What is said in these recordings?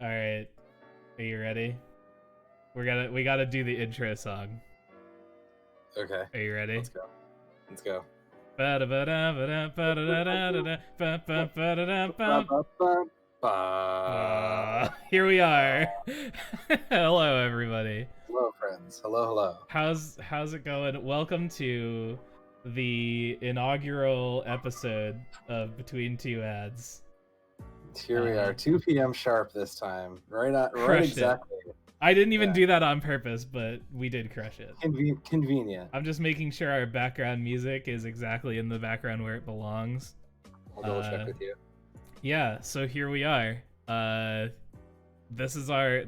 All right, are you ready? We gotta do the intro song. Okay, Are you ready? let's go. Let's go. Here we are. Hello, everybody. Hello, friends. Hello, hello. How's it going? Welcome to the inaugural episode of Between Two Ads. Here we are, 2 p.m. sharp this time. Right Crushed it. exactly. I didn't even do that on purpose, but we did crush it. Convenient. I'm just making sure our background music is exactly in the background where it belongs. I'll double check with you. Yeah, so here we are. This is our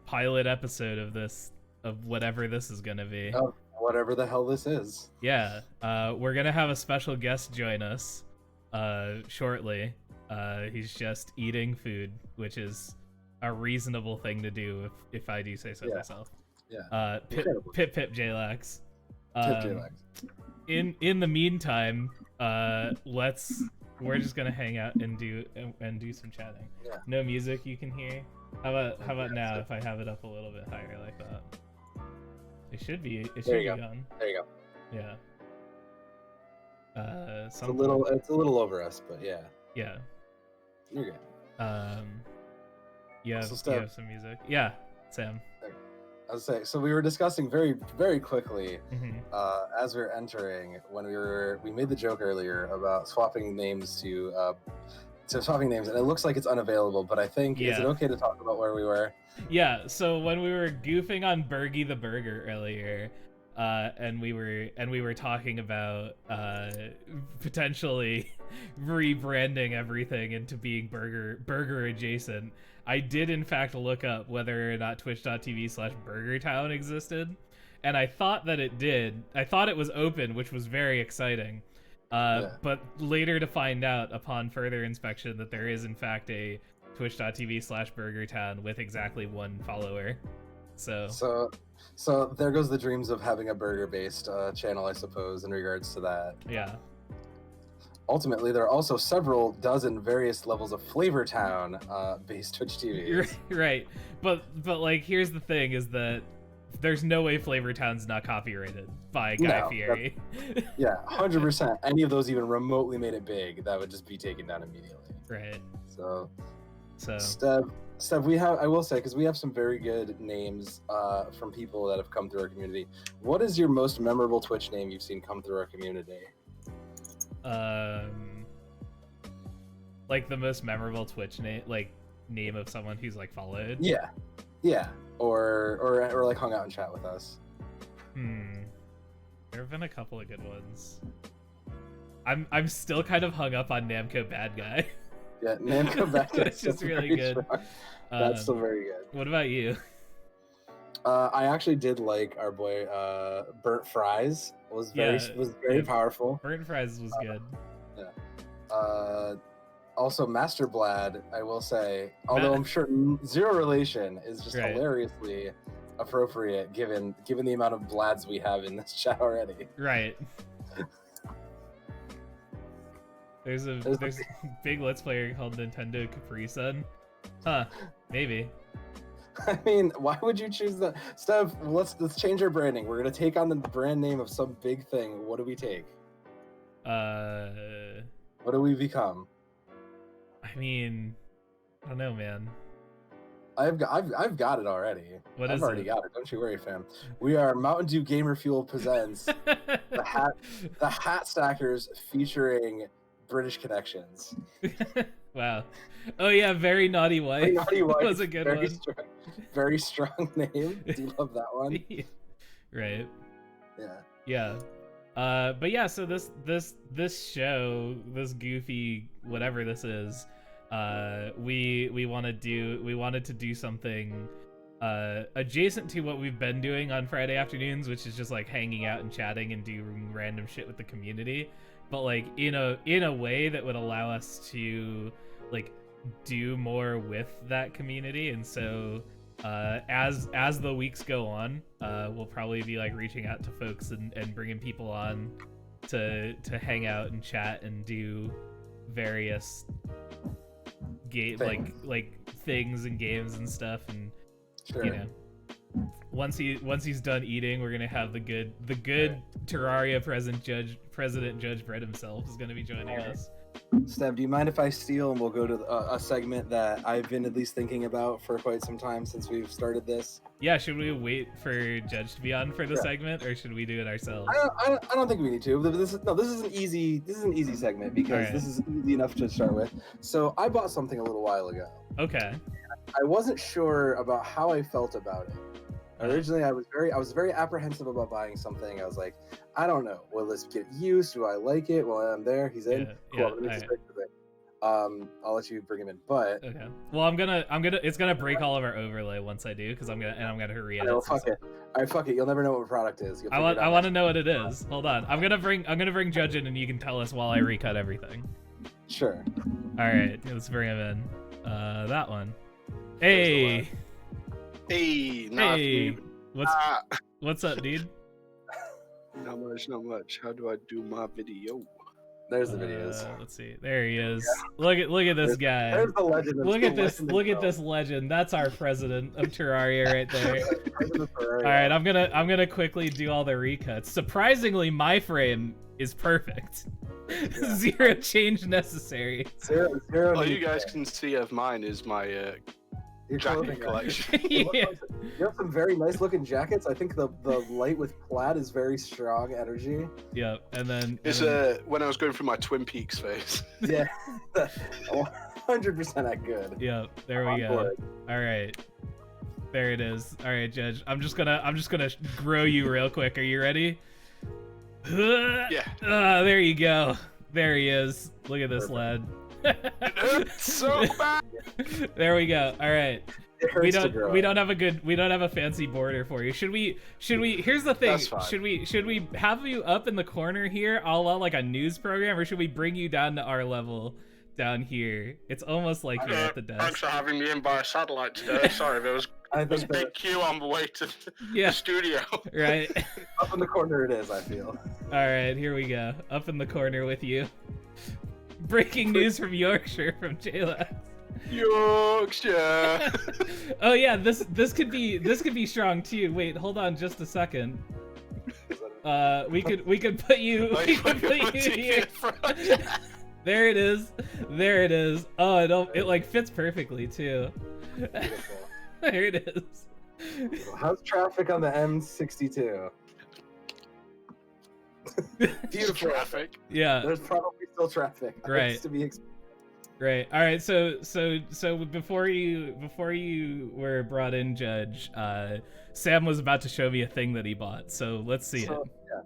pilot episode of whatever this is gonna be. Oh, whatever the hell this is. Yeah, we're gonna have a special guest join us shortly. He's just eating food, which is a reasonable thing to do if I do say so myself. Yeah. Pip Jlax. Jlax. In the meantime, we're just gonna hang out and do some chatting. Yeah. No music you can hear. How about now if I have it up a little bit higher like that? It should be gone. There you go. Yeah. It's a little over us, but yeah. Yeah. You're good. You have some music. Yeah, Sam. I was saying, so we were discussing very, very quickly as we were entering when we made the joke earlier about swapping names and it looks like it's unavailable, but I think is it okay to talk about where we were? Yeah, so when we were goofing on Bergie the Burger earlier, and we were talking about potentially rebranding everything into being burger adjacent. I did in fact look up whether or not twitch.tv/BurgerTown existed, and I thought that it did. I thought it was open, which was very exciting. But later to find out upon further inspection that there is in fact a twitch.tv/BurgerTown with exactly one follower. So there goes the dreams of having a burger-based channel, I suppose, in regards to that. Yeah. Ultimately, there are also several dozen various levels of Flavor Town based Twitch TVs. Right, but like here's the thing: is that there's no way Flavor Town's not copyrighted by Guy Fieri. Yeah, 100%. Any of those even remotely made it big, that would just be taken down immediately. Right. So Steph, I will say, because we have some very good names from people that have come through our community. What is your most memorable Twitch name you've seen come through our community? Like the most memorable Twitch name, like name of someone who's like followed. Yeah, or like hung out and chat with us. There have been a couple of good ones. I'm still kind of hung up on Namco Bad Guy. Yeah, Namco Bad Guy. It's just really good. That's still very good. What about you? I actually did like our boy Burnt Fries. Was very powerful. Burnt Fries was good. Yeah. Also, Master Blad, I will say, although I'm sure zero relation, is just hilariously appropriate given the amount of Blads we have in this chat already. Right. There's a big Let's Player called Nintendo Capri Sun. Huh? Maybe. I mean, why would you choose that? Steph, let's change our branding. We're gonna take on the brand name of some big thing. What do we take? What do we become? I mean, I don't know, man. I've got it already. I've already got it. Don't you worry, fam. We are Mountain Dew Gamer Fuel presents the Hat Stackers featuring British connections. Wow. Oh yeah, Very Naughty Wife. Naughty Wife was a good one. Very strong name. Do you love that one? Right. Yeah. But yeah, so this show, this goofy whatever this is, we wanted to do something adjacent to what we've been doing on Friday afternoons, which is just like hanging out and chatting and doing random shit with the community, but like in a way that would allow us to like do more with that community. And so as the weeks go on, we'll probably be like reaching out to folks and bringing people on to hang out and chat and do various like things and games and stuff, and Sure. you know, once he's done eating, we're gonna have the good Terraria President JudgeBread himself is gonna be joining us. Steph, do you mind if I steal and we'll go to a segment that I've been at least thinking about for quite some time since we've started this? Yeah, should we wait for Judge to be on for the segment, or should we do it ourselves? I don't think we need to. This is an easy segment because this is easy enough to start with. So I bought something a little while ago. Okay. I wasn't sure about how I felt about it. Originally, I was very apprehensive about buying something. I was like, I don't know. Will this get used? Do I like it? While I'm there, he's in. Cool. Let me just break the thing. I'll let you bring him in. But okay. Well, I'm gonna. It's gonna break all of our overlay once I do, because I'm gonna re-edit. Oh, fuck it. All right, fuck it. You'll never know what product is. I want to know what it is. Hold on. I'm gonna bring Judge in, and you can tell us while I recut everything. Sure. All right. Let's bring him in. That one. Hey. Hey. What's up, dude? Not much. How do I do my video? There's the videos. Let's see. There he is. Look at this guy. There's the legend. Look at this legend. That's our president of Terraria right there. All right, I'm gonna quickly do all the recuts. Surprisingly, my frame is perfect. Zero change necessary. Zero. All you guys can see of mine is my jacket collection. Yeah. You have some very nice looking jackets. I think the light with plaid is very strong energy. Yeah, and then it's when I was going through my Twin Peaks phase. Yeah, 100% at good. Yeah, there we go. All right, there it is. All right, Judge. I'm just gonna grow you real quick. Are you ready? Yeah. There you go. There he is. Look at this lad. It hurts so bad. There we go. All right. We don't have a fancy border for you. Should we here's the thing. Should we have you up in the corner here, a la like a news program, or should we bring you down to our level down here? It's almost like you're at the desk. Thanks for having me in by satellite today. Sorry, there was a big queue on the way to the studio. Right. Up in the corner it is, I feel. All right, here we go. Up in the corner with you. Breaking news from Yorkshire from JLax. Yorkshire. Oh yeah, this could be strong too. Wait, hold on just a second. We could put you here. There it is. Oh, it like fits perfectly too. There it is. How's traffic on the M62? Beautiful traffic. Yeah. There's probably still traffic. Right. To be Right. All right. So before you were brought in, Judge, Sam was about to show me a thing that he bought. So let's see it. Yeah.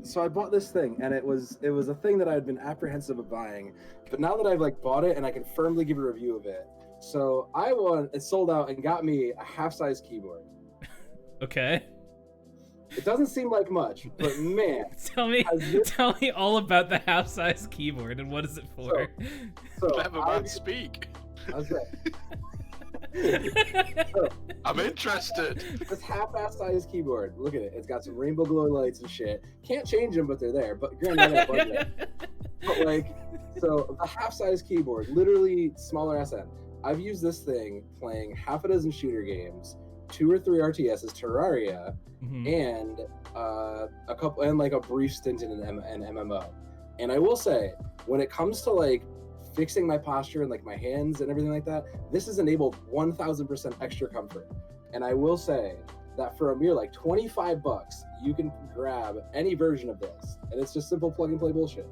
So I bought this thing, and it was a thing that I had been apprehensive of buying, but now that I've like bought it and I can firmly give a review of it. So it sold out and got me a half-size keyboard. Okay. It doesn't seem like much, but man. Tell me all about the half-size keyboard and what is it for? Clever man speak. I'm interested. This half-ass size keyboard. Look at it. It's got some rainbow glow lights and shit. Can't change them, but they're there. But granted, but like, so the half-size keyboard, literally smaller SN. I've used this thing playing half a dozen shooter games, 2 or 3 RTSs, Terraria, and a couple, and like a brief stint in an MMO. And I will say, when it comes to like fixing my posture and like my hands and everything like that, this has enabled 1000% extra comfort. And I will say that for a mere like $25, you can grab any version of this, and it's just simple plug and play bullshit.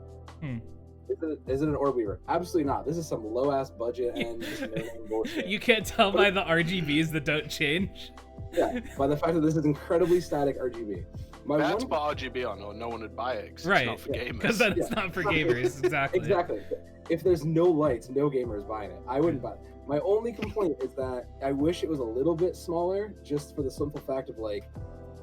Is it an orb weaver? Absolutely not. This is some low ass budget and just no-name bullshit. You can't tell by the RGBs that don't change. Yeah, by the fact that this is incredibly static RGB. That's put RGB on, or no one would buy it. Right. It's not for gamers. Because it's not for gamers. Exactly. Exactly. If there's no lights, no gamer is buying it. I wouldn't buy it. My only complaint is that I wish it was a little bit smaller, just for the simple fact of like,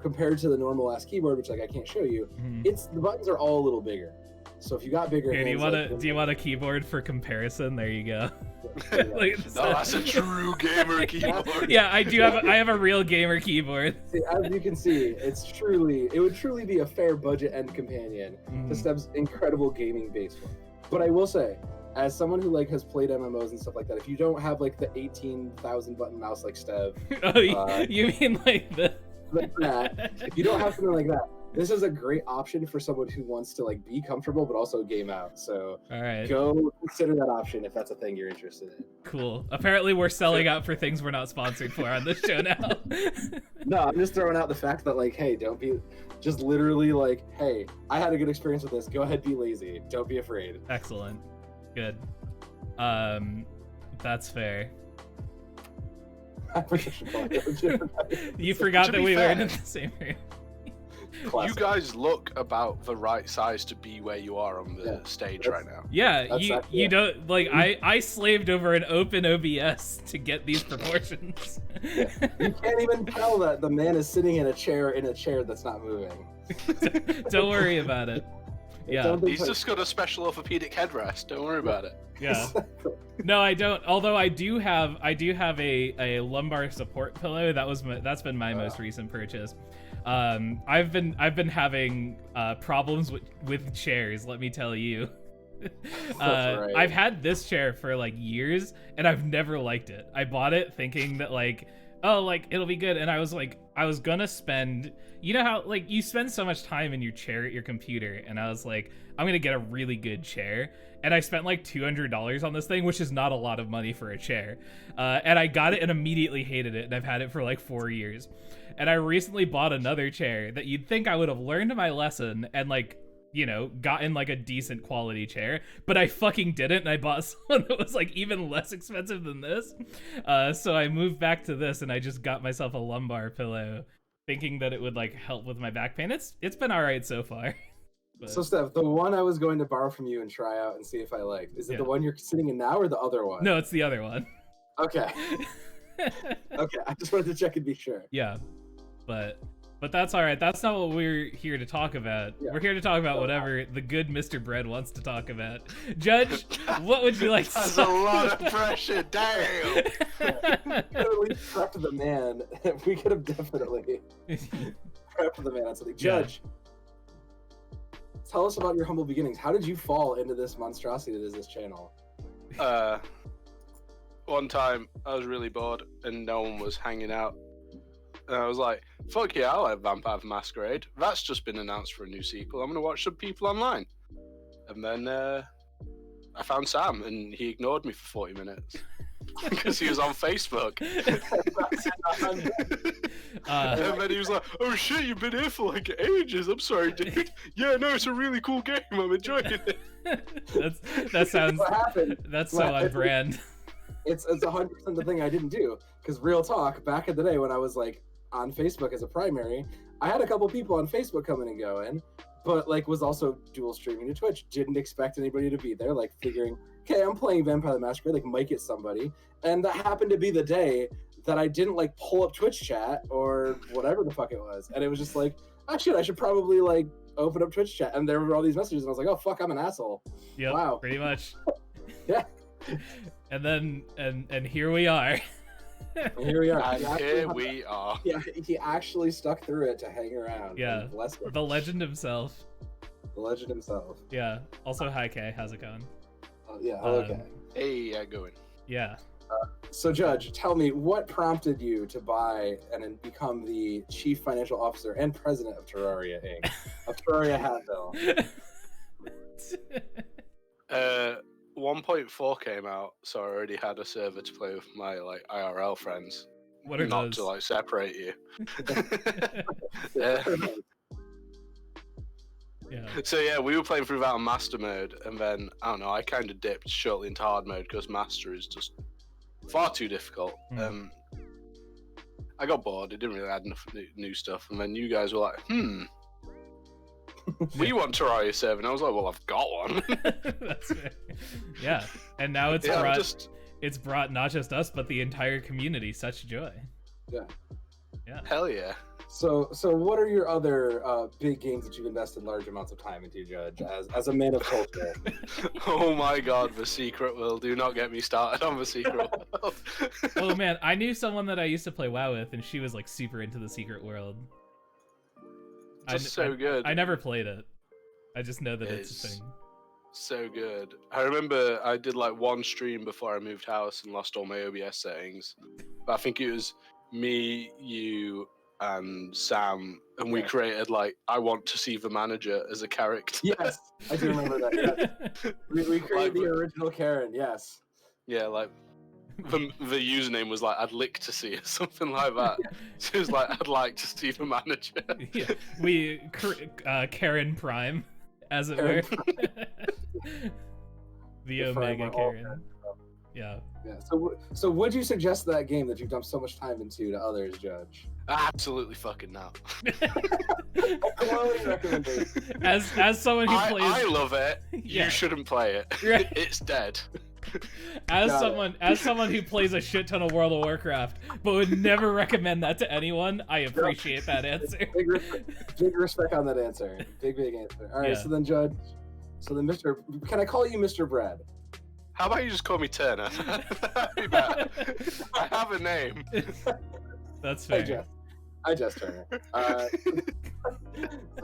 compared to the normal ass keyboard, which like I can't show you, the buttons are all a little bigger. So if you got bigger Here, hands, do you want a keyboard for comparison? There you go. That's a true gamer keyboard. Yeah, I have a real gamer keyboard. See, as you can see, it would truly be a fair budget end companion to Steb's incredible gaming base one. But I will say, as someone who like has played MMOs and stuff like that, if you don't have like the 18,000 button mouse like Stev, you mean like the like that, if you don't have something like that, this is a great option for someone who wants to like be comfortable but also game out. So all right, go consider that option if that's a thing you're interested in. Cool. Apparently we're selling out for things we're not sponsored for on this show now. No, I'm just throwing out the fact that like, hey, don't be just literally like, hey, I had a good experience with this. Go ahead, be lazy. Don't be afraid. Excellent. Good. That's fair. You forgot that we were in the same room. Classic. You guys look about the right size to be where you are on the stage right now. Yeah, you don't like. I slaved over an open OBS to get these proportions. Yeah. You can't even tell that the man is sitting in a chair that's not moving. Don't worry about it. Yeah, he's just got a special orthopedic headrest. Don't worry about it. Yeah. No, I don't. Although I do have a lumbar support pillow. That's been my most recent purchase. I've been having problems with chairs, let me tell you. Right. I've had this chair for like years and I've never liked it. I bought it thinking that like, oh, like it'll be good, and I was gonna spend, you know how like you spend so much time in your chair at your computer, and I was like, I'm gonna get a really good chair, and I spent like $200 on this thing, which is not a lot of money for a chair, and I got it and immediately hated it, and I've had it for like 4 years. And I recently bought another chair that you'd think I would have learned my lesson and like, you know, gotten like a decent quality chair, but I fucking didn't, and I bought someone that was like even less expensive than this. So I moved back to this, and I just got myself a lumbar pillow, thinking that it would like help with my back pain. It's been all right so far. But... So Steph, the one I was going to borrow from you and try out and see if I liked, is it the one you're sitting in now or the other one? No, it's the other one. Okay. Okay, I just wanted to check and be sure. Yeah. But that's all right. That's not what we're here to talk about. Yeah. We're here to talk about whatever the good Mr. Bread wants to talk about. Judge, what would you like to That's a lot of pressure. Damn. Totally prepped the man. We could have definitely prepped the man on something. Judge, tell us about your humble beginnings. How did you fall into this monstrosity that is this channel? One time I was really bored and no one was hanging out. And I was like, fuck yeah, I like Vampire the Masquerade. That's just been announced for a new sequel. I'm going to watch some people online. And then I found Sam, and he ignored me for 40 minutes. Because he was on Facebook. And then he was like, oh shit, you've been here for like ages. I'm sorry, dude. Yeah, no, it's a really cool game. I'm enjoying it. That's so on brand. It's 100% the thing I didn't do. Because real talk, back in the day when I was like on Facebook as a primary, I had a couple people on Facebook coming and going, but like was also dual streaming to Twitch. Didn't expect anybody to be there, like figuring, okay, I'm playing Vampire the Masquerade, like might get somebody. And that happened to be the day that I didn't like pull up Twitch chat or whatever the fuck it was. And it was just like, oh shit, I should probably like open up Twitch chat. And there were all these messages and I was like, oh fuck, I'm an asshole. Yeah, wow. Pretty much. Yeah. And then and here we are. Here we are. Yeah, he actually stuck through it to hang around. Yeah, the legend himself. The legend himself. Yeah. Also, hi Kay, how's it going? Yeah. Okay. Hey, going. Yeah. So, Judge, tell me what prompted you to buy and then become the chief financial officer and president of Terraria Inc. of Terraria Hatville. 1.4 came out, so I already had a server to play with my like IRL friends. What are not those? To like separate you. Yeah. So yeah, we were playing through that on master mode, and then I don't know, I kind of dipped shortly into hard mode because master is just far too difficult. I got bored. It didn't really add enough new stuff, and then you guys were like, we want Terraria server, and I was like, well, I've got one. That's fair. Yeah, and now it's brought not just us, but the entire community such joy. Yeah. Hell yeah. So what are your other big games that you've invested large amounts of time into, Judge, as a man of culture? Oh my god, The Secret World. Do not get me started on The Secret World. Oh man, I knew someone that I used to play WoW with, and she was like super into The Secret World. It's so good. I never played it. I just know that it's a thing. So good. I remember I did like one stream before I moved house and lost all my OBS settings. But I think it was me, you, and Sam, and we created like I want to see the manager as a character. Yes, I do remember that. Yes. We created the original Karen. Yes. Yeah, like the username was like I'd lick to see or something like that. So it was like I'd like to see the manager. Yeah, we Karen Prime, as it were. The Omega Karen. Yeah. Yeah. So would you suggest that game that you've dumped so much time into to others, Judge? Absolutely fucking not. Glowing recommendation. As someone who plays, I love it. Yeah. You shouldn't play it. Right. It's dead. As someone who plays a shit ton of World of Warcraft, but would never recommend that to anyone, I appreciate that answer. Big respect on that answer. Big answer. All right. Yeah. So then, Judge. So then, can I call you Mr. Bread? How about you just call me Turner? That'd be better. I have a name. That's fair. Hi, Jess Turner.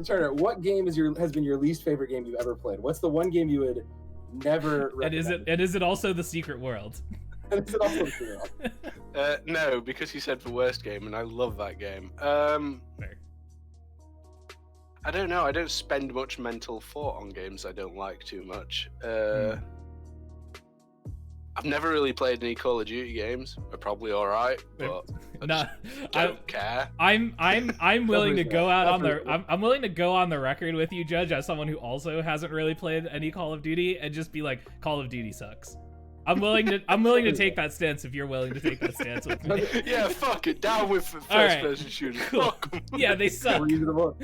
Turner, what game has been your least favorite game you've ever played? What's the one game you would never recommend? And is it also the Secret World? And is it also the Secret World? No, because you said the worst game, and I love that game. Fair. I don't know. I don't spend much mental thought on games I don't like too much. I've never really played any Call of Duty games. They're probably all right, but I don't care. I'm willing to go out on the I'm willing to go on the record with you, Judge, as someone who also hasn't really played any Call of Duty, and just be like, Call of Duty sucks. I'm willing to take that stance if you're willing to take that stance with me. Yeah, fuck it. Down with first-person shooters. Cool. Fuck 'em. Yeah, they suck. Incredible.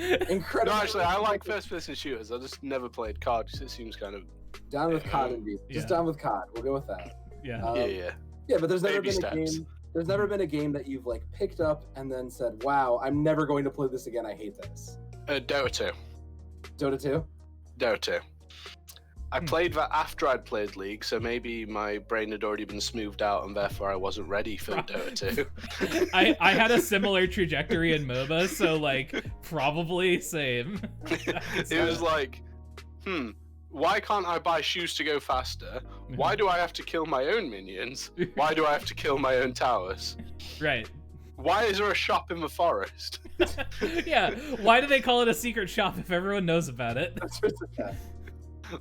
No, actually, I like first-person shooters. I just never played COD because it seems kind of... Down with COD, indeed. Just down with COD. We'll go with that. Yeah. Yeah, but there's never Baby been a game. There's never been a game that you've like picked up and then said, "Wow, I'm never going to play this again. I hate this." Dota 2. Dota 2. Dota 2. I played that after I'd played League, so maybe my brain had already been smoothed out, and therefore I wasn't ready for Dota 2. I had a similar trajectory in MOBA, so like probably same. It was like, why can't I buy shoes to go faster? Why do I have to kill my own minions? Why do I have to kill my own towers? Right. Why is there a shop in the forest? Yeah, why do they call it a secret shop if everyone knows about it?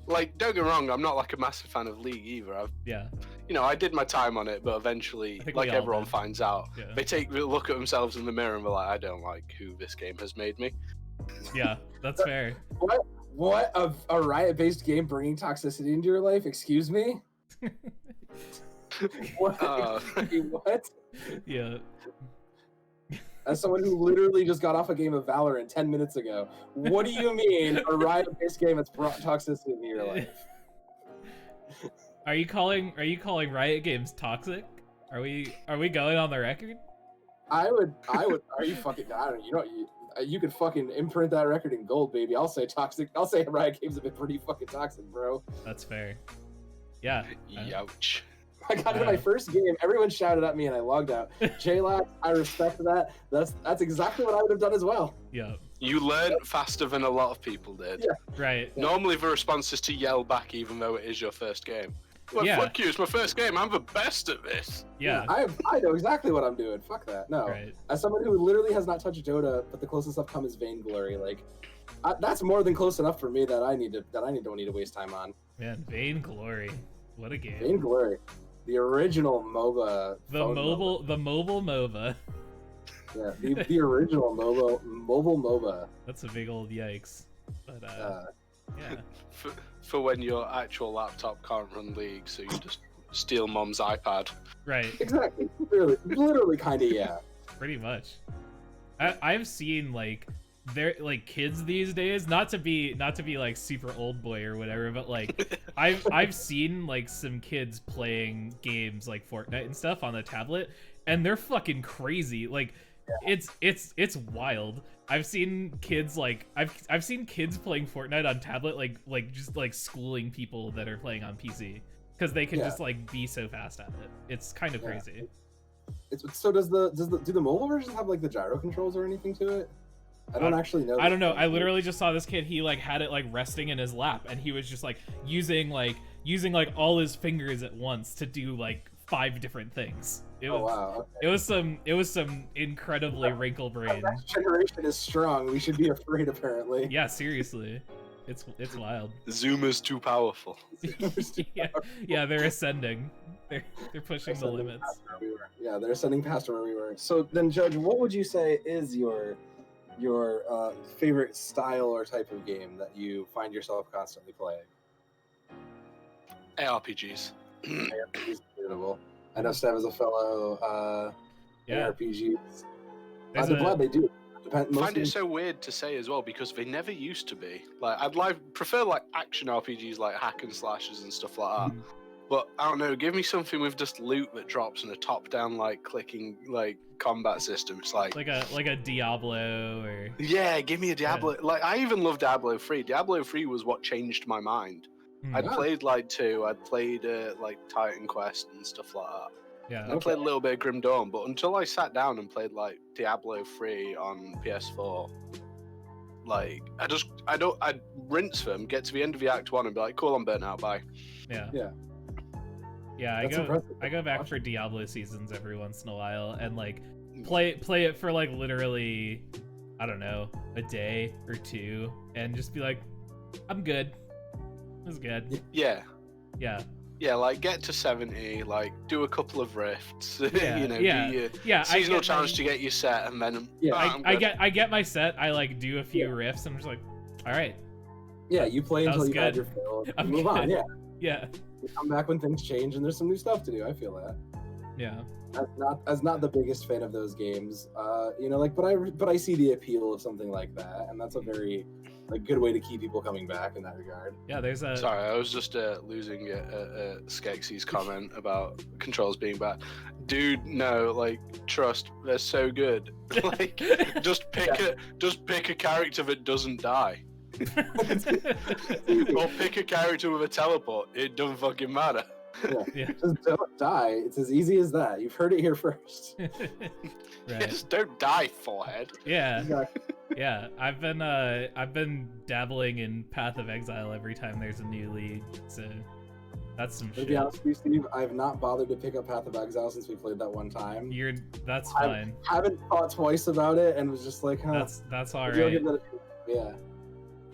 Like, don't get me wrong, I'm not like a massive fan of League either. I did my time on it, but eventually, like everyone finds out, they take a look at themselves in the mirror and they're like, I don't like who this game has made me. Yeah, that's fair. What a riot-based game bringing toxicity into your life? Excuse me? What? Yeah. As someone who literally just got off a game of Valorant 10 minutes ago, what do you mean a riot-based game that's brought toxicity into your life? Are you calling riot games toxic? Are we going on the record? I would. Are you fucking? I don't. You could fucking imprint that record in gold, baby. I'll say toxic. I'll say riot games have been pretty fucking toxic, bro. That's fair. Yeah. Youch. I got into my first game. Everyone shouted at me, and I logged out. JLax, I respect that. That's exactly what I would have done as well. Yeah. You learn faster than a lot of people did. Yeah. Right. Normally, the response is to yell back, even though it is your first game. Well, fuck you, it's my first game. I'm the best at this. Yeah. I know exactly what I'm doing. Fuck that. No. Right. As someone who literally has not touched Dota, but the closest I've come is Vainglory. Like, that's more than close enough for me that I don't need to waste time on. Man, Vainglory. What a game. Vainglory. The original MOBA. The mobile MOBA. Yeah, the original mobile MOBA. That's a big old yikes. But yeah. For when your actual laptop can't run League, so you just steal mom's iPad. Right. Exactly. Literally kind of, yeah. Pretty much. I've seen like they're like kids these days, not to be like super old boy or whatever, but like I've seen like some kids playing games like Fortnite and stuff on the tablet, and they're fucking crazy. Like it's wild. I've seen kids like I've seen kids playing Fortnite on tablet, like just like schooling people that are playing on PC because they can just like be so fast at it. It's kind of crazy. So do the mobile versions have like the gyro controls or anything to it? I don't actually know. I don't know. I literally just saw this kid. He like had it like resting in his lap, and he was just like using all his fingers at once to do like 5 different things. Wow. Okay. It was some incredibly wrinkle brain. Next generation is strong. We should be afraid, apparently. Yeah, seriously. It's wild. Zoom is too powerful. yeah, they're ascending. They're pushing the limits. Yeah, they're ascending past where we were. So then, Judge, what would you say is your favorite style or type of game that you find yourself constantly playing? ARPGs. ARPGs is beautiful. I know Steph is a fellow ARPGs. I'm glad they do. I find it so weird to say as well because they never used to be. Like prefer like action RPGs like hack and slashes and stuff like that. But I don't know, give me something with just loot that drops and a top-down like clicking like combat system. It's like a Diablo or give me a Diablo. Yeah. Like I even love Diablo 3. Diablo 3 was what changed my mind. I'd played like 2. I'd played like Titan Quest and stuff like that. Yeah. I played a little bit of Grim Dawn, but until I sat down and played like Diablo 3 on PS4, like I'd rinse them, get to the end of the Act 1 and be like, cool, I'm burnt out, bye. Yeah. Yeah. Yeah, I go back for Diablo seasons every once in a while and like play it for like literally, I don't know, a day or 2 and just be like, I'm good. It was good. Yeah. Yeah. Yeah, like get to 70, like do a couple of rifts, do your seasonal challenge to get you set, and then I get my set. I like do a few rifts. I'm just like, all right. Yeah, you play until you have your fill. Move on. Yeah. Yeah. You come back when things change and there's some new stuff to do. I feel that. Yeah. As not the biggest fan of those games, but I see the appeal of something like that, and that's a very good way to keep people coming back in that regard. Yeah, there's a. Sorry, I was just losing Skeksy's comment about controls being bad. Dude, no, like trust, they're so good. Like, just pick a character that doesn't die. Or pick a character with a teleport. It doesn't fucking matter. Yeah. Just don't die. It's as easy as that. You've heard it here first. Right. Just don't die, forehead. Yeah. Exactly. Yeah. I've been dabbling in Path of Exile every time there's a new league, so that's some shit. To be honest with you, Steve, I've not bothered to pick up Path of Exile since we played that one time. That's fine. I haven't thought twice about it and was just like, huh. That's all right. Yeah.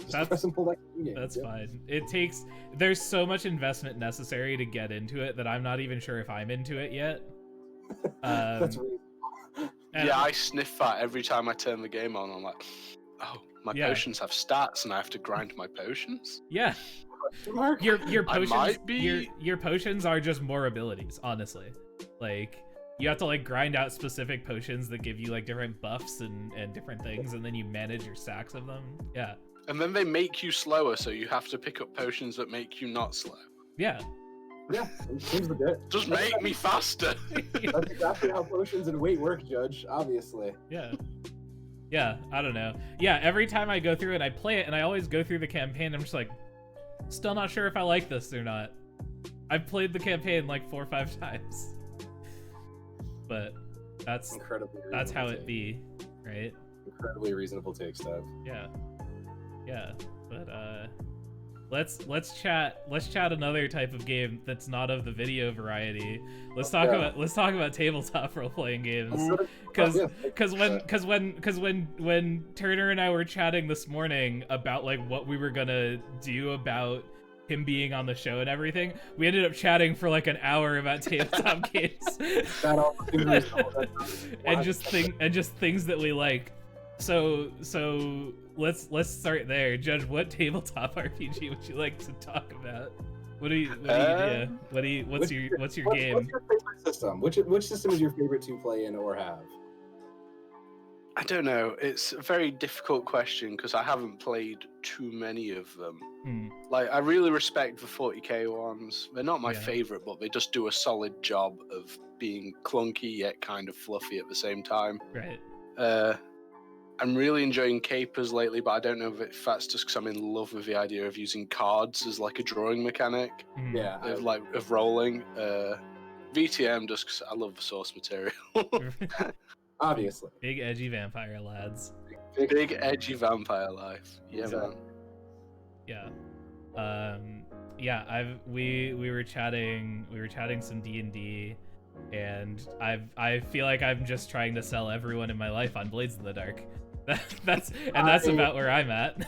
That's fine. There's so much investment necessary to get into it that I'm not even sure if I'm into it yet. That's reasonable. Yeah, I sniff that every time I turn the game on. I'm like, oh, my potions have stats and I have to grind my potions? Yeah. Your potions your potions are just more abilities, honestly. Like you have to like grind out specific potions that give you like different buffs and different things, and then you manage your stacks of them. Yeah. And then they make you slower, so you have to pick up potions that make you not slow. Yeah. Yeah, it seems legit. Just make me faster. That's exactly how potions and weight work, Judge, obviously. Yeah. Yeah, I don't know. Yeah, every time I go through it, I play it, and I always go through the campaign, I'm just like, still not sure if I like this or not. I've played the campaign like 4 or 5 times. But that's how it be, right? Incredibly reasonable take, Steph. Yeah. Yeah, but let's chat another type of game that's not of the video variety. Let's talk about tabletop role playing games. Cuz when Turner and I were chatting this morning about like what we were going to do about him being on the show and everything, we ended up chatting for like an hour about tabletop games. and just things that we like. So let's start there. Judge, what tabletop RPG would you like to talk about? What's your game? What's your favorite system? Which system is your favorite to play in or have? I don't know. It's a very difficult question because I haven't played too many of them. Like I really respect the 40k ones. They're not my favorite, but they just do a solid job of being clunky yet kind of fluffy at the same time. Right. I'm really enjoying capers lately, but I don't know if that's just because I'm in love with the idea of using cards as like a drawing mechanic. Yeah. Of rolling. VTM just because I love the source material. Obviously. Big edgy vampire lads. Big edgy vampire life. Yeah, Exactly. Yeah. Yeah, we were chatting some D&D, and I feel like I'm just trying to sell everyone in my life on Blades in the Dark. That's about where I'm at.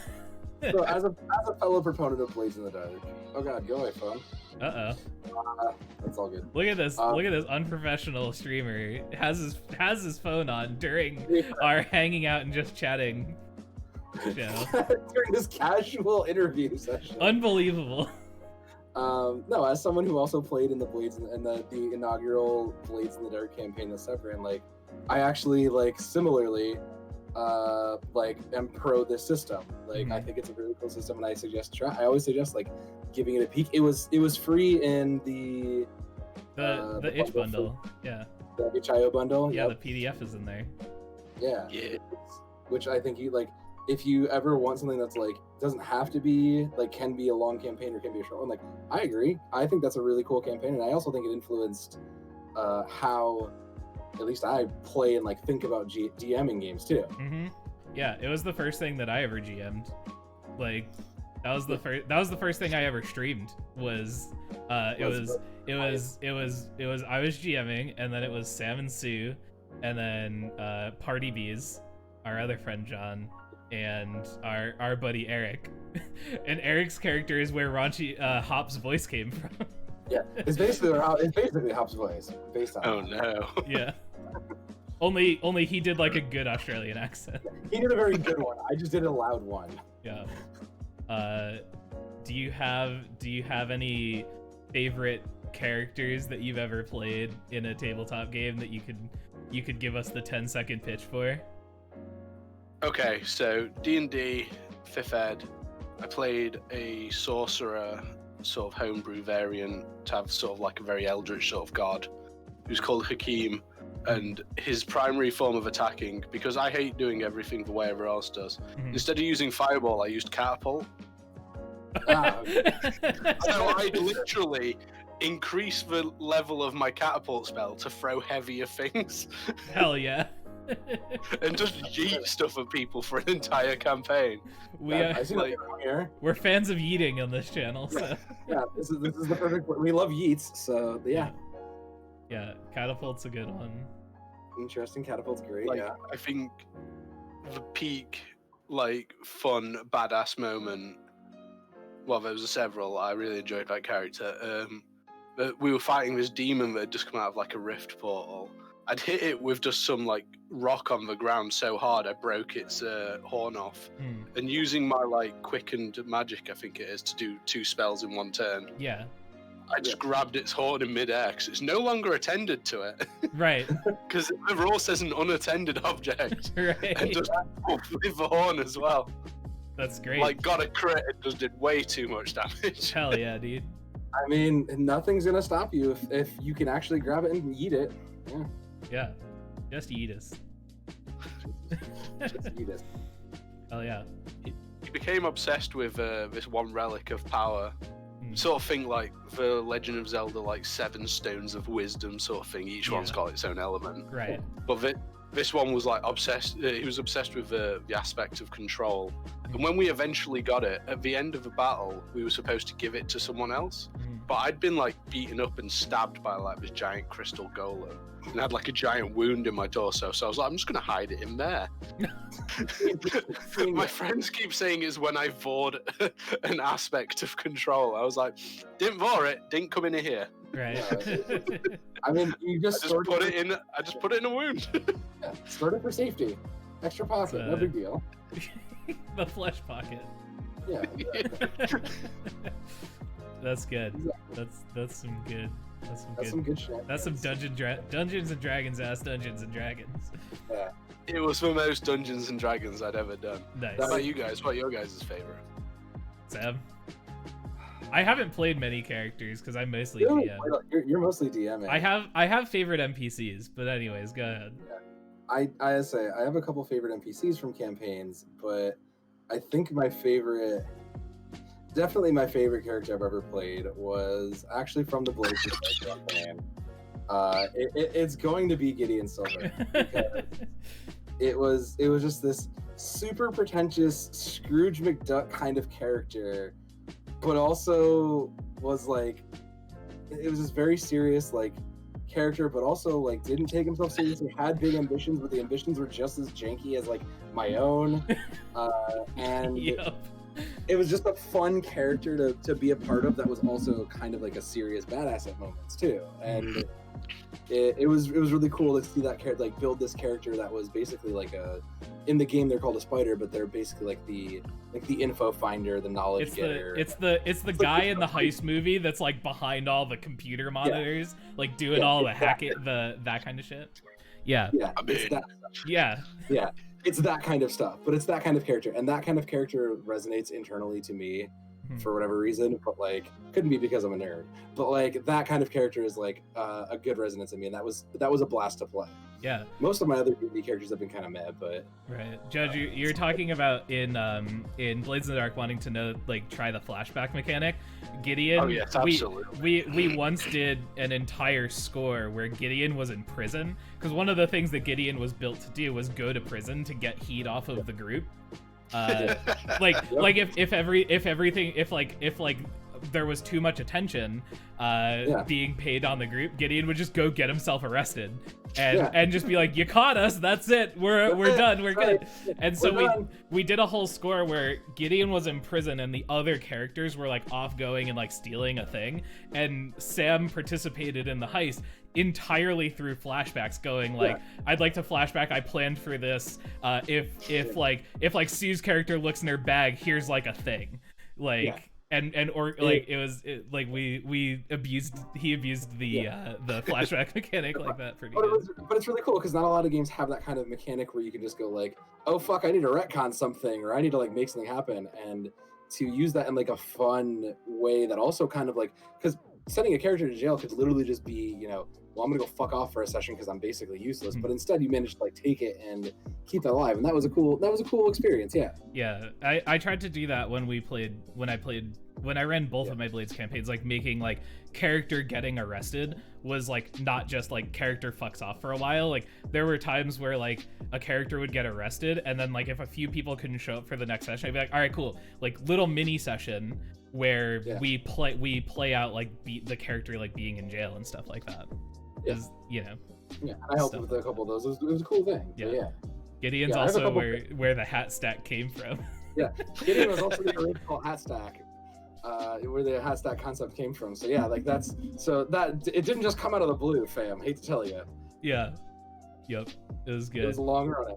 So as a fellow proponent of Blades in the Dark, oh god, go away, phone. That's all good. Look at this! Look at this unprofessional streamer has his phone on during our hanging out and just chatting show. During this casual interview session. Unbelievable. No, as someone who also played in the Blades and the inaugural Blades in the Dark campaign this Severin, like I actually similarly am pro this system. Like I think it's a really cool system, and I always suggest giving it a peek. It was free in the itch bundle. Yeah. The itch.io bundle. Yeah, yep. the PDF is in there. Yeah. Which I think if you ever want something that's doesn't have to be can be a long campaign or can be a short one, I agree. I think that's a really cool campaign, and I also think it influenced how at least I play and think about DMing games too. Yeah, it was the first thing that I ever GM'd. That was the first thing I ever streamed. I was GMing, and then it was Sam and Sue, and then Party Bees, our other friend John, and our buddy Eric. And Eric's character is where raunchy Hop's voice came from. Yeah, it's basically Hop's voice based on. Oh no. Yeah. Only he did a good Australian accent. He did a very good one. I just did a loud one. Yeah. Do you have any favorite characters that you've ever played in a tabletop game that you could give us the 10-second pitch for? Okay, so D&D 5th Ed, I played a sorcerer sort of homebrew variant to have sort of a very eldritch sort of god who's called Hakim, and his primary form of attacking, because I hate doing everything the way everyone else does, instead of using fireball, I used catapult. So I literally increase the level of my catapult spell to throw heavier things. Hell yeah. And just yeet stuff at people for an entire campaign. We're fans of yeeting on this channel. So. Yeah, this is the perfect. We love yeets, so yeah. Yeah, catapult's a good one. Interesting, catapult's great. Yeah, I think the peak fun badass moment. Well, there was several. I really enjoyed that character. We were fighting this demon that had just come out of a rift portal. I'd hit it with just some rock on the ground so hard I broke its horn off. And using my quickened magic, I think it is, to do 2 spells in 1 turn. Yeah. I just grabbed its horn in midair because it's no longer attended to it. Right. Because the rule says an unattended object. Right. And just with the horn as well. That's great. Got a crit, it just did way too much damage. Hell yeah, dude. I mean, nothing's gonna stop you if you can actually grab it and eat it. Yeah. Yeah. Just eat us. Just eat us. Hell yeah. He became obsessed with this one relic of power. Sort of thing the Legend of Zelda, 7 stones of wisdom sort of thing. Each one's got its own element. Right. But this one was obsessed. He was obsessed with the aspect of control. And when we eventually got it, at the end of the battle, we were supposed to give it to someone else. But I'd been beaten up and stabbed by this giant crystal golem. And I had a giant wound in my torso, so I was I'm just gonna hide it in there. My friends keep saying it's when I vored an aspect of control. I was didn't vore it, didn't come in here. Right. I mean, I just put it in a wound. Yeah, stored it for safety. Extra pocket, no big deal. The flesh pocket. Yeah. That's good. That's some good. That's some good shit. That's some Dungeons and Dragons ass Dungeons and Dragons. Yeah. It was the most Dungeons and Dragons I'd ever done. Nice. How about you guys? What are your guys' favorite? Sam? I haven't played many characters because I'm mostly really? DM. You're mostly DMing. I have favorite NPCs, but anyways, go ahead. Yeah. I say I have a couple favorite NPCs from campaigns, but I think definitely my favorite character I've ever played was actually from the Blades campaign. It's going to be Gideon Silver because it was just this super pretentious Scrooge McDuck kind of character, but also was like, it was this very serious like character, but also like didn't take himself seriously, had big ambitions, but the ambitions were just as janky as like my own. And Yep. it was just a fun character to be a part of that was also kind of like a serious badass at moments too. And it was really cool to see that character like build this character that was basically like in the game they're called a spider, but they're basically like the info finder, the knowledge getter. It's the guy in the heist movie that's like behind all the computer monitors, like doing all the exactly. that kind of shit. Yeah. Yeah. Yeah. Yeah. It's that kind of stuff, but it's that kind of character, and that kind of character resonates internally to me for whatever reason, but like couldn't be because I'm a nerd, but like that kind of character is like a good resonance in me, and that was a blast to play. Yeah. Most of my other D&D characters have been kind of mad, but right. Judge, you're talking about in Blades in the Dark wanting to know like try the flashback mechanic. Gideon. Oh yes, absolutely. We once did an entire score where Gideon was in prison, because one of the things that Gideon was built to do was go to prison to get heat off of the group. Like if there was too much attention being paid on the group, Gideon would just go get himself arrested and just be like, you caught us, that's it, we're done, we're good. And so we did a whole score where Gideon was in prison and the other characters were like off going and like stealing a thing, and Sam participated in the heist entirely through flashbacks, going like, I'd like to flashback, I planned for this, if Sue's character looks in her bag, here's like a thing, like he abused the flashback mechanic like that pretty good. But it's really cool because not a lot of games have that kind of mechanic where you can just go like, oh fuck, I need to retcon something, or I need to like make something happen, and to use that in like a fun way that also kind of like, because sending a character to jail could literally just be, you know, well, I'm gonna go fuck off for a session because I'm basically useless. But instead, you managed to like take it and keep that alive, and that was a cool experience. Yeah. I tried to do that when I ran both of my Blades campaigns, like making like character getting arrested was like not just like character fucks off for a while. Like there were times where like a character would get arrested, and then like if a few people couldn't show up for the next session, I'd be like, all right, cool, like little mini session where we play out like the character like being in jail and stuff like that. Is, you know. Yeah, I helped with a couple of those. It was a cool thing. Yeah. Gideon's also where the hat stack came from. Yeah, Gideon was also the original hat stack, where the hat stack concept came from. So yeah, like that it didn't just come out of the blue, fam. Hate to tell you. Yeah. Yep. It was good. It was long running.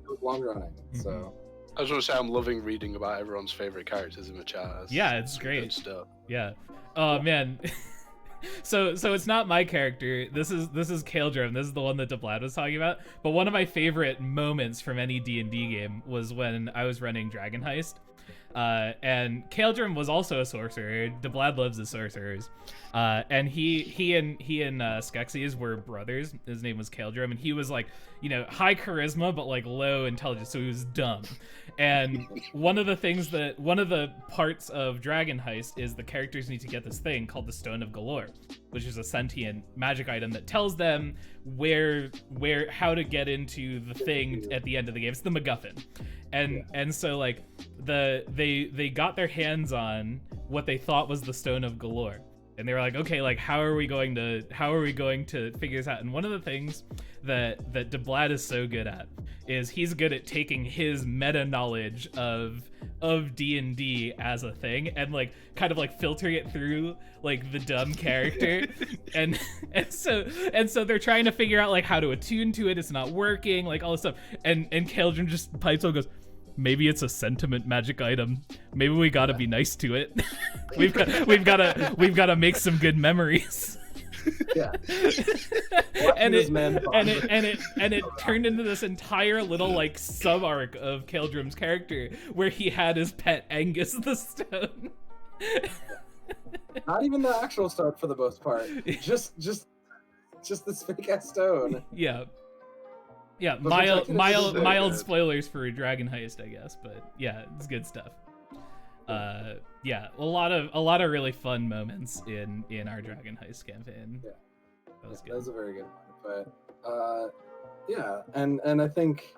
So. I just want to say I'm loving reading about everyone's favorite characters in the chat. It's great. Good stuff. Yeah. Oh man. So it's not my character. This is Kaldrum. This is the one that DeBlad was talking about. But one of my favorite moments from any D&D game was when I was running Dragon Heist. And Kaldrum was also a sorcerer. DeBlad loves the sorcerers. And he and Skeksis were brothers. His name was Kaldrum, and he was like, you know, high charisma but like low intelligence, so he was dumb. And one of the parts of Dragon Heist is the characters need to get this thing called the Stone of Galore, which is a sentient magic item that tells them how to get into the thing at the end of the game. It's the MacGuffin. And so like they got their hands on what they thought was the Stone of Galore, and they were like, okay, like how are we going to figure this out? And one of the things that DeBlad is so good at is he's good at taking his meta knowledge of D&D as a thing and like kind of like filtering it through like the dumb character and so they're trying to figure out like how to attune to it. It's not working, like all this stuff, and Kaldrum just pipes up and goes, maybe it's a sentiment magic item, maybe we gotta be nice to it. we've got to make some good memories. Yeah. and it turned into this entire little like sub arc of Kaldrum's character where he had his pet Angus the Stone. Not even the actual stone for the most part. Just this fake ass stone. Yeah. Mild spoilers for Dragon Heist, I guess, but yeah, it's good stuff. Yeah, a lot of really fun moments in our Dragon Heist campaign. Yeah. That was good. That was a very good one. But yeah, and I think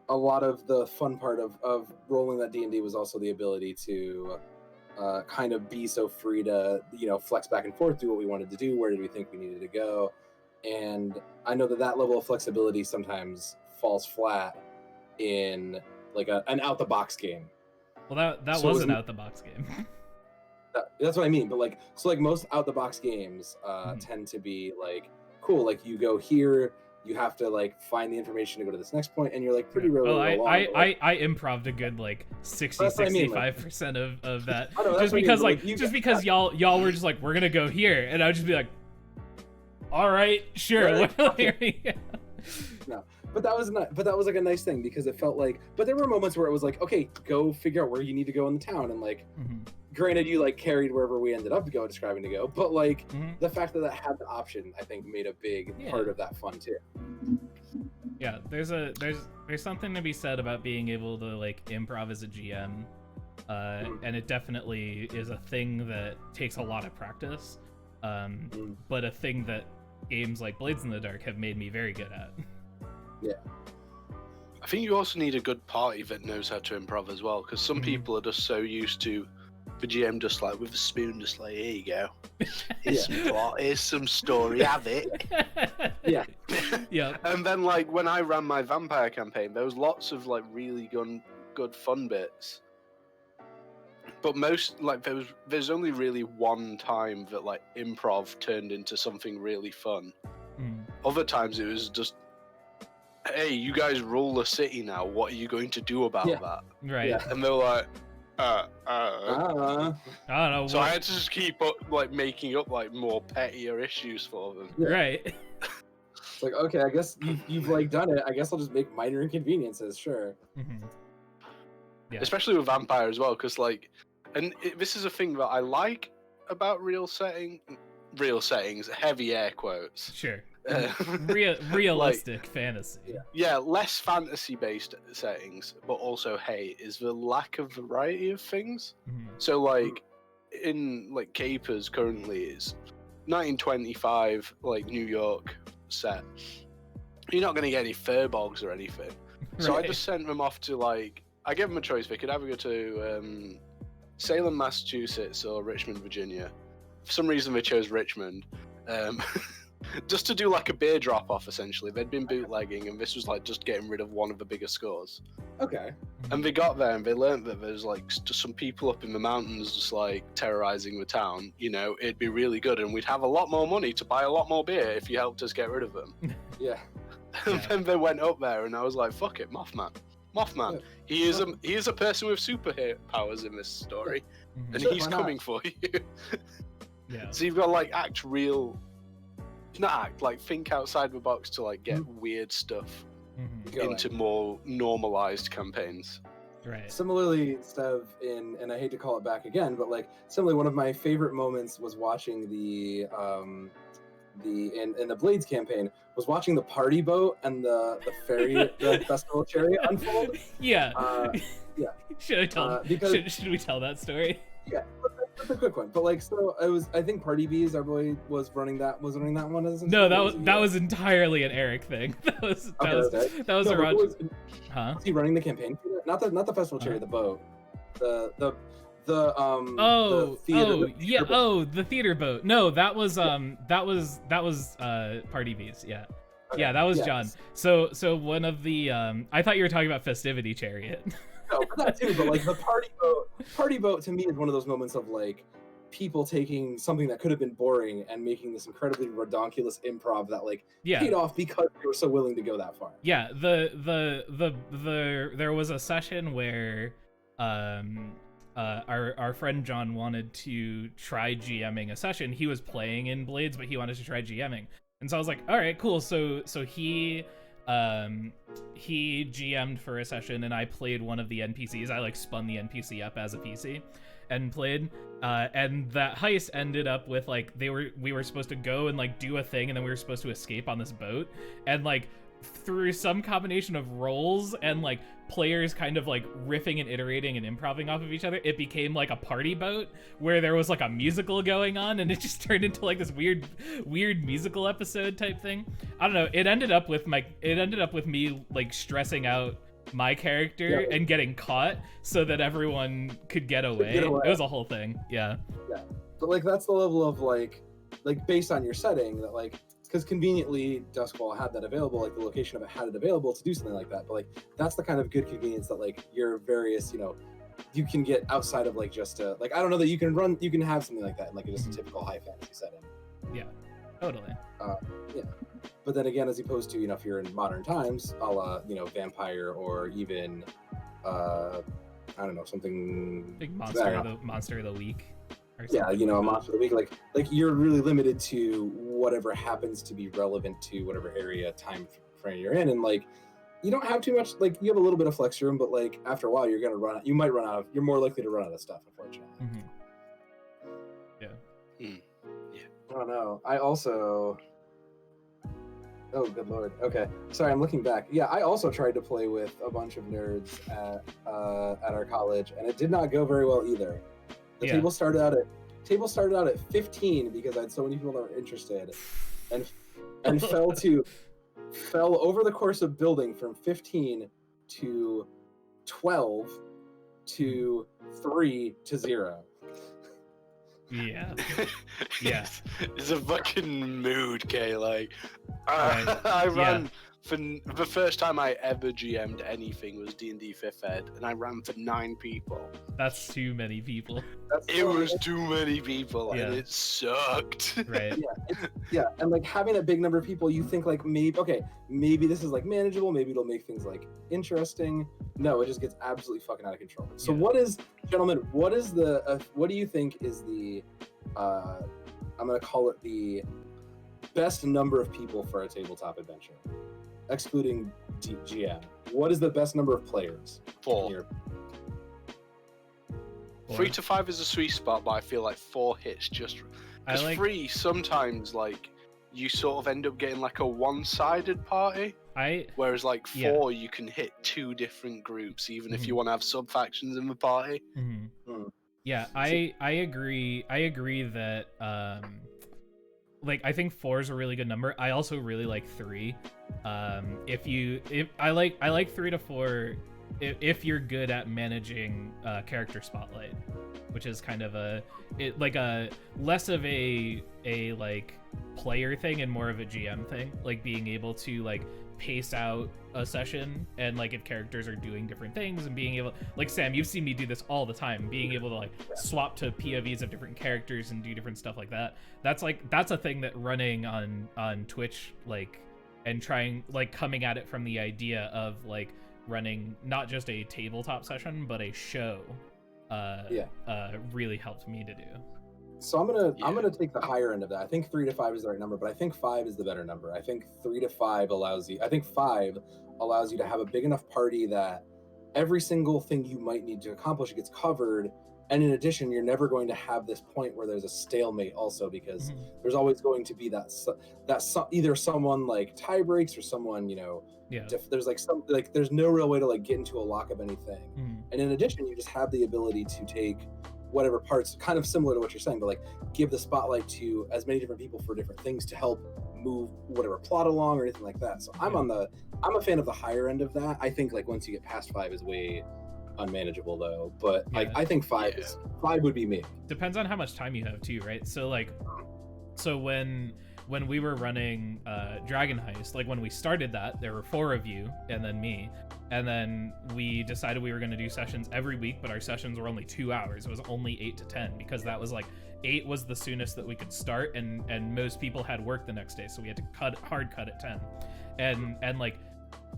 a lot of the fun part of rolling that D&D was also the ability to kind of be so free to, you know, flex back and forth, do what we wanted to do, where did we think we needed to go. And I know that level of flexibility sometimes falls flat in like an out the box game. Well, that was an out the box game. That's what I mean. But like, so like most out the box games tend to be like, cool, like you go here, you have to like find the information to go to this next point, and you're like pretty rarely along. I improv'd a good like 65% of that. Just because y'all were just like, we're gonna go here, and I would just be like, all right, sure. Yeah. No, but that was like a nice thing because it felt like, but there were moments where it was like, okay, go figure out where you need to go in the town, and like, granted, you like carried wherever we ended up describing to go, but like the fact that had the option, I think, made a big part of that fun too. Yeah, there's something to be said about being able to like improv as a GM, and it definitely is a thing that takes a lot of practice, but a thing that games like Blades in the Dark have made me very good at. Yeah. I think you also need a good party that knows how to improv as well, because some people are just so used to the GM just like with a spoon, just like, here you go, here's some plot, here's some story, have it. Yeah. Yeah. And then like when I ran my vampire campaign, there was lots of like really good fun bits, but most like there's only really one time that like improv turned into something really fun. Other times it was just, hey, you guys rule the city now, what are you going to do about that? Right. Yeah. And they're like, I don't know. So I had to just keep up, like making up like more pettier issues for them. Yeah. Right. It's like, okay, I guess you've like done it. I guess I'll just make minor inconveniences. Sure. Yeah. Especially with vampire as well, because like, this is a thing that I like about real settings, heavy air quotes. Sure. Realistic like, fantasy. Yeah, less fantasy-based settings, but also, hey, is the lack of variety of things. So, like, in like Capers currently is 1925, like New York set. You're not going to get any furbolgs or anything. So I just sent them off to like, I gave them a choice. They could either go to Salem, Massachusetts, or Richmond, Virginia. For some reason, they chose Richmond. Just to do like a beer drop off, essentially. They'd been bootlegging, and this was like just getting rid of one of the bigger scores. Okay. And they got there and they learned that there's like just some people up in the mountains just like terrorizing the town. You know, it'd be really good, and we'd have a lot more money to buy a lot more beer if you helped us get rid of them. Yeah. And then they went up there, and I was like, fuck it, Mothman. Yeah. He is a person with superpowers in this story, and Sure, he's coming for you. Yeah. So you've got to like think outside the box to like get weird stuff into more normalized campaigns. Right. Similarly, Stev, and I hate to call it back again, but like similarly, one of my favorite moments was watching in the Blades campaign was watching the party boat and the ferry, the festival chariot unfold. Yeah. Yeah. Should we tell that story? Yeah, that's a quick one. But like, so I think Party Bees, our boy, was running that one. No, that was entirely an Eric thing. That was a Roger. Was he running the campaign for that? Not the festival chariot, the boat. The theater boat. No, that was Party Bees. Yeah. Okay. Yeah, that was John. So one of the I thought you were talking about Festivity Chariot. No, but that too. But like the party boat to me is one of those moments of like people taking something that could have been boring and making this incredibly redonkulous improv that like paid off because they were so willing to go that far. Yeah, there was a session where our friend John wanted to try GMing a session. He was playing in Blades, but he wanted to try GMing. And so I was like, all right, cool. So he GM'd for a session, and I played one of the NPCs. I like spun the NPC up as a PC and played. And that heist ended up with like we were supposed to go and like do a thing, and then we were supposed to escape on this boat. And like through some combination of roles and like players kind of like riffing and iterating and improvising off of each other, it became like a party boat where there was like a musical going on, and it just turned into like this weird musical episode type thing. I don't know. It ended up with me like stressing out my character and getting caught so that everyone could get away. It was a whole thing. Yeah. But like that's the level of like based on your setting that like, because conveniently Duskwall had that available, like the location of it had it available to do something like that. But like that's the kind of good convenience that like your various, you know, you can get outside of like just like I don't know that you can have something like that in like just a typical high fantasy setting. Yeah, totally. Yeah. But then again, as opposed to, you know, if you're in modern times, a la, you know, vampire or even I don't know, something big monster of the week. Yeah, you know, a monster of the week. Like you're really limited to whatever happens to be relevant to whatever area time frame you're in, and like you don't have too much. Like you have a little bit of flex room, but like after a while, you're gonna run. You might run out of. You're more likely to run out of stuff, unfortunately. Yeah. Yeah. Oh no! I also. Oh, good lord. Okay, sorry, I'm looking back. Yeah, I also tried to play with a bunch of nerds at our college, and it did not go very well either. The table started out at 15 because I had so many people that were interested, and fell over the course of building from 15 to 12 to 3 to 0. Yeah. It's a fucking mood, Kay. Like, Right. I ran for the first time I ever GM'd anything was D&D 5th Ed, and I ran for 9 people. That's too many people. It was too many people, and it sucked. Right. Yeah, and like having a big number of people, you think like maybe this is like manageable, maybe it'll make things like interesting. No, it just gets absolutely fucking out of control. So what is, gentlemen, what do you think is the I'm gonna call it the best number of people for a tabletop adventure, excluding GM? What is the best number of players? 4. 3 to 5 is a sweet spot, but I feel like 4 hits just because 3 sometimes like you sort of end up getting like a one-sided party. Whereas like 4 you can hit 2 different groups, even if you want to have sub factions in the party. Yeah, I agree. I agree that like I think 4 is a really good number. I also really like 3. If I like 3 to 4 if you're good at managing character spotlight, which is kind of a less of a like player thing and more of a GM thing, like being able to like pace out a session, and like if characters are doing different things and being able, like Sam, you've seen me do this all the time, being able to like swap to POVs of different characters and do different stuff like that. That's a thing that running on Twitch, like, and trying like coming at it from the idea of like running not just a tabletop session but a show really helped me to do. So I'm gonna take the higher end of that. I think 3 to 5 is the right number, but I think 5 is the better number. I think 3 to 5 allows you to have a big enough party that every single thing you might need to accomplish gets covered. And in addition, you're never going to have this point where there's a stalemate also, because there's always going to be that either someone like tie breaks or someone, you know, there's like there's no real way to like get into a lock of anything. And in addition, you just have the ability to take whatever parts, kind of similar to what you're saying, but like give the spotlight to as many different people for different things to help move whatever plot along or anything like that. So I'm a fan of the higher end of that. I think like once you get past 5 is way unmanageable though, but like I think 5 would be me. Depends on how much time you have too, right? So like, so when we were running Dragon Heist, like when we started that, there were 4 of you and then me, and then we decided we were going to do sessions every week, but our sessions were only 2 hours. It was only 8 to 10 because that was like 8 was the soonest that we could start, and most people had work the next day, so we had to hard cut at 10. And like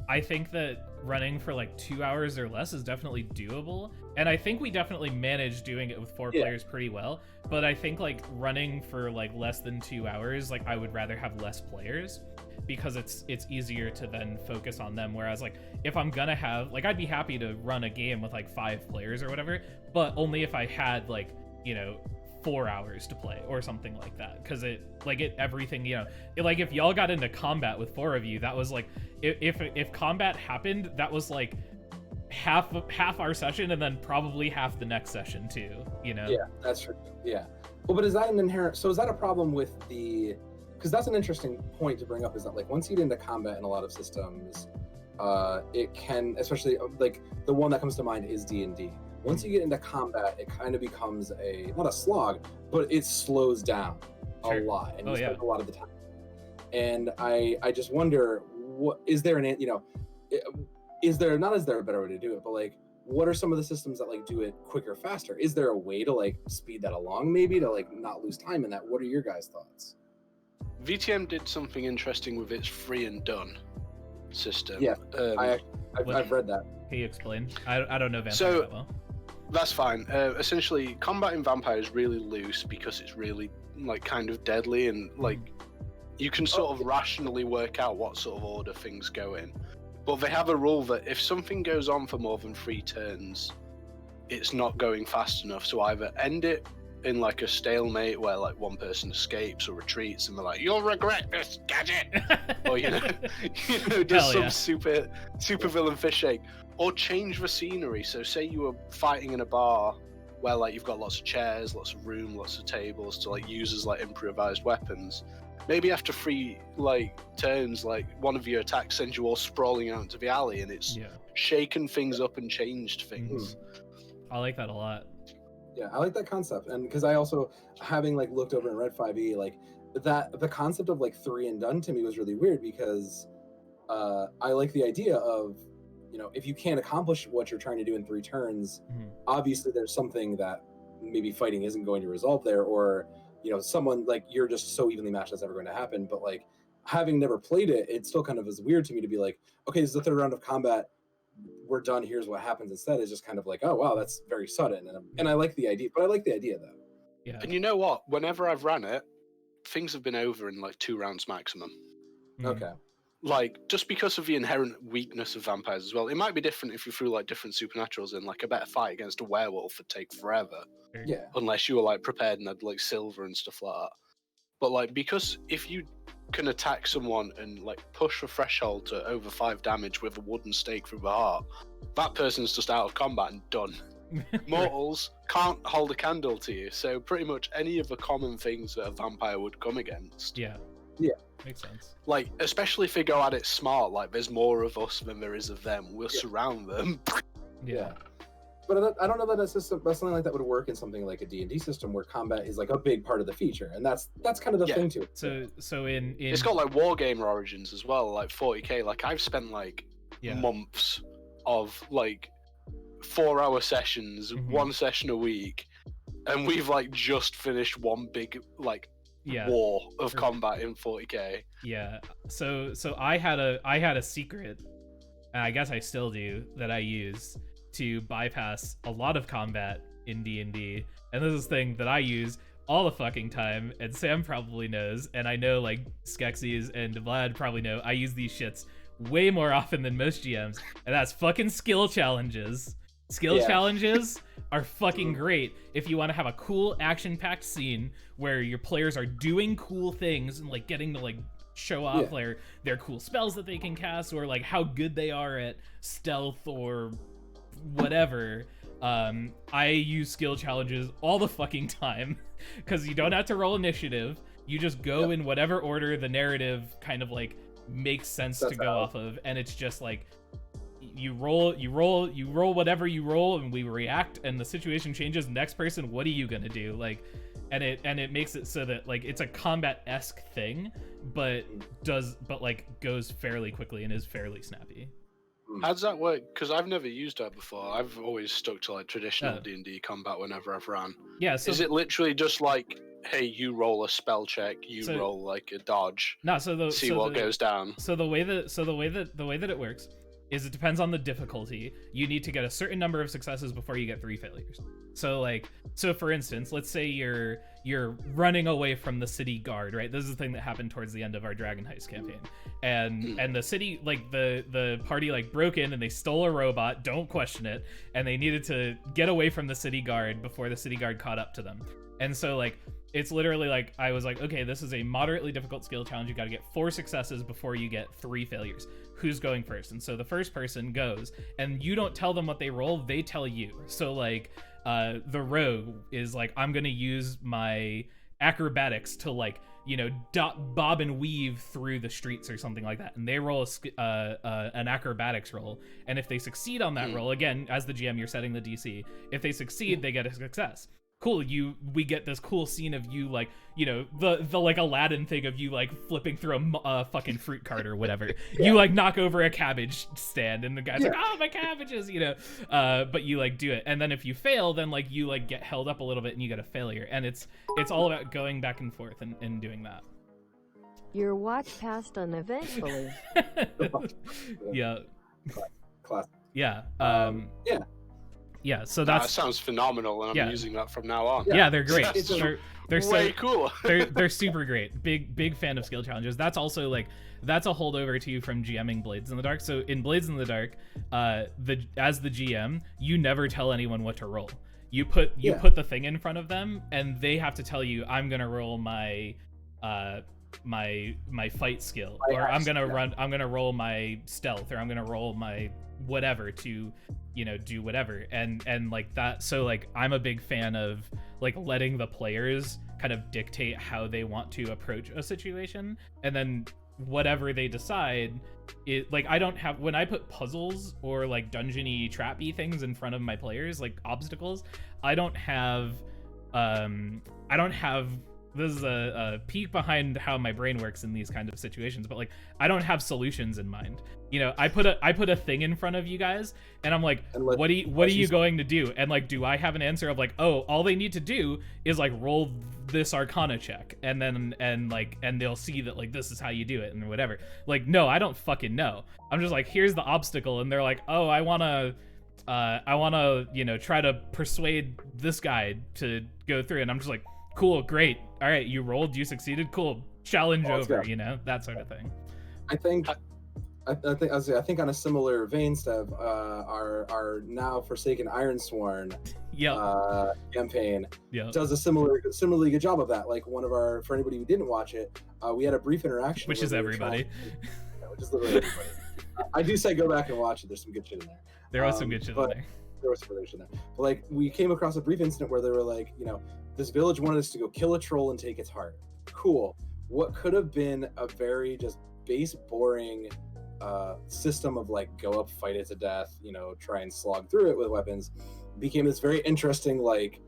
I think that running for like 2 hours or less is definitely doable, and I think we definitely managed doing it with 4 players pretty well. But I think like running for like less than 2 hours, like I would rather have less players because it's easier to then focus on them. Whereas like if I'm gonna have, like, I'd be happy to run a game with like 5 players or whatever, but only if I had like, you know, 4 hours to play or something like that, because everything, like if y'all got into combat with 4 of you, that was like, if combat happened, that was like half our session, and then probably half the next session too, Yeah, that's true. Yeah. Well, but is that is that a problem with because that's an interesting point to bring up, is that like once you get into combat in a lot of systems, it can, especially like the one that comes to mind is D&D. Once you get into combat, it kind of becomes not a slog, but it slows down a lot, and you spend a lot of the time. And I just wonder, what is there is there a better way to do it, but like, what are some of the systems that like do it quicker, faster? Is there a way to like speed that along, maybe, to like not lose time in that? What are your guys' thoughts? VTM did something interesting with its free and done system. Yeah, I've read that. Can you explain? I don't know vampire that well. That's fine. Essentially, combat in Vampire is really loose because it's really like kind of deadly, and like you can sort of rationally work out what sort of order things go in. But they have a rule that if something goes on for more than 3 turns, it's not going fast enough. So either end it in like a stalemate where like one person escapes or retreats, and they're like, "You'll regret this, gadget," or just some super villain fish shake, or change the scenery. So say you were fighting in a bar where like you've got lots of chairs, lots of room, lots of tables to like use as like improvised weapons. Maybe after 3 like turns, like one of your attacks sends you all sprawling out into the alley, and it's shaken things up and changed things. I like that a lot. Yeah, I like that concept, and because I also, having like looked over and read 5e, like that the concept of like 3 and done to me was really weird, because I like the idea of, if you can't accomplish what you're trying to do in 3 turns, obviously there's something that maybe fighting isn't going to resolve there, or someone like you're just so evenly matched that's never going to happen. But like, having never played it, it still kind of is weird to me to be like, okay, this is the 3rd round of combat, we're done, here's what happens instead. Is just kind of like, oh wow, that's very sudden, and I like the idea, but I like the idea though. Yeah. And you know what? Whenever I've ran it, things have been over in like 2 rounds maximum. Okay. Like, just because of the inherent weakness of vampires as well. It might be different if you threw like different supernaturals in, like a better fight against a werewolf would take forever. Yeah. Unless you were like prepared and had like silver and stuff like that. But like, because if you can attack someone and like push the threshold to over 5 damage with a wooden stake through the heart, that person's just out of combat and done. Mortals can't hold a candle to you, so pretty much any of the common things that a vampire would come against. Yeah. Makes sense. Like, especially if they go at it smart, like there's more of us than there is of them. We'll surround them. Yeah. But I don't know that something like that would work in something like a D&D system where combat is like a big part of the feature, and that's kind of the thing too. So in it's got like wargamer origins as well, like 40k. Like I've spent like months of like 4-hour sessions, 1 session a week, and we've like just finished one big like war of combat in 40k. Yeah. So I had a secret, and I guess I still do, that I use to bypass a lot of combat in D&D, and this is a thing that I use all the fucking time, and Sam probably knows, and I know like Skeksis and Vlad probably know, I use these shits way more often than most GMs, and that's fucking skill challenges. Skill challenges are fucking great if you want to have a cool action-packed scene where your players are doing cool things and like getting to like show off their cool spells that they can cast, or like how good they are at stealth or whatever. I use skill challenges all the fucking time because you don't have to roll initiative. You just go in whatever order the narrative kind of like makes sense to go off of, and it's just like you roll whatever you roll, and we react, and the situation changes. Next person, what are you gonna do? Like, and it makes it so that like it's a combat-esque thing, but goes fairly quickly and is fairly snappy. How does that work? Because I've never used that before. I've always stuck to like traditional D&D combat whenever I've ran. Yeah. So is it literally just like, hey, you roll a spell check, roll like a dodge, see what goes down? So the way that it works is it depends on the difficulty. You need to get a certain number of successes before you get 3 failures. So for instance, let's say you're running away from the city guard, right? This is the thing that happened towards the end of our Dragon Heist campaign. And the city, like the party like broke in and they stole a robot, don't question it, and they needed to get away from the city guard before the city guard caught up to them. And so like it's literally like I was like, okay, this is a moderately difficult skill challenge. You got to get 4 successes before you get 3 failures. Who's going first? And so the first person goes, and you don't tell them what they roll, they tell you. So like the rogue is like, I'm gonna use my acrobatics to like, you know, bob and weave through the streets or something like that, and they roll an acrobatics roll, and if they succeed on that roll, again, as the GM, you're setting the DC. If they succeed, they get a success. Cool, we get this cool scene of you like, you know, the like Aladdin thing of you like flipping through a fucking fruit cart or whatever. You like knock over a cabbage stand and the guy's like, oh, my cabbages, you know. But you like do it, and then if you fail, then like you like get held up a little bit and you get a failure, and it's all about going back and forth and doing that. Your watch passed uneventfully. Yeah. Classic. Yeah. Yeah. Yeah, so That that's sounds phenomenal, and I'm using that from now on. Yeah, they're great. They're way so cool. they're super great. Big fan of skill challenges. That's also like that's a holdover to you from GMing Blades in the Dark. So in Blades in the Dark, as the GM, you never tell anyone what to roll. You put the thing in front of them, and they have to tell you, I'm gonna roll my my fight skill, or I'm gonna roll my stealth, or I'm gonna roll my whatever to, you know, do whatever, and like that. So like I'm a big fan of like letting the players kind of dictate how they want to approach a situation, and then whatever they decide, it like I don't have, when I put puzzles or like dungeony trappy things in front of my players, like obstacles, I don't have this is a peek behind how my brain works in these kind of situations, but like I don't have solutions in mind. You know, I put a thing in front of you guys, and I'm like, what are you going to do? And like, do I have an answer of like, oh, all they need to do is like roll this Arcana check, and then and they'll see that like this is how you do it and whatever. Like, no, I don't fucking know. I'm just like, here's the obstacle, and they're like, oh, I wanna you know, try to persuade this guy to go through, and I'm just like, cool, great, all right, you rolled, you succeeded, cool, challenge over, you know, that sort of thing. I think on a similar vein, Steph, our now forsaken Ironsworn campaign does a similarly good job of that. Like one of our, for anybody who didn't watch it, we had a brief interaction, which is everybody. Which is literally everybody. I do say go back and watch it. There's some good shit in there. There was some good shit in there. There was some good shit in there. But like we came across a brief incident where they were like, you know, this village wanted us to go kill a troll and take its heart. Cool. What could have been a very just base boring system of like go up, fight it to death, you know, try and slog through it with weapons, became this very interesting like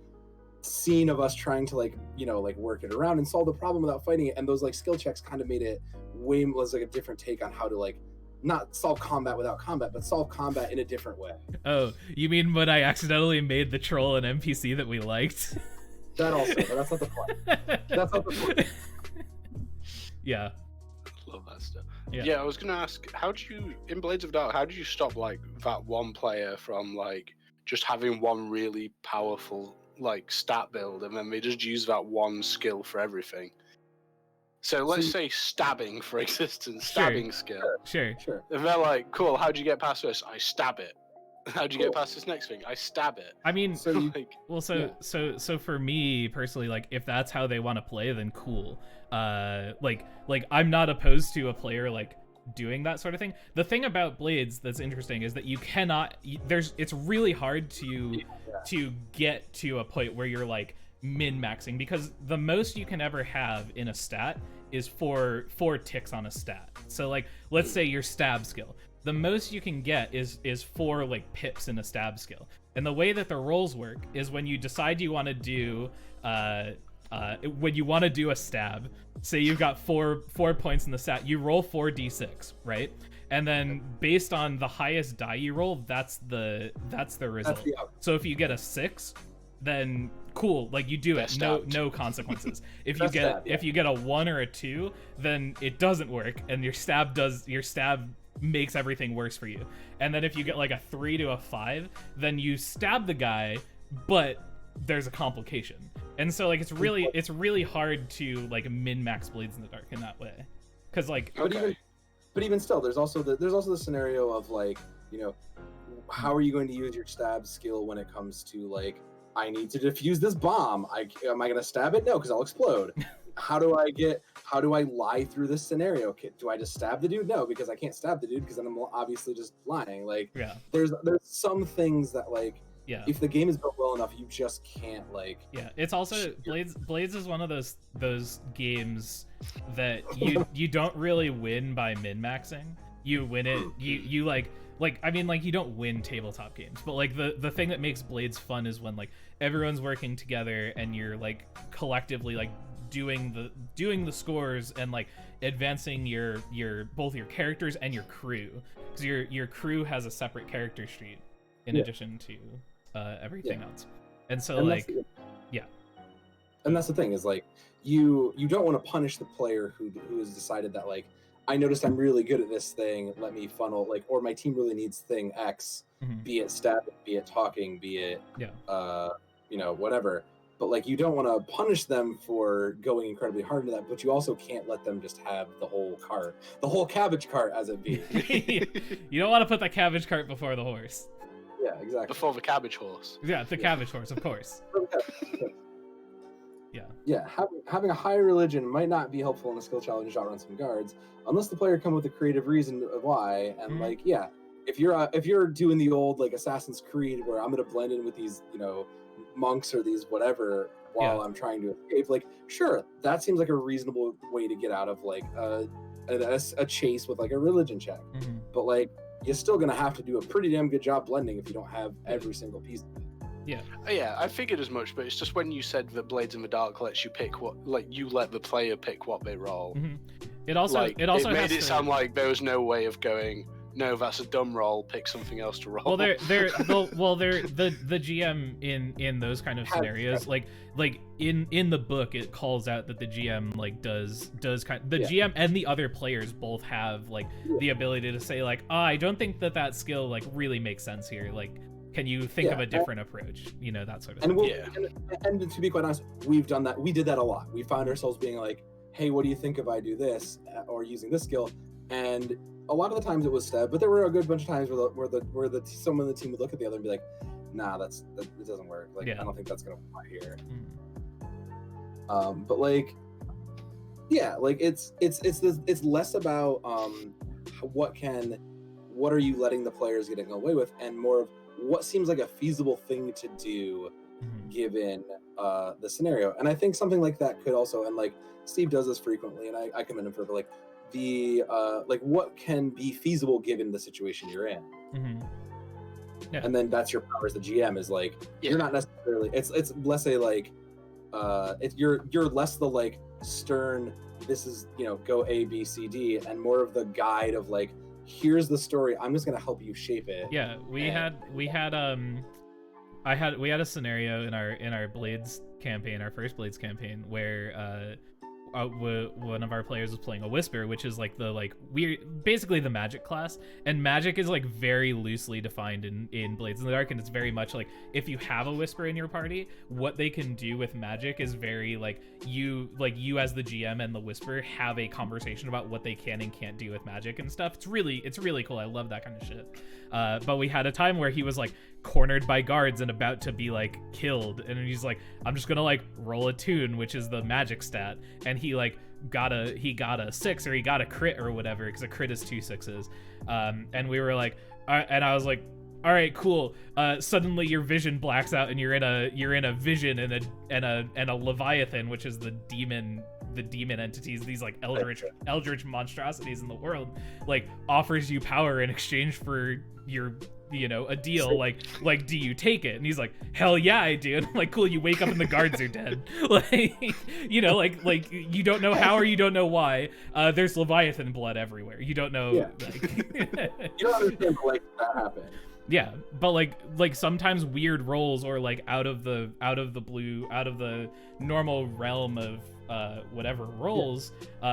scene of us trying to like, you know, like work it around and solve the problem without fighting it. And those like skill checks kind of made it was like a different take on how to like not solve combat without combat, but solve combat in a different way. Oh, you mean when I accidentally made the troll an NPC that we liked? That also, but that's not the point. That's not the point. Yeah. Love that stuff. Yeah, I was gonna ask, in Blades of Dark, how did you stop like that one player from like just having one really powerful like stat build, and then they just use that one skill for everything? So let's say stabbing, for existence, stabbing skill. Sure. And they're like, cool, how'd you get past this? I stab it. How'd you get past this next thing? I stab it. I mean, so for me personally, like if that's how they want to play, then cool. Like I'm not opposed to a player like doing that sort of thing. The thing about Blades that's interesting is that you cannot. It's really hard to get to a point where you're like min-maxing, because the most you can ever have in a stat is four ticks on a stat. So like let's say your stab skill, the most you can get is 4 like pips in a stab skill. And the way that the rolls work is when you decide you want to do when you want to do a stab, say you've got 4 points in the stat, you roll 4d6, right? And then based on the highest die you roll, that's the result. So if you get a 6, then cool, like you do it, no consequences. If you get a 1 or a 2, then it doesn't work, and your stab makes everything worse for you. And then if you get like a 3 to a 5, then you stab the guy, but there's a complication. And so like it's really hard to like min-max Blades in the Dark in that way, because like but even still, there's also the scenario of like, you know, how are you going to use your stab skill when it comes to like, I need to defuse this bomb. Am I going to stab it? No, because I'll explode. How do I lie through this scenario? Do I just stab the dude? No, because I can't stab the dude because then I'm obviously just lying. Like, there's some things that like, if the game is built well enough, you just can't like. Yeah, it's also Blades is one of those games that you don't really win by min-maxing. You win it. You like I mean, like, you don't win tabletop games, but like the thing that makes Blades fun is when like everyone's working together and you're like collectively like doing the scores and like advancing your both your characters and your crew, because your crew has a separate character sheet in addition to everything else. And so and that's the thing is like you don't want to punish the player who has decided that like, I noticed I'm really good at this thing, let me funnel, like, or my team really needs thing X, be it stabbing, be it talking, be it you know, whatever. But like, you don't want to punish them for going incredibly hard into that, but you also can't let them just have the whole cabbage cart, as it be. You don't want to put the cabbage cart before the horse. Yeah, exactly. Before the cabbage horse. Yeah, the cabbage horse, of course. Yeah, having a high religion might not be helpful in a skill challenge to outrun some guards, unless the player come with a creative reason of why. And like, if you're doing the old like Assassin's Creed where I'm gonna blend in with these, you know, monks or these whatever while I'm trying to escape, like, sure, that seems like a reasonable way to get out of like a chase with like a religion check. But like, you're still gonna have to do a pretty damn good job blending if you don't have every single piece of it. Yeah, I figured as much, but it's just when you said that Blades in the Dark lets you pick what, like, you let the player pick what they roll. It also made it sound like there was no way of going, no, that's a dumb roll, pick something else to roll. Well, the GM in those kind of scenarios, like in the book, it calls out that the GM like does kind of, the GM and the other players both have like the ability to say like, I don't think that skill like really makes sense here, like, can you think of a different approach? You know, that sort of thing. And to be quite honest, we've done that. We did that a lot. We found ourselves being like, hey, what do you think if I do this or using this skill? And a lot of the times it was stab, but there were a good bunch of times where someone in the team would look at the other and be like, nah, that it doesn't work. Like, I don't think that's gonna apply here. But like, like it's less about what are you letting the players getting away with, and more of what seems like a feasible thing to do given the scenario. And I think something like that could also, and like Steve does this frequently, and I commend him for it, like the like what can be feasible given the situation you're in. And then that's your power as the GM, is like you're not necessarily, it's less a like you're less the like stern, this is, you know, go A, B, C, D, and more of the guide of like, here's the story, I'm just gonna help you shape it. We had a scenario in our Blades campaign, our first Blades campaign, where one of our players was playing a Whisper, which is like the like weird, basically the magic class, and magic is like very loosely defined in Blades in the Dark, and it's very much like, if you have a Whisper in your party, what they can do with magic is very like you as the GM and the Whisper have a conversation about what they can and can't do with magic and stuff. It's really cool. I love that kind of shit. But we had a time where he was like cornered by guards and about to be like killed, and he's like, I'm just gonna like roll a tune, which is the magic stat, and he like got a 6, or he got a crit or whatever, because a crit is 2 6s. And we were like, and I was like, all right, cool. Suddenly your vision blacks out, and you're in a vision and a Leviathan, which is the demon entities, these like eldritch monstrosities in the world, like offers you power in exchange for your, you know, a deal. Like do you take it? And he's like, hell yeah, I do. And I'm like, cool, you wake up and the guards are dead. Like, you know, like you don't know how or you don't know why. There's Leviathan blood everywhere. You don't know. Like, you don't understand, but like, that happened. Yeah, but like sometimes weird rolls or like out of the normal realm of whatever rolls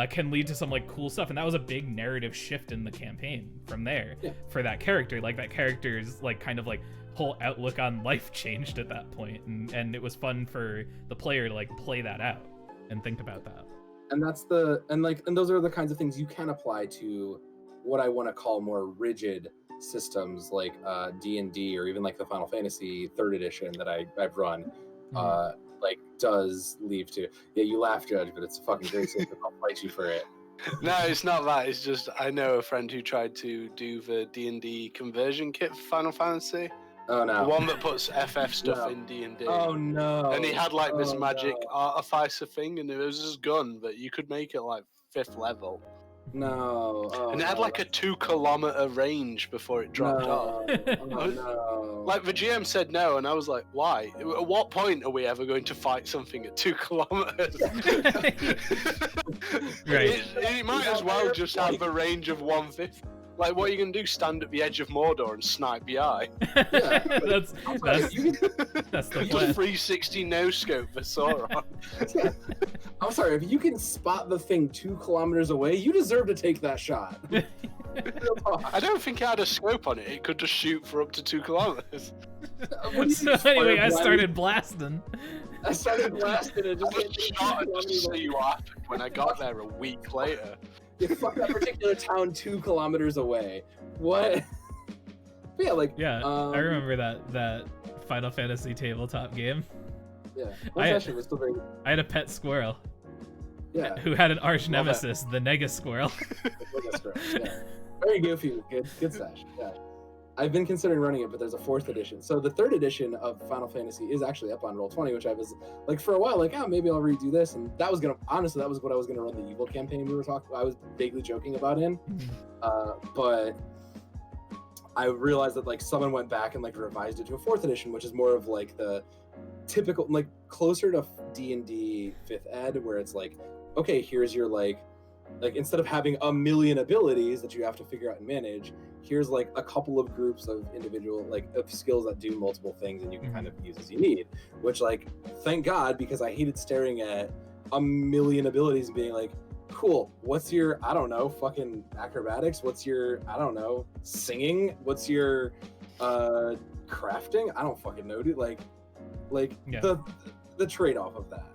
can lead to some like cool stuff, and that was a big narrative shift in the campaign from there for that character. Like that character's like kind of like whole outlook on life changed at that point, and it was fun for the player to like play that out and think about that. And those are the kinds of things you can apply to what I want to call more rigid systems like D&D, or even like the Final Fantasy 3rd edition that I've run. Like does leave to you laugh, Judge, but it's a fucking great system. I'll fight you for it. No, it's not that. It's just I know a friend who tried to do the D&D conversion kit for Final Fantasy. Oh no. The one that puts FF stuff in D&D. Oh no. And he had like this magic artificer thing, and it was his gun, but you could make it like 5th level. No. Oh, and it had like a 2-kilometer range before it dropped off. Oh no. Like the GM said no, and I was like, why? At what point are we ever going to fight something at 2 kilometers? Right. It might as well just have a range of 150. Like, what are you gonna do? Stand at the edge of Mordor and snipe the eye? Yeah, that's the plan. 360 no scope for Sauron. Yeah. I'm sorry, if you can spot the thing 2 kilometers away, you deserve to take that shot. I don't think it had a scope on it. It could just shoot for up to 2 kilometers. So anyway, I started blasting. I started blasting and just shot and just see what happened when I got there a week later. You fuck that particular town 2 kilometers away. What? But yeah, like I remember that Final Fantasy tabletop game. Yeah, that shit was still very. I had a pet squirrel. Yeah. Who had an arch nemesis, the Nega Squirrel. Yeah. Very goofy, good stash. Yeah. I've been considering running it, but there's a 4th edition. So the 3rd edition of Final Fantasy is actually up on Roll20, which I was like for a while like, maybe I'll redo this, and that was what I was gonna run the evil campaign we were talking. I was vaguely joking about in, but I realized that like someone went back and like revised it to a 4th edition, which is more of like the typical, like closer to D&D 5th ed, where it's like, okay, here's your like instead of having a million abilities that you have to figure out and manage, here's like a couple of groups of individual of skills that do multiple things, and you can kind of use as you need, which like thank God, because I hated staring at a million abilities and being like, cool, what's your, I don't know, fucking acrobatics, what's your, I don't know, singing, what's your crafting, I don't fucking know, dude. The trade-off of that.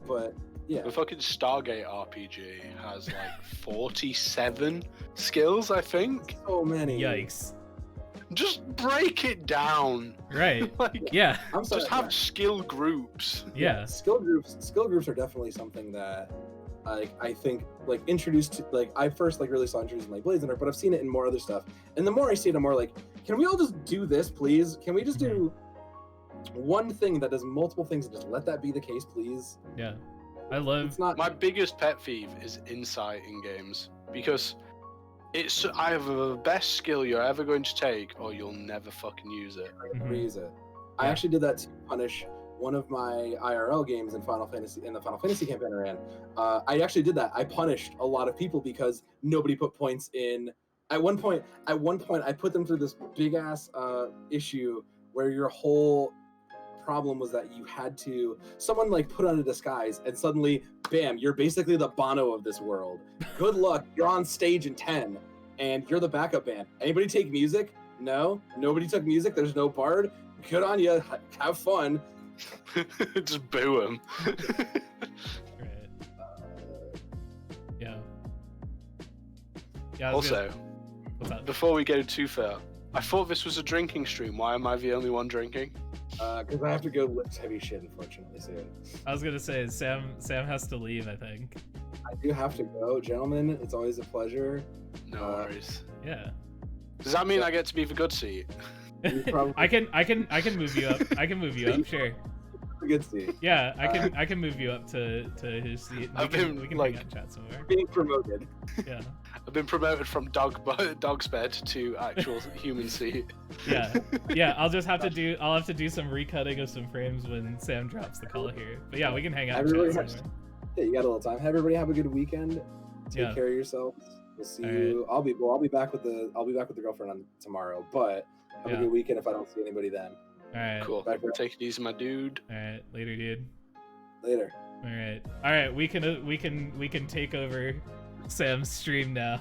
But yeah, the fucking Stargate RPG has like 47 skills, I think. So many. Yikes. Just break it down. Right. Yeah. I'm sorry, just have skill groups. Yeah. Skill groups are definitely something that I think like introduced to, like I first like really saw introduced in like Blazing, but I've seen it in more other stuff. And the more I see it, I'm more like, can we all just do this, please? Can we just do one thing that does multiple things and just let that be the case, please? Yeah. I love. My biggest pet peeve is insight in games, because it's either the best skill you're ever going to take, or you'll never fucking use it. I actually did that to punish one of my IRL games in the Final Fantasy campaign I ran. I actually did that. I punished a lot of people because nobody put points in. At one point, I put them through this big ass issue where your whole problem was that you had to, someone like put on a disguise and suddenly bam, you're basically the Bono of this world. Good luck, you're on stage in 10 and you're the backup band. Anybody take music? No, nobody took music. There's no bard. Good on you, have fun. Just boo him. Yeah. Also, before we go too far, I thought this was a drinking stream. Why am I the only one drinking? Because I have to go lift heavy shit, unfortunately, soon. I was gonna say Sam has to leave, I think. I do have to go, gentlemen. It's always a pleasure. No worries. Yeah. Does that mean I get to be the good seat? I can move you up. I can move you up, sure. Good seat. Yeah, I can move you up to his seat. We can like hang out, chat somewhere. Being promoted. Yeah. I've been promoted from dog's bed to actual human seat. Yeah. I'll have to do some recutting of some frames when Sam drops the call here. But yeah, we can hang out. You got a little time. Everybody have a good weekend. Take care of yourselves. We'll see you. Right. I'll be back with the girlfriend on tomorrow. But Have a good weekend if I don't see anybody then. All right. Cool. Bye, bro. Take it easy, my dude. All right. Later, dude. Later. All right. All right. We can take over Sam's stream now.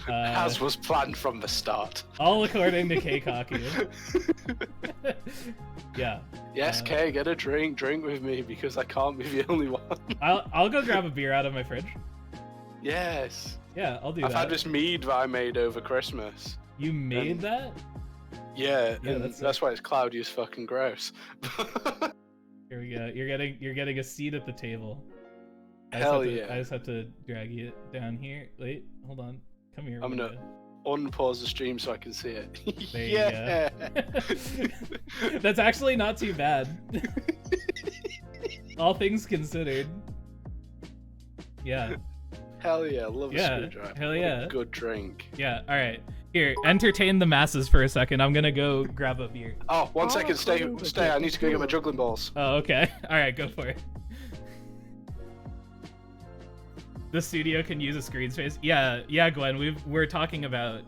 As was planned from the start. All according to Keikaku. Yeah. Yes, Kay, get a drink. Drink with me because I can't be the only one. I'll go grab a beer out of my fridge. Yes. Yeah, I'll do I've that. had this mead that I made over Christmas. You made that? Yeah, Yeah, and that's that's why it's cloudy as fucking gross. Here we go. You're getting a seat at the table. Hell I yeah. just have to drag you down here. Wait, hold on. Come here. I'm gonna unpause the stream so I can see it. There Yeah. you go. That's actually not too bad. All things considered. Yeah. Hell yeah, love a Yeah, screwdriver. hell What a yeah. good drink. Yeah. All right. Here, entertain the masses for a second. I'm gonna go grab a beer. Oh, one All second, stay. according to Stay. I need to go get my Keikaku. juggling balls. Oh, okay. All right, go for it. The studio can use a screen space. Yeah, Gwen. We're talking about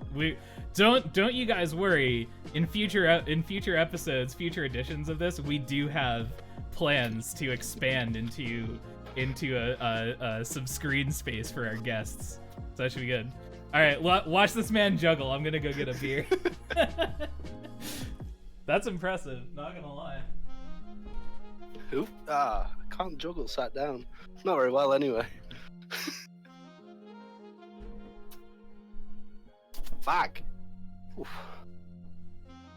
don't you guys worry. In future episodes, future editions of this, we do have plans to expand into some screen space for our guests. So that should be good. All right, watch this man juggle. I'm gonna go get a beer. That's impressive. Not gonna lie. Who? I can't juggle sat down. Not very well, anyway. Fuck. Oof.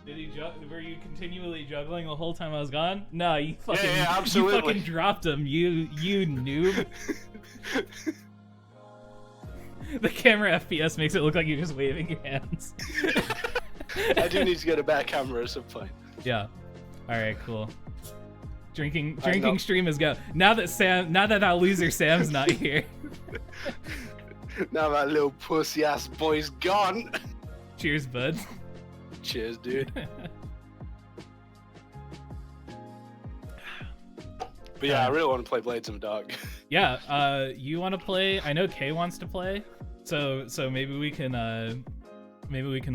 Were you continually juggling the whole time I was gone? No, you fucking, yeah, you absolutely. fucking dropped him. You noob. The camera FPS makes it look like you're just waving your hands. I do need to get a better camera at some point. Yeah. All right. Cool. Drinking know. stream is go. Now that our loser Sam's not here. Now that little pussy ass boy's gone. Cheers, bud. Cheers, dude. But yeah, I really want to play Blades in the Dark. Yeah. You want to play? I know Kay wants to play. So maybe we can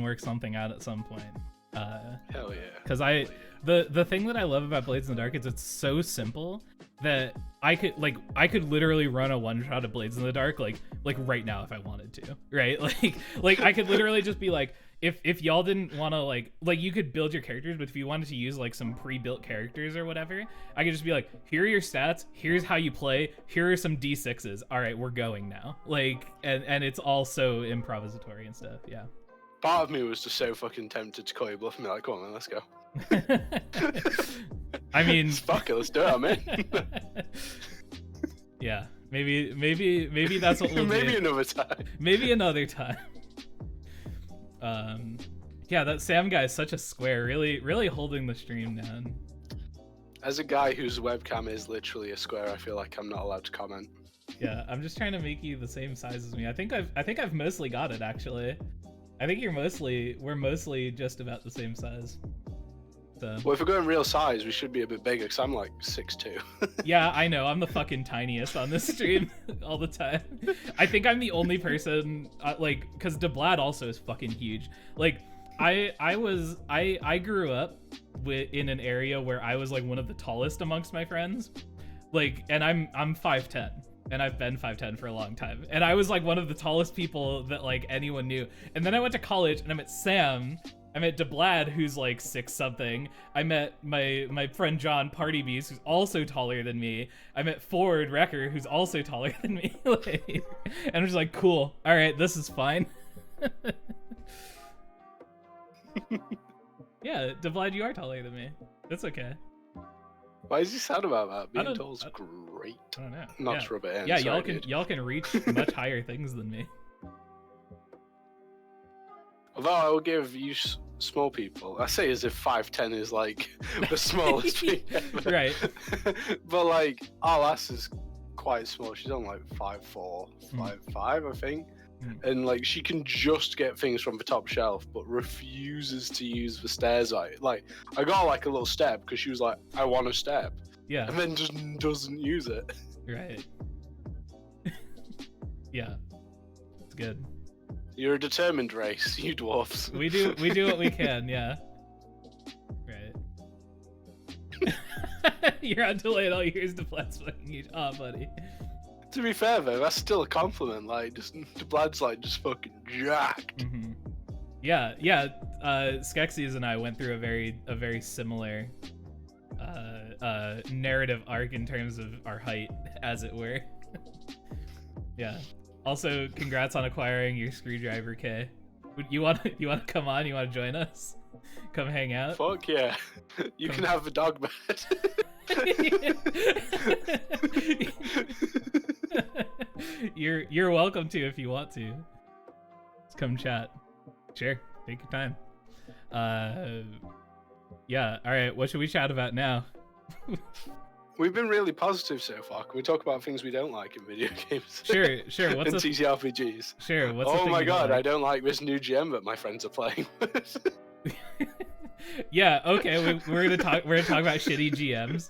work something out at some point. Hell yeah. Because the thing that I love about Blades in the Dark is it's so simple that I could literally run a one shot of Blades in the Dark like right now if I wanted to, right? Like I could literally just be like, if y'all didn't want to like you could build your characters, but if you wanted to use like some pre-built characters or whatever, I could just be like, here are your stats, here's how you play, here are some D6s. All right, we're going now. Like and it's all so improvisatory and stuff. Yeah. Part of me was just so fucking tempted to call you bluff and be like, come on, man, let's go. I mean, fuck it, let's do it, I'm in. Yeah, maybe that's what we'll Maybe do. another time. Maybe another time. Yeah, that Sam guy is such a square, really holding the stream down. As a guy whose webcam is literally a square, I feel like I'm not allowed to comment. Yeah, I'm just trying to make you the same size as me. I think I've mostly got it actually. I think we're mostly just about the same size. So. Well, if we're going real size, we should be a bit bigger, because I'm like 6'2". Yeah, I know. I'm the fucking tiniest on this stream all the time. I think I'm the only person, because DeBlad also is fucking huge. Like, I grew up in an area where I was like one of the tallest amongst my friends. Like, and I'm 5'10". And I've been 5'10" for a long time. And I was like one of the tallest people that like anyone knew. And then I went to college and I met Sam. I met DeBlad, who's like 6 something. I met my friend John Party Beast, who's also taller than me. I met Ford Wrecker, who's also taller than me. And I'm just like, cool. All right, this is fine. Yeah, DeBlad, you are taller than me. That's okay. Why is he sad about that? Being don't- tall's great. I don't know. Not Yeah. to rub it in. Yeah, sorry, y'all can reach much higher things than me. Although I will give you small people, I say as if 5'10" is like the smallest thing ever. Right. But like, our lass is quite small. She's on like 5'4", 5'5", I think. And like, she can just get things from the top shelf, but refuses to use the stairs. Like I got like a little step because she was like, I want a step. Yeah. And then just doesn't use it. Right. Yeah. It's good. You're a determined race, you dwarfs. We do what we can, yeah. You're on delay and all you hear is DeBlad's fucking you. Aw, buddy. To be fair though, that's still a compliment. Like, just DeBlad's like just fucking jacked. Mm-hmm. Yeah. Skeksis and I went through a very similar narrative arc in terms of our height, as it were. Yeah. Also, congrats on acquiring your screwdriver, K. You want to come on? You want to join us? Come hang out? Fuck yeah. You can have a dog bed. You're welcome to if you want to. Just come chat. Sure, take your time. Yeah, alright, what should we chat about now? We've been really positive so far. Can we talk about things we don't like in video games? Sure. What's and TTRPGs? Sure, what's Oh my god, like? I don't like this new GM that my friends are playing with. Yeah, okay, we're gonna talk about shitty GMs.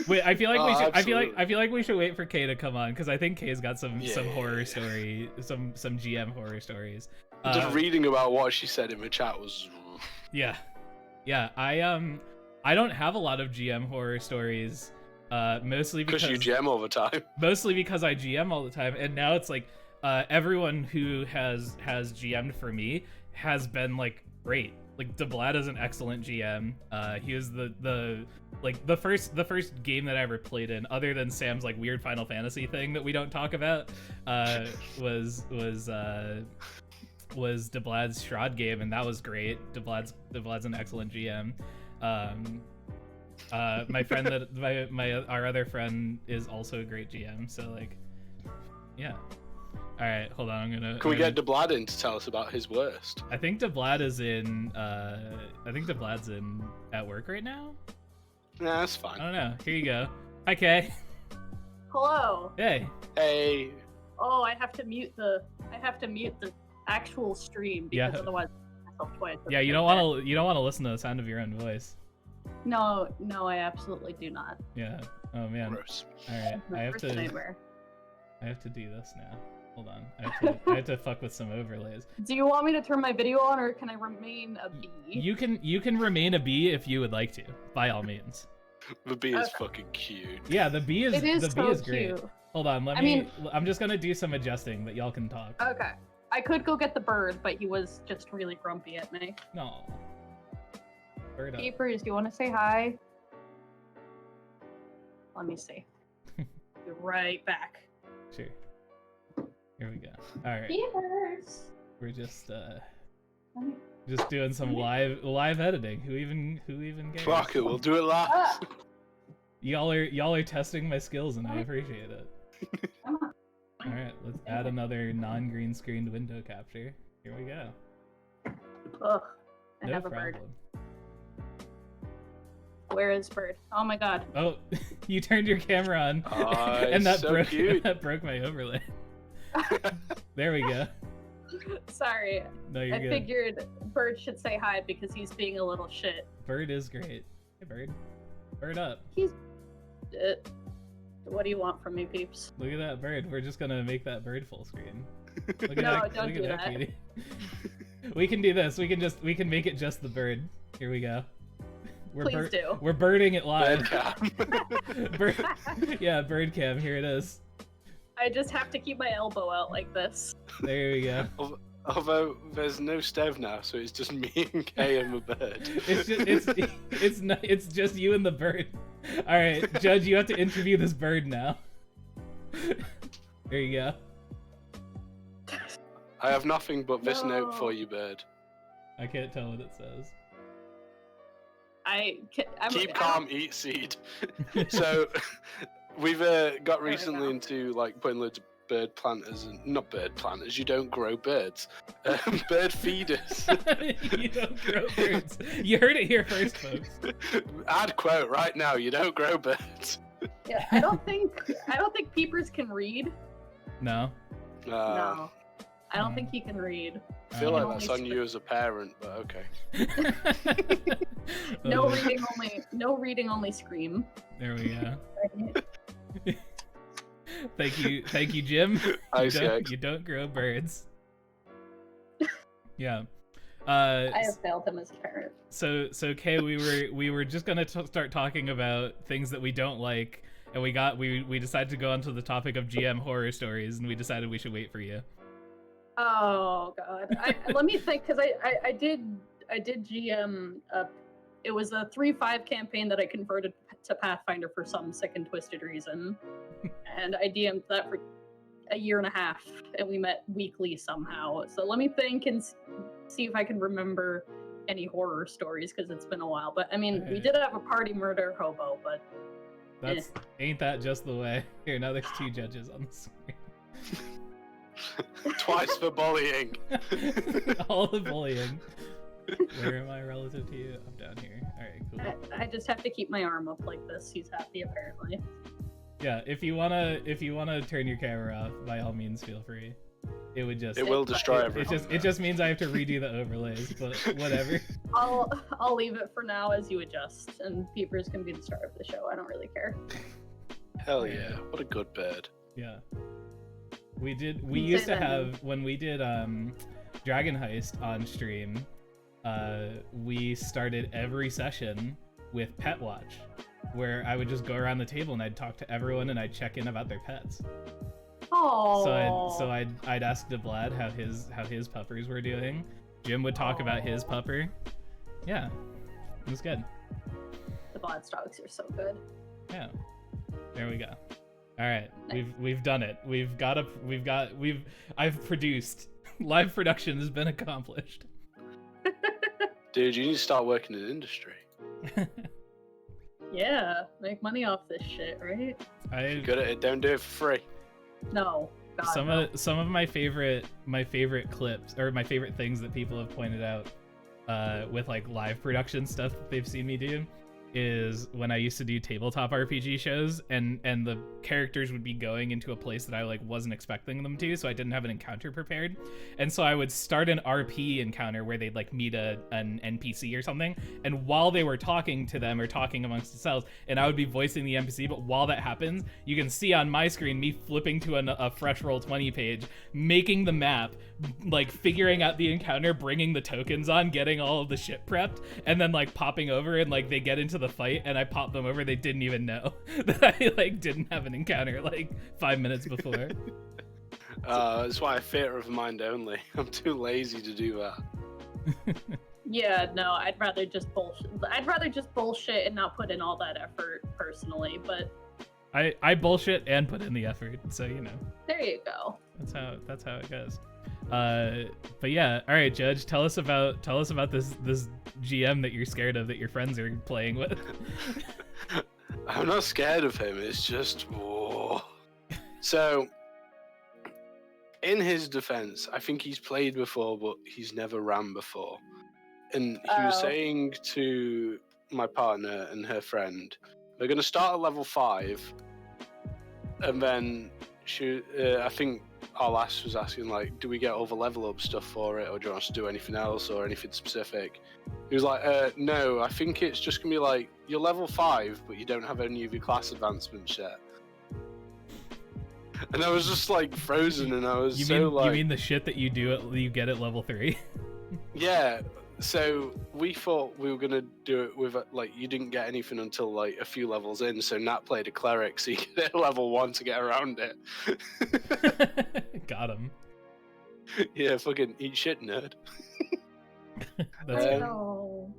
Wait, I feel like we should absolutely. I feel like we should wait for Kay to come on, because I think Kay's got some Yeah. horror story, some GM horror stories. Just reading about what she said in the chat was Yeah, I don't have a lot of GM horror stories, mostly because you GM all the time. Mostly because I GM all the time, and now it's like everyone who has GM'd for me has been like great. Like DeBlad is an excellent GM. He was the first game that I ever played in, other than Sam's like weird Final Fantasy thing that we don't talk about, was DeBlad's Shroud game, and that was great. DeBlad's an excellent GM. My friend our other friend is also a great GM, so like, yeah. All right, hold on. Can we get DeBlad in to tell us about his worst? I think DeBlad is in. I think DeBlad's at work right now. Nah, that's fine. I don't know. Here you go. Hi, Kay. Hello. Hey. Hey. Oh, I have to mute the actual stream because Yeah. otherwise I myself twice. Yeah, you don't want to listen to the sound of your own voice. No, I absolutely do not. Yeah. Oh man. Gross. All right. My first nightmare. I have to do this now. Hold on. I have to fuck with some overlays. Do you want me to turn my video on, or can I remain a bee? You can remain a bee if you would like to, by all means. The bee is Okay. fucking cute. Yeah, the bee is It is the so bee is great. cute. Hold on, mean- I'm just gonna do some adjusting, but y'all can talk. Okay. I could go get the bird, but he was just really grumpy at me. No. Bird up. Keepers, do you want to say hi? Let me see. Be right back. Sure. Here we go. All right. Keepers. We're just doing some live editing. Who even cares? Fuck it, we'll do it last. Y'all are testing my skills, and I appreciate it. Come on. All right, let's add another non-green screened window capture. Here we go. Ugh. I No have a problem. bird. Where is bird? Oh my god. Oh, you turned your camera on, and that so cute. broke my overlay. There we go. Sorry. No, you're I good. figured Bird should say hi because he's being a little shit. Bird is great. Hey, Bird. Bird up. What do you want from me, peeps? Look at that bird. We're just gonna make that bird full screen. Look at No, that, don't look do at that, that. cutie. We can do this. We can make it just the bird. Here we go. Please do. We're birding it live. Bedcam. Yeah, bird cam. Here it is. I just have to keep my elbow out like this. There we go. Although there's no Stev now, so it's just me and Kay and the bird. It's just you and the bird. All right, Judge, you have to interview this bird now. There you go. I have nothing but this No. note for you, bird. I can't tell what it says. Keep calm, eat seed. So we've got recently into like putting loads of bird planters and not bird planters. You don't grow birds. Bird feeders. You don't grow birds. You heard it here first, folks. Ad quote right now. You don't grow birds. Yeah, I don't think peepers can read. No. No. I don't think he can read. I feel Oh. like that's on you as a parent, but okay. No Oh, reading, only scream. There we go. Thank you, Jim. ICX. You don't grow birds. Yeah. I have failed him as a parent. So Kay, we were just gonna start talking about things that we don't like, and we decided to go onto the topic of GM horror stories, and we decided we should wait for you. Oh god, let me think, because I did GM. It was a 3-5 campaign that I converted to Pathfinder for some sick and twisted reason, and I DM'd that for a year and a half, and we met weekly somehow. So let me think and see if I can remember any horror stories, because it's been a while. But I mean, we did have a party murder hobo, but ain't that just the way? Here, now there's 2 judges on the screen. Twice for bullying. All the bullying. Where am I relative to you? I'm down here. All right, cool. I just have to keep my arm up like this. He's happy, apparently. Yeah, if you wanna turn your camera off, by all means, feel free. It will destroy everything. It just means I have to redo the overlays, but whatever. I'll leave it for now as you adjust, and Peepers can be the star of the show. I don't really care. Hell yeah! What a good bird. Yeah. We used to have, when we did Dragon Heist on stream, we started every session with Pet Watch, where I would just go around the table and I'd talk to everyone and I'd check in about their pets. Oh. So I'd ask DeBlad how his puppers were doing. Jim would talk about his pupper. Yeah, it was good. The Blad's dogs are so good. Yeah. There we go. All right, we've done it. I've produced. Live production has been accomplished. Dude, you need to start working in industry. Yeah, make money off this shit, right? If you're good at it, don't do it for free. No. God, some of my favorite clips, or my favorite things that people have pointed out with like live production stuff that they've seen me do, is when I used to do tabletop RPG shows, and the characters would be going into a place that I like wasn't expecting them to, so I didn't have an encounter prepared. And so I would start an RP encounter where they'd like meet an NPC or something, and while they were talking to them or talking amongst themselves, and I would be voicing the NPC, but while that happens, you can see on my screen me flipping to a fresh Roll20 page, making the map, like figuring out the encounter, bringing the tokens on, getting all of the shit prepped, and then like popping over, and like they get into the fight and I pop them over, they didn't even know that I like didn't have an encounter like 5 minutes before. That's why I theater of mind only. I'm too lazy to do that. Yeah, no, I'd rather just bullshit and not put in all that effort personally, but I bullshit and put in the effort, so you know. There you go. That's how it goes. But yeah, all right, Judge, tell us about this GM that you're scared of, that your friends are playing with. I'm not scared of him. It's just, whoa. So, in his defense, I think he's played before, but he's never ran before. And he was saying to my partner and her friend, we're going to start at level 5, and then I think our last was asking, like, do we get over level up stuff for it, or do you want us to do anything else or anything specific? He was like, no, I think it's just gonna be like, you're level 5, but you don't have any of your class advancements yet. And I was just like frozen, and I was you mean the shit that you get at level 3? Yeah. So we thought we were gonna do it with like, you didn't get anything until like a few levels in. So Nat played a cleric, so you get level 1 to get around it. Got him. Yeah, fucking eat shit, nerd. No.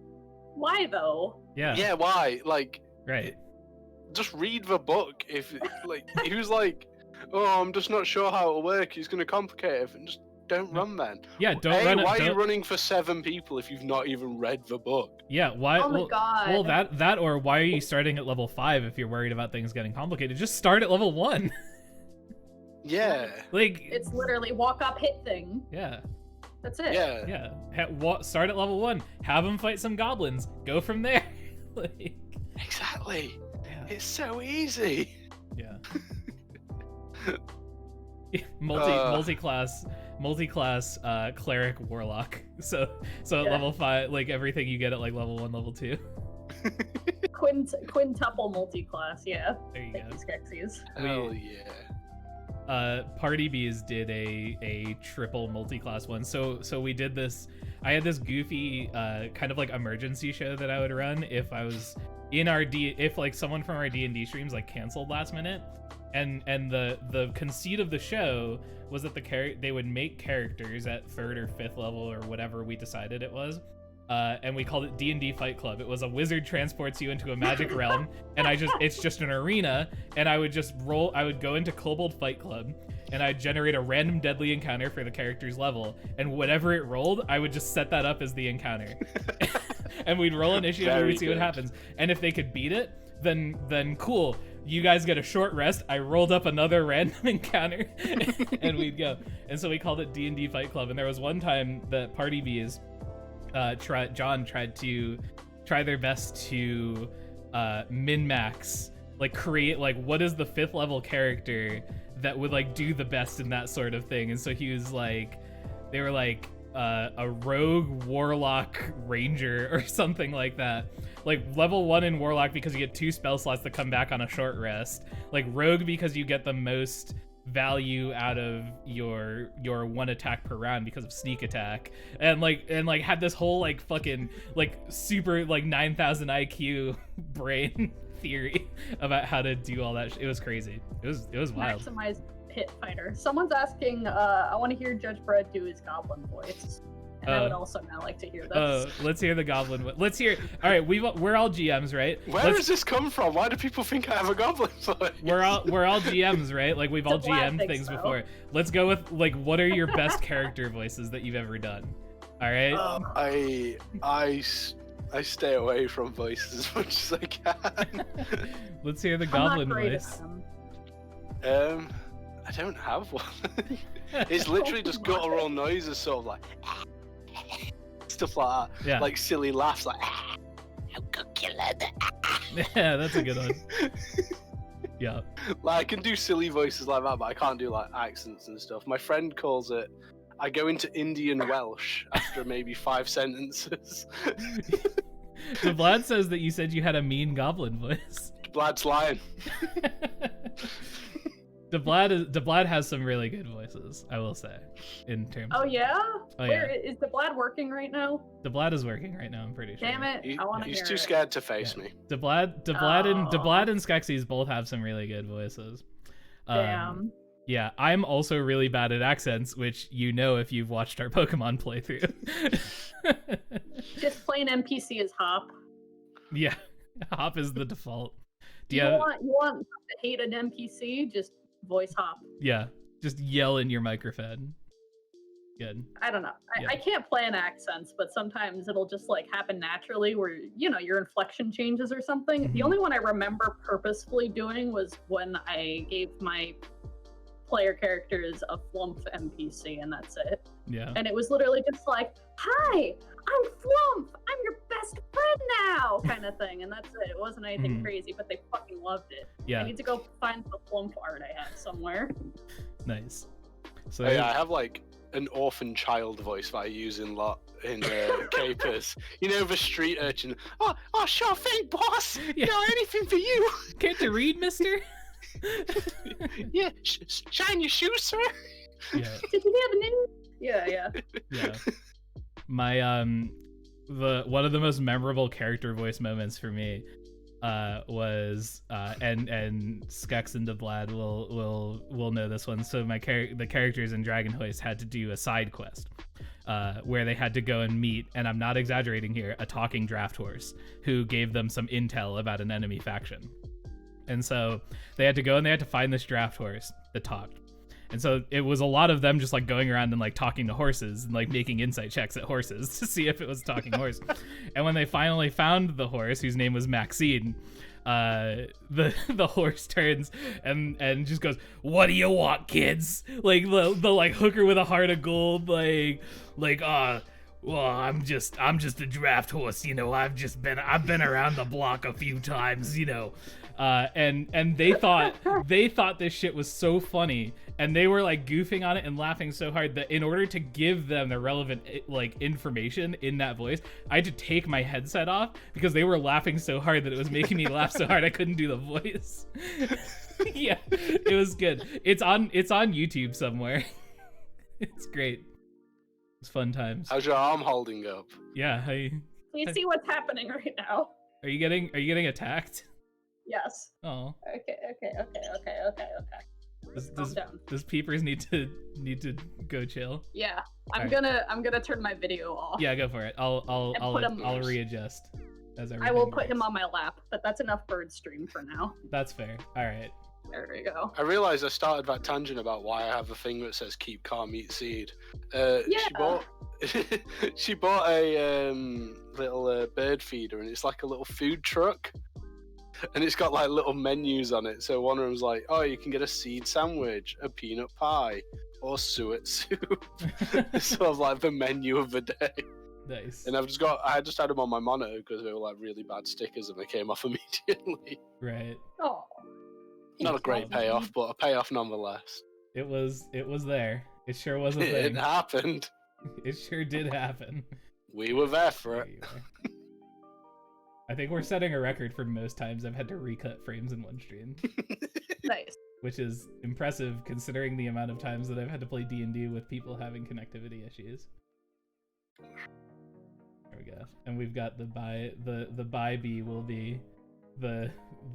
Why though? Yeah, why? Like, right. Just read the book. If like he was like, oh, I'm just not sure how it'll work. He's gonna complicate it, and just don't run then. Yeah, don't run. Why are you running for 7 people if you've not even read the book? Yeah, why? Oh my god. Well, that or why are you starting at level 5 if you're worried about things getting complicated? Just start at level 1. Yeah. Like, it's literally walk up, hit thing. Yeah. That's it. Yeah. Yeah. Start at level 1. Have them fight some goblins. Go from there. Like, exactly. Yeah. It's so easy. Yeah. multi-class cleric warlock. So at level 5, like everything you get at like level 1, level 2. Quintuple multi-class, yeah. There you go. Skeksis. Hell yeah. Party Bees did a triple multi-class one. So we did this. I had this goofy kind of like emergency show that I would run if I was in if like someone from our D&D streams like canceled last minute, and the conceit of the show was that they would make characters at 3rd or 5th level or whatever we decided it was. And we called it D&D Fight Club. It was a wizard transports you into a magic realm, and it's just an arena, and I would go into Kobold Fight Club, and I'd generate a random deadly encounter for the character's level, and whatever it rolled, I would just set that up as the encounter. And we'd roll initiative and we'd see what happens. And if they could beat it, then cool. You guys get a short rest. I rolled up another random encounter, and we'd go. And so we called it D&D Fight Club, and there was one time that Party Bees John tried to try their best to min-max, like create like what is the 5th level character that would like do the best in that sort of thing. And so he was like, they were like a rogue warlock ranger or something like that, like level 1 in warlock because you get 2 spell slots that come back on a short rest, like rogue because you get the most value out of your 1 attack per round because of sneak attack, and had this whole like fucking like super like 9,000 IQ brain theory about how to do all that. It was crazy. It was wild. Maximize pit fighter. Someone's asking, I want to hear JudgeBread do his goblin voice. And I would also now like to hear this. Let's hear the goblin. Let's hear. All right, we're all GMs, right? Where does this come from? Why do people think I have a goblin voice? We're all GMs, right? Like we've all GM'd things before. Let's go with like, what are your best character voices that you've ever done? All right. I stay away from voices as much as I can. Let's hear the goblin voice. I don't have one. It's literally just guttural noises, sort of like stuff like that. Yeah. Like silly laughs, like yeah, that's a good one. Yeah. Like I can do silly voices like that, but I can't do like accents and stuff. My friend calls it, I go into Indian Welsh after maybe 5 sentences. So Vlad says that you said you had a mean goblin voice. Vlad's lying. DeBlad has some really good voices, I will say, in terms. Oh yeah. Yeah. Is DeBlad working right now? DeBlad is working right now. I'm pretty sure. Damn it! I want to hear. He's too scared to face me. DeBlad and Skeksis both have some really good voices. Damn. Yeah, I'm also really bad at accents, which you know if you've watched our Pokemon playthrough. Just plain NPC is Hop. Yeah, Hop is the default. You want to hate an NPC? Just voice Hop. Yeah, just yell in your microphone. Good. I don't know. I can't plan accents, but sometimes it'll just like happen naturally where, you know, your inflection changes or something. Mm-hmm. The only one I remember purposefully doing was when I gave my player characters a Flumph NPC, and that's it. Yeah. And it was literally just like, hi, I'm Flumph, I'm your best friend now, kind of thing. And that's it. It wasn't anything crazy, but they fucking loved it. Yeah. I need to go find the Flumph art I have somewhere. Nice. So yeah, I have like an orphan child voice that I use in capers. You know, the street urchin. Oh, sure thing, boss. Yeah. You know, anything for you. Can't you read, mister? Yeah, shine your shoes, sir. Yeah. Did you have an Yeah. Yeah. My one of the most memorable character voice moments for me was and Skeks and DeBlad will know this one. So the characters in Dragon Hoist had to do a side quest where they had to go and meet, and I'm not exaggerating here, a talking draft horse who gave them some intel about an enemy faction. And so they had to go and they had to find this draft horse that talked. And so it was a lot of them just like going around and like talking to horses and like making insight checks at horses to see if it was a talking horse. And when they finally found the horse, whose name was Maxine, the horse turns and just goes, "What do you want, kids?" Like the like hooker with a heart of gold, like well, I'm just a draft horse, you know. I've been around the block a few times, you know. And they thought this shit was so funny, and they were like goofing on it and laughing so hard that in order to give them the relevant like information in that voice, I had to take my headset off because they were laughing so hard that it was making me laugh so hard I couldn't do the voice. Yeah, it was good. It's on YouTube somewhere. It's great. It's fun times. How's your arm holding up? Yeah. You see what's happening right now? Are you getting attacked? Yes. Oh. Okay. Calm down. Does Peepers need to go chill? Yeah. I'm Alright. gonna turn my video off. Yeah, go for it. I'll readjust as I will put breaks. him on my lap, but that's enough bird stream for now. That's fair. All right. There we go. I realised I started that tangent about why I have a thing that says "keep calm, eat seed." Yeah. She bought a little bird feeder, and it's like a little food truck, and it's got like little menus on it. So one of them's like, "Oh, you can get a seed sandwich, a peanut pie, or suet soup." It's sort of like the menu of the day. Nice. And I just had them on my monitor because they were like really bad stickers, and they came off immediately. Right. Oh. Not a great payoff, but a payoff nonetheless. It was there. It sure was a thing. It happened. It sure did happen. We were there for it. I think we're setting a record for most times I've had to recut frames in one stream. Nice. Which is impressive considering the amount of times that I've had to play D&D with people having connectivity issues. There we go. And we've got the by bee will be the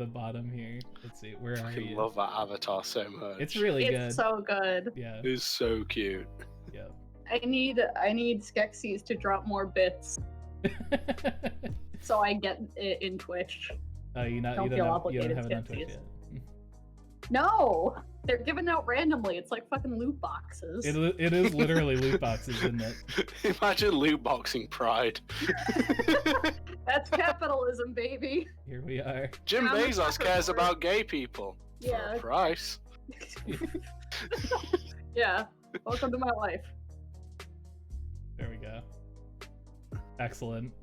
bottom here. Let's see, where are you? I love that avatar so much. It's really good. It's so good. Yeah. It's so cute. Yeah. I need Skeksis to drop more bits so I get it in Twitch. You Don't don't feel have obligated, it on Twitch Skeksis. yet. No, they're given out randomly. It's like fucking loot boxes. It is literally loot boxes, isn't it? Imagine loot boxing pride. That's capitalism, baby. Here we are. Jim I'm a Bezos sucker cares for it. about gay people. Yeah. For a price. Yeah. Welcome to my life. There we go. Excellent.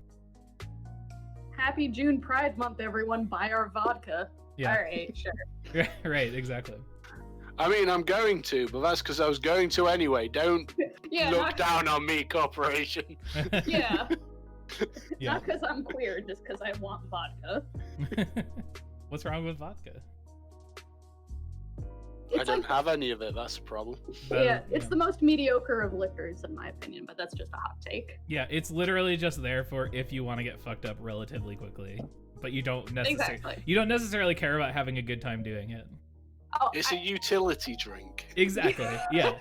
Happy June Pride Month, everyone. Buy our vodka. Yeah. All right, sure. Right, exactly. I mean, I'm going to, but that's because I was going to anyway. Don't Yeah. look down on me, corporation. Yeah. Yeah. Not because I'm queer, just because I want vodka. What's wrong with vodka? I don't have any of it. That's a problem. Yeah, it's the most mediocre of liquors, in my opinion, but that's just a hot take. Yeah, it's literally just there for if you want to get fucked up relatively quickly, but you don't necessarily care about having a good time doing it. Oh, It's a utility drink. Exactly. Yeah.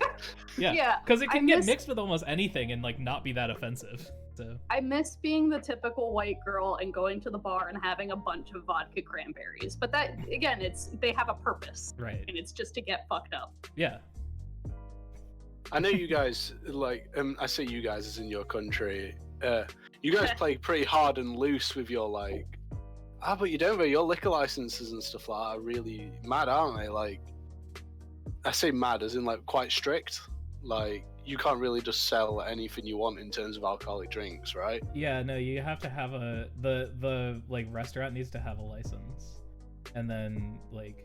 Yeah, Because it I can get miss- mixed with almost anything and like not be that offensive. So I miss being the typical white girl and going to the bar and having a bunch of vodka cranberries. But that, again, they have a purpose, right. and it's just to get fucked up. Yeah. I know you guys, like, I say you guys as in your country, you guys play pretty hard and loose with your, like, but you don't, but your liquor licenses and stuff like that are really mad, aren't they? Like, I say mad as in, like, quite strict. Like, you can't really just sell anything you want in terms of alcoholic drinks, right? Yeah, no, you have to have the like restaurant needs to have a license. And then like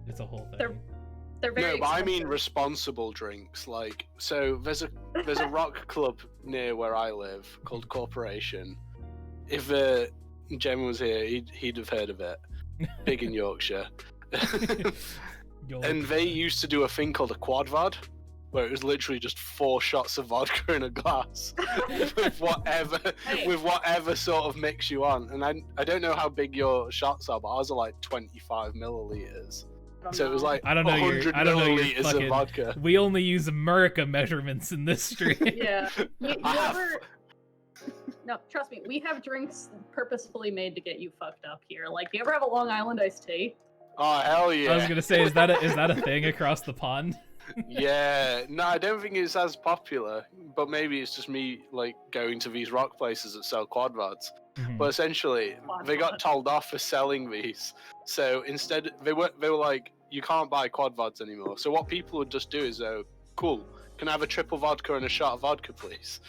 it's a whole thing. They're very No, but I mean expensive. responsible drinks. Like, so there's a rock club near where I live called Corporation. If Jem was here, he'd have heard of it. Big in Yorkshire. And they used to do a thing called a quad vod, where it was literally just 4 shots of vodka in a glass with whatever sort of mix you want. And I don't know how big your shots are, but ours are like 25 milliliters. So it was like I don't know 100 milliliters fucking, of vodka. We only use America measurements in this stream. Yeah. No, trust me, we have drinks purposefully made to get you fucked up here. Like, you ever have a Long Island iced tea? Oh, hell yeah. I was gonna say, is that a thing across the pond? Yeah, no, I don't think it's as popular, but maybe it's just me like going to these rock places that sell quad vods. Mhm. But essentially, they got told off for selling these. So instead, they were like, you can't buy quad vods anymore. So what people would just do is, cool, can I have a triple vodka and a shot of vodka, please?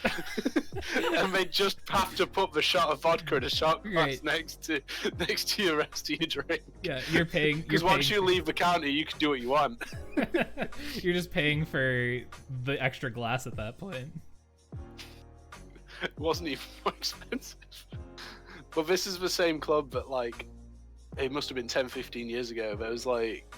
And they just have to put the shot of vodka in a shot glass Right. next to your rest of your drink. Yeah, you're paying. Because once you leave the counter, you can do what you want. You're just paying for the extra glass at that point. It wasn't even more expensive. But this is the same club that, like, it must have been 10, 15 years ago. There was, like,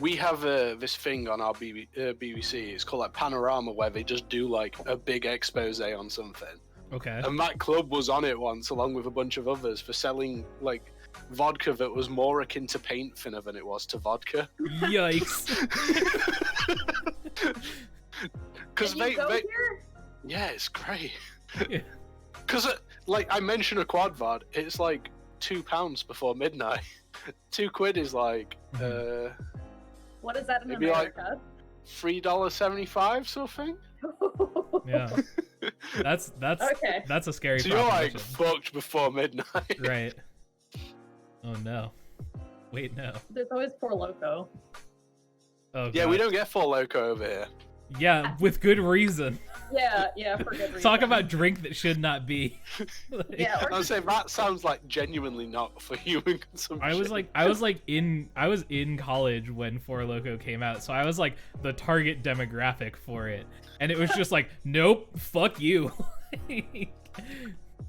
we have this thing on our BBC. It's called like Panorama, where they just do like a big expose on something. Okay. And that club was on it once, along with a bunch of others, for selling like vodka that was more akin to paint thinner than it was to vodka. Yikes. Because Can you go here? yeah, it's great. Yeah. Because like I mentioned a quad vod, it's like £2 before midnight. £2 is like What is that in maybe like America? $3.75 something. Yeah. That's Okay. that's a scary So you're like proposition. fucked before midnight. Right. Oh no. Wait, no. There's always Four Loco. Oh, Yeah, God. we don't get Four Loco over here. Yeah, with good reason. Yeah, for good reason. Talk about drink that should not be. Like, Yeah, I would say that sounds like genuinely not for human consumption. I was in college when Four Loko came out, so I was like the target demographic for it, and it was just like, nope, fuck you. That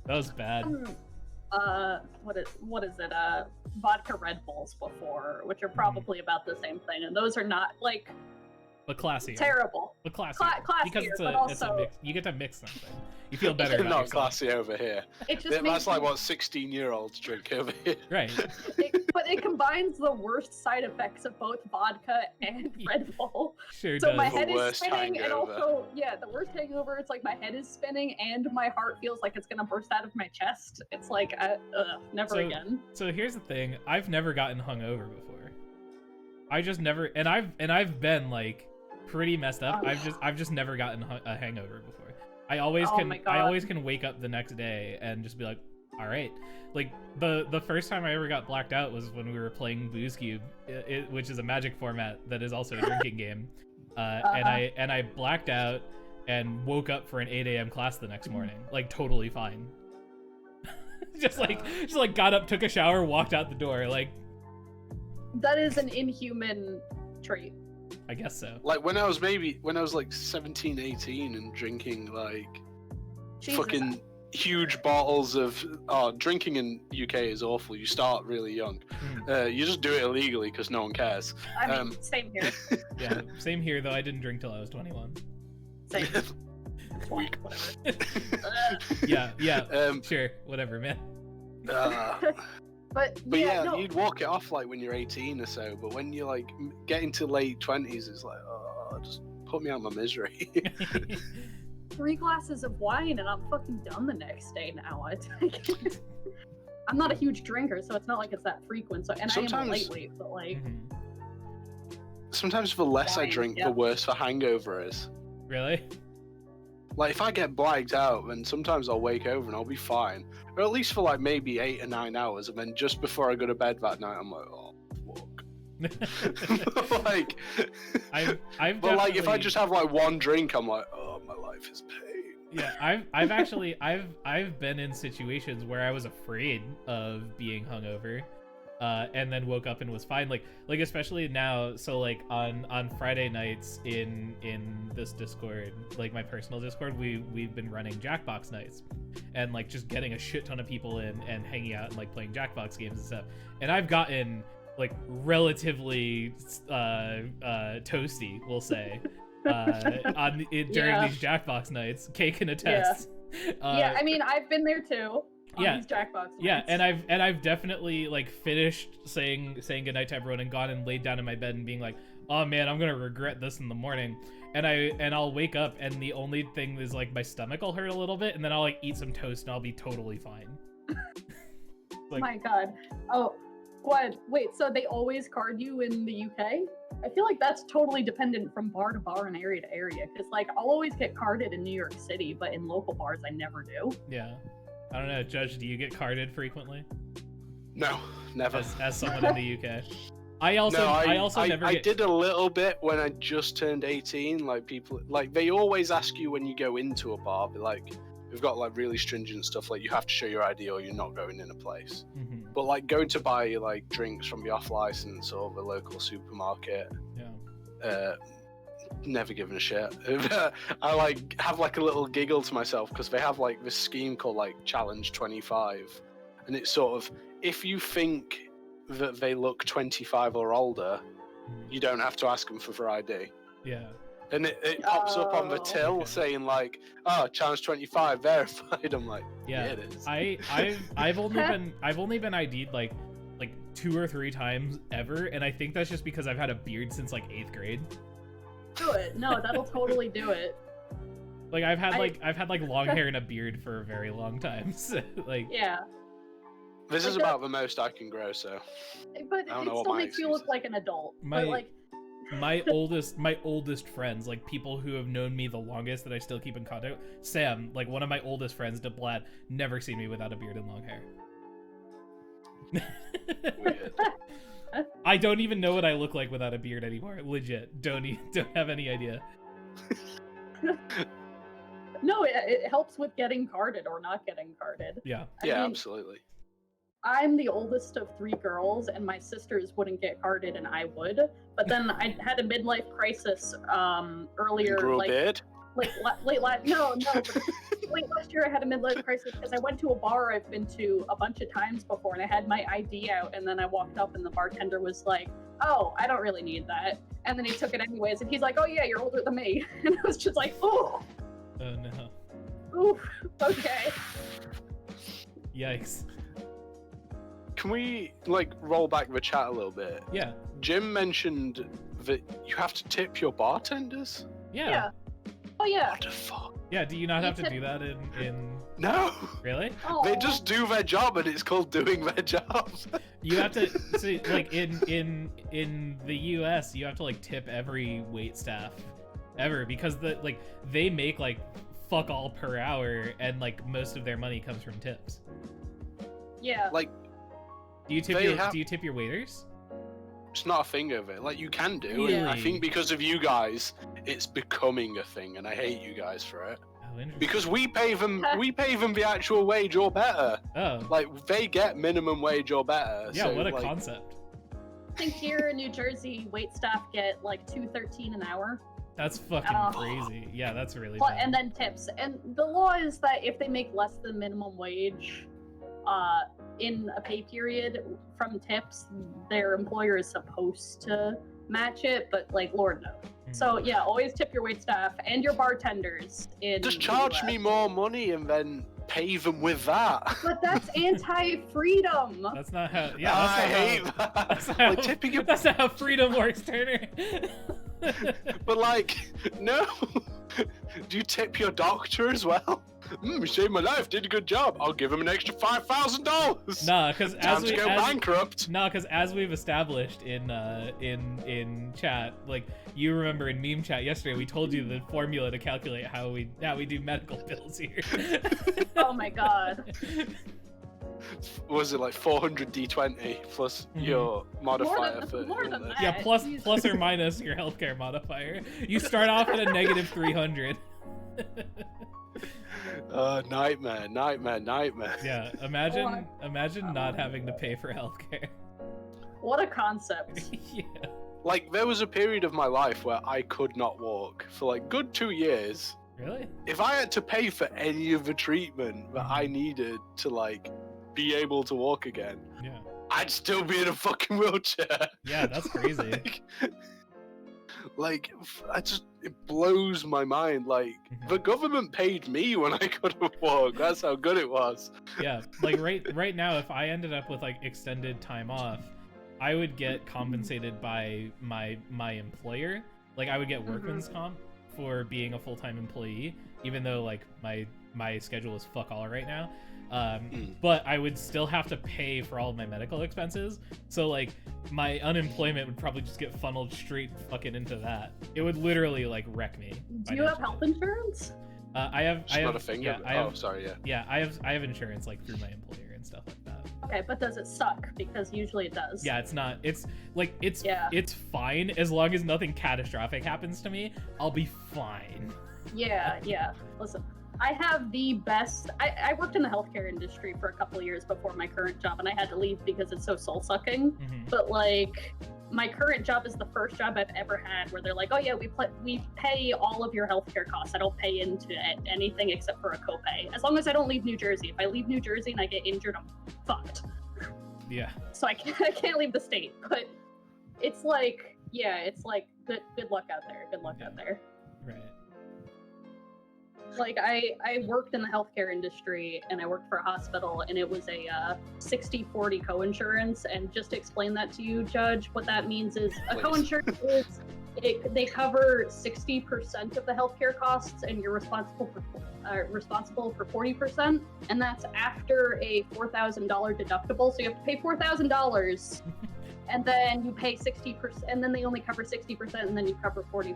was bad. What is it? Vodka Red Bulls before, which are probably about the same thing, and those are not like But classier. terrible. But classier. Classier, Because it's but a also mix. You get to mix something. You feel better about not yourself. classy over here. it just That's makes like what 16-year-olds drink over here. Right. but it combines the worst side effects of both vodka and Red Bull. Sure So does. my The head is worst spinning, and hangover. also, yeah, the worst hangover. It's like my head is spinning, and my heart feels like it's gonna burst out of my chest. It's like, never So- again. So here's the thing: I've never gotten hungover before. I just never, and I've been like pretty messed up. I've just never gotten a hangover before. I always Oh can my I God. always can wake up the next day and just be like, all right. Like the first time I ever got blacked out was when we were playing Booze Cube, which is a Magic format that is also a drinking game. And I blacked out and woke up for an 8 a.m. class the next morning, like totally fine. just like got up, took a shower, walked out the door. Like, That is an inhuman trait. I guess so. Like when I was like 17, 18 and drinking like Jesus. fucking huge bottles of drinking in UK is awful. You start really young. You just do it illegally because no one cares. I mean, same here. Yeah, same here though. I didn't drink till I was 21. Same. Weak. Whatever. Yeah. Sure, whatever, man. But But yeah, no. you'd walk it off like when you're 18 or so. But when you're like getting to late 20s, it's like, oh, just put me out of my misery. 3 glasses of wine and I'm fucking done the next day now. I'm not a huge drinker, so it's not like it's that frequent. So, and I am a Sometimes- lightweight, but like, Sometimes the less I Wine, drink, yeah. the worse the hangover is. Really? Like if I get blacked out, then sometimes I'll wake over and I'll be fine, or at least for like maybe 8 or 9 hours, and then just before I go to bed that night, I'm like, oh fuck. Like, I've but like if I definitely- just have like one drink, I'm like, oh, my life is pain. Yeah, I've actually been in situations where I was afraid of being hungover, and then woke up and was fine. Like especially now. So like on Friday nights in this Discord, like my personal Discord, we've been running Jackbox nights, and like just getting a shit ton of people in and hanging out and like playing Jackbox games and stuff. And I've gotten like relatively toasty, we'll say. During Yeah. these Jackbox nights, Kay can attest. yeah, I mean, I've been there too. On yeah. these Jackbox Yeah, nights. and I've definitely like finished saying goodnight to everyone and gone and laid down in my bed and being like, oh man, I'm gonna regret this in the morning. And I'll wake up and the only thing is like my stomach will hurt a little bit, and then I'll like eat some toast and I'll be totally fine. Like, My God. Oh, what? Wait, so they always card you in the UK? I feel like that's totally dependent from bar to bar and area to area. Because like I'll always get carded in New York City, but in local bars I never do. yeah. I don't know, Judge, do you get carded frequently? No, never. As someone in the UK. I also never I get... did a little bit when I just turned 18. Like people, like they always ask you when you go into a bar, but like we've got like really stringent stuff, like you have to show your ID or you're not going in a place. Mhm. But like going to buy like drinks from the off license or the local supermarket, Yeah. never given a shit. I like have like a little giggle to myself because they have like this scheme called like Challenge 25, and it's sort of if you think that they look 25 or older, you don't have to ask them for ID. Yeah. And it pops up on the Oh. till Okay. saying like, "Oh, challenge 25 verified." I'm like, Yeah. it is. I've only been ID'd like 2 or 3 times ever, and I think that's just because I've had a beard since like 8th grade. Do it. No, that'll totally do it. Like I've had long hair and a beard for a very long time. So, like Yeah. This is Like about the most I can grow, so But I don't it know what still my makes you excuse look is. like an adult. My- But like, my oldest friends, like people who have known me the longest that I still keep in contact. Sam, like one of my oldest friends, DeBlad, never seen me without a beard and long hair. weird. I don't even know what I look like without a beard anymore. Legit, don't have any idea. no, it helps with getting carded or not getting carded. Yeah. I Yeah, mean, absolutely. I'm the oldest of 3 girls, and my sisters wouldn't get carded, and I would. But then I had a midlife crisis earlier, Grew a like beard. late last late last year. I had a midlife crisis because I went to a bar I've been to a bunch of times before, and I had my ID out, and then I walked up, and the bartender was like, "Oh, I don't really need that," and then he took it anyways, and he's like, "Oh yeah, you're older than me," and I was just like, "Oh, Oh no. oof, okay." Yikes. Can we like roll back the chat a little bit? Yeah. Jim mentioned that you have to tip your bartenders. Yeah. Oh yeah. What the fuck? Yeah. Do you not You have to tip- do that in No, really? they Aw. just do their job, and it's called doing their job. You have to see, like in the US, you have to like tip every wait staff ever because they make like fuck all per hour, and like most of their money comes from tips. Yeah. Like, Do you tip They have- do you tip your waiters? it's not a thing of it. Like, you can do. Really? And I think because of you guys, it's becoming a thing, and I hate you guys for it. Oh, interesting. Because we pay them the actual wage or better. Oh. Like, they get minimum wage or better. Yeah, so, what a like, concept. I think here in New Jersey, wait staff get like $2.13 an hour. That's fucking Oh. crazy. Yeah, that's really But, bad. and then tips. And the law is that if they make less than minimum wage in a pay period from tips, their employer is supposed to match it, but like, Lord knows. So yeah, always tip your wait staff and your bartenders in just the charge US. me more money and then pay them with that. But that's anti-freedom. That's not how. Yeah, I that's hate not how. that. That's not how, Like, tipping your that's not how freedom works, Turner. But like, no. Do you tip your doctor as well? You saved my life, did a good job. I'll give him an extra $5,000. Nah, because Time to go bankrupt. as we've established in chat, like you remember in meme chat yesterday, we told you the formula to calculate how we do medical bills here. Oh my god. Was it like 400 D20 plus Mhm. your modifier than- for more than illness? that. Yeah, plus Jeez. plus or minus your healthcare modifier. You start off at a negative 300. Nightmare. Yeah, imagine not having to pay for healthcare. What a concept. Yeah. Like, there was a period of my life where I could not walk for like good 2 years. Really? If I had to pay for any of the treatment that I needed to like be able to walk again, Yeah. I'd still be in a fucking wheelchair. Yeah, that's crazy. like it blows my mind. Like, Mhm. the government paid me when I couldn't walk. That's how good it was. Yeah, like right now, if I ended up with like extended time off, I would get compensated by my employer. Like I would get workman's comp for being a full-time employee, even though like my schedule is fuck all right now. But I would still have to pay for all of my medical expenses. So like my unemployment would probably just get funneled straight fucking into that. It would literally like wreck me. Do you have financially. health insurance? I have. It's I have. not a thing. Yeah, of- I have. Oh, sorry. Yeah. Yeah, I have insurance like through my employer and stuff like that. Okay, but does it suck? Because usually it does. Yeah, it's not. It's like Yeah. it's fine as long as nothing catastrophic happens to me. I'll be fine. Yeah. Listen, I have the best. I worked in the healthcare industry for a couple of years before my current job, and I had to leave because it's so soul sucking. Mhm. But like, my current job is the first job I've ever had where they're like, oh yeah, we pay all of your healthcare costs. I don't pay into anything except for a copay. As long as I don't leave New Jersey. If I leave New Jersey and I get injured, I'm fucked. Yeah. So I can't leave the state. But it's like, yeah, it's like good luck out there. Good luck out there. Right. Like I worked in the healthcare industry and I worked for a hospital, and it was a 60-40 co-insurance. And just to explain that to you, Judge, what that means is a co-insurance is they cover 60% of the healthcare costs, and you're responsible for 40%, and that's after a $4,000 deductible. So you have to pay $4,000, and then you pay 60%, and then they only cover 60%, and then you cover 40%,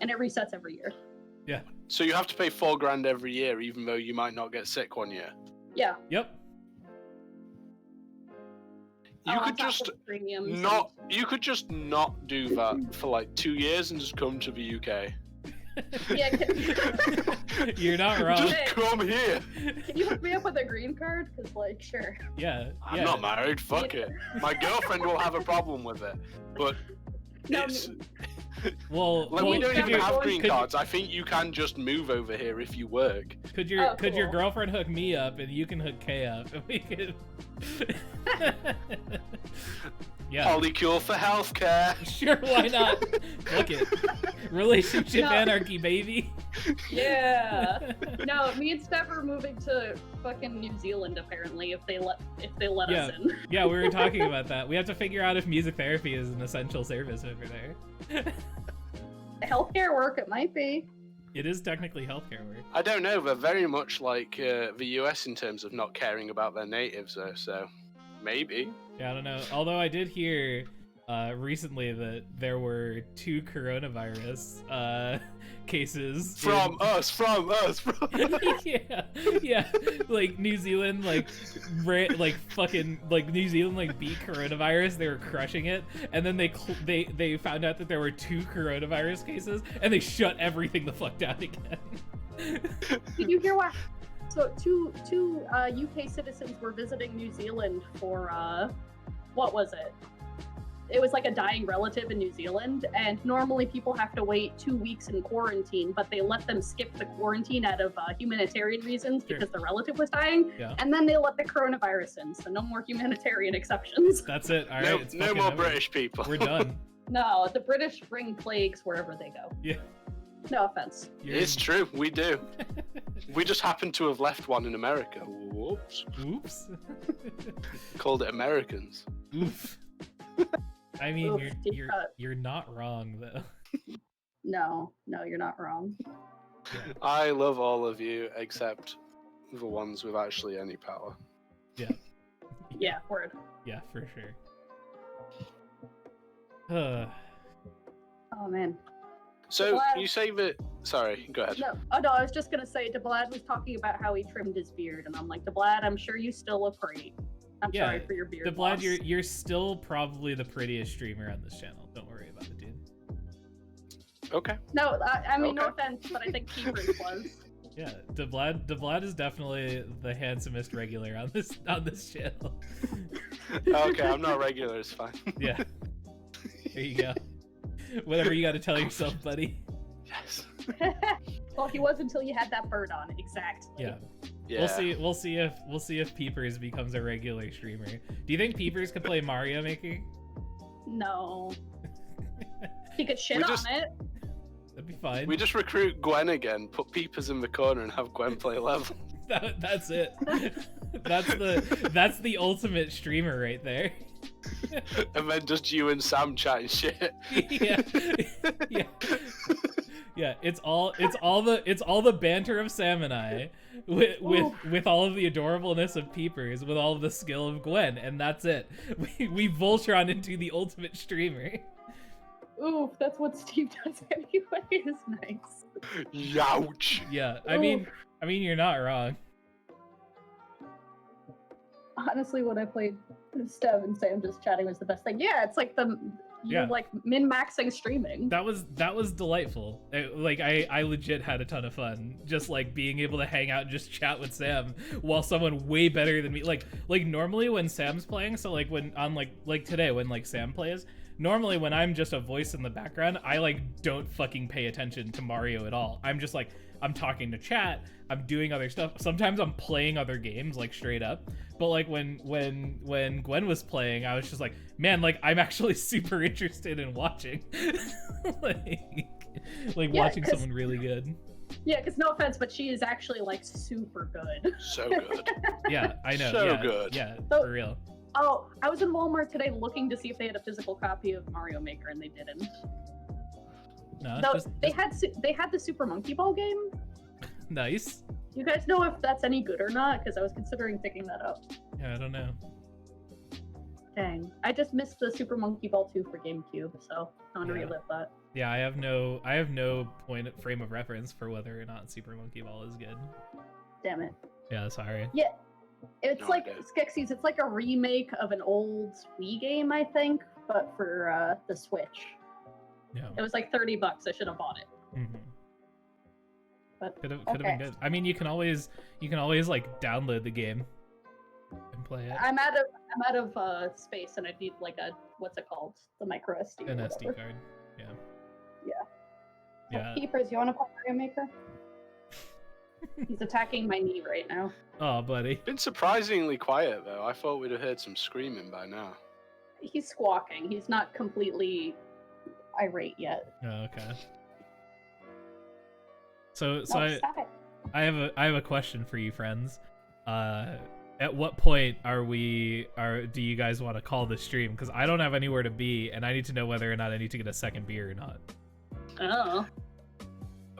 and it resets every year. Yeah. So you have to pay $4,000 every year, even though you might not get sick one year. Yeah. Yep. You could just not. You could just not do that for like 2 years and just come to the UK. Yeah. You're not wrong. Just come here. Can you hook me up with a green card? Because, like, sure. Yeah. I'm not married. Fuck it. My girlfriend will have a problem with it, but No, it's. Well, we don't even have green could, cards. I think you can just move over here if you work. Could your cool. girlfriend hook me up and you can hook Kay up and we could. Yeah. Polycule for healthcare. Sure, why not? Fuck it. Relationship anarchy, baby. Yeah. No, me and Steph are moving to fucking New Zealand apparently if they let us in. Yeah, we were talking about that. We have to figure out if music therapy is an essential service over there. Healthcare work, it might be. It is technically healthcare work. I don't know. They're very much like the US in terms of not caring about their natives, though. So maybe. Yeah, I don't know. Although I did hear recently that there were 2 coronavirus cases from us. yeah, like New Zealand, like fucking like New Zealand like beat coronavirus. They were crushing it, and then they found out that there were 2 coronavirus cases, and they shut everything the fuck down again. Did you hear what? So two UK citizens were visiting New Zealand for what was it? It was like a dying relative in New Zealand, and normally people have to wait 2 weeks in quarantine, but they let them skip the quarantine out of humanitarian reasons because the relative was dying, and then they let the coronavirus in, so no more humanitarian exceptions. That's it. All right. No more British people. We're done. No, the British bring plagues wherever they go. Yeah. No offense. It's true, we do. We just happen to have left one in America. Whoops. Oops. Called it Americans. Oof. I mean, Oof, you're not wrong though. No, you're not wrong. Yeah. I love all of you except the ones with actually any power. Yeah. Yeah, word. Yeah, for sure. Oh man. So you say that. Sorry, go ahead. No, I was just gonna say, DeBlad was talking about how he trimmed his beard, and I'm like, DeBlad, I'm sure you still look great. I'm sorry for your beard. DeBlad, you're still probably the prettiest streamer on this channel. Don't worry about it, dude. Okay. No, I mean, no offense, but I think Keepers was. Yeah, DeBlad is definitely the handsomest regular on this channel. Okay, I'm not regular. It's fine. Yeah. There you go. Whatever you got to tell yourself, buddy. Yes. Well, he was until you had that bird on. Exactly. Yeah. Yeah. We'll see if Peepers becomes a regular streamer. Do you think Peepers could play Mario Maker? No. He could shit on it. That'd be fine. We just recruit Gwen again, put Peepers in the corner, and have Gwen play level. That's it. That's the ultimate streamer right there. And then just you and Sam chatting shit. Yeah. Yeah. Yeah, it's all the banter of Sam and I with all of the adorableness of Peepers, with all of the skill of Gwen, and that's it. We Voltron into the ultimate streamer. Ooh, that's what Steve does anyway. Is nice. Youch. Yeah, I mean you're not wrong. Honestly, when I played Steve and Sam just chatting was the best thing. Yeah, it's like you're like min-maxing streaming. That was delightful. I legit had a ton of fun just like being able to hang out and just chat with Sam while someone way better than me like normally when Sam's playing, so like when on like today when like Sam plays, normally when I'm just a voice in the background, I like don't fucking pay attention to Mario at all. I'm just like, I'm talking to chat, I'm doing other stuff. Sometimes I'm playing other games, like straight up. But like when Gwen was playing, I was just like, man, like I'm actually super interested in watching, like Yeah, watching someone really good. Yeah, because no offense, but she is actually like super good. So good. Yeah, I know. So yeah, good. Yeah, So- for real. Oh, I was in Walmart today looking to see if they had a physical copy of Mario Maker, and they didn't. No, Though just they had the Super Monkey Ball game. nice. Do you guys know if that's any good or not? Because I was considering picking that up. Yeah, I don't know. Dang, I just missed the Super Monkey Ball 2 for GameCube, so I want to Yeah. relive that. Yeah, I have no frame of reference for whether or not Super Monkey Ball is good. Damn it. Yeah, sorry. It's No like idea. Skeksis. It's like a remake of an old Wii game, I think, but for the Switch. No. It was like $30. I should have bought it. Mm-hmm. But Could have okay. been good. I mean, you can always like download the game and play it. I'm out of space, and I need like a what's it called? The micro SD. An or SD whatever. card. Yeah. Yeah. Yeah. Keepers, you want to play Mario Maker? He's attacking my knee right now. Oh, buddy. Been surprisingly quiet though. I thought we'd have heard some screaming by now. He's squawking. He's not completely irate yet. Oh, okay. So No, stop it. I have a question for you, friends. At what point do you guys want to call this stream? Because I don't have anywhere to be, and I need to know whether or not I need to get a second beer or not. Oh.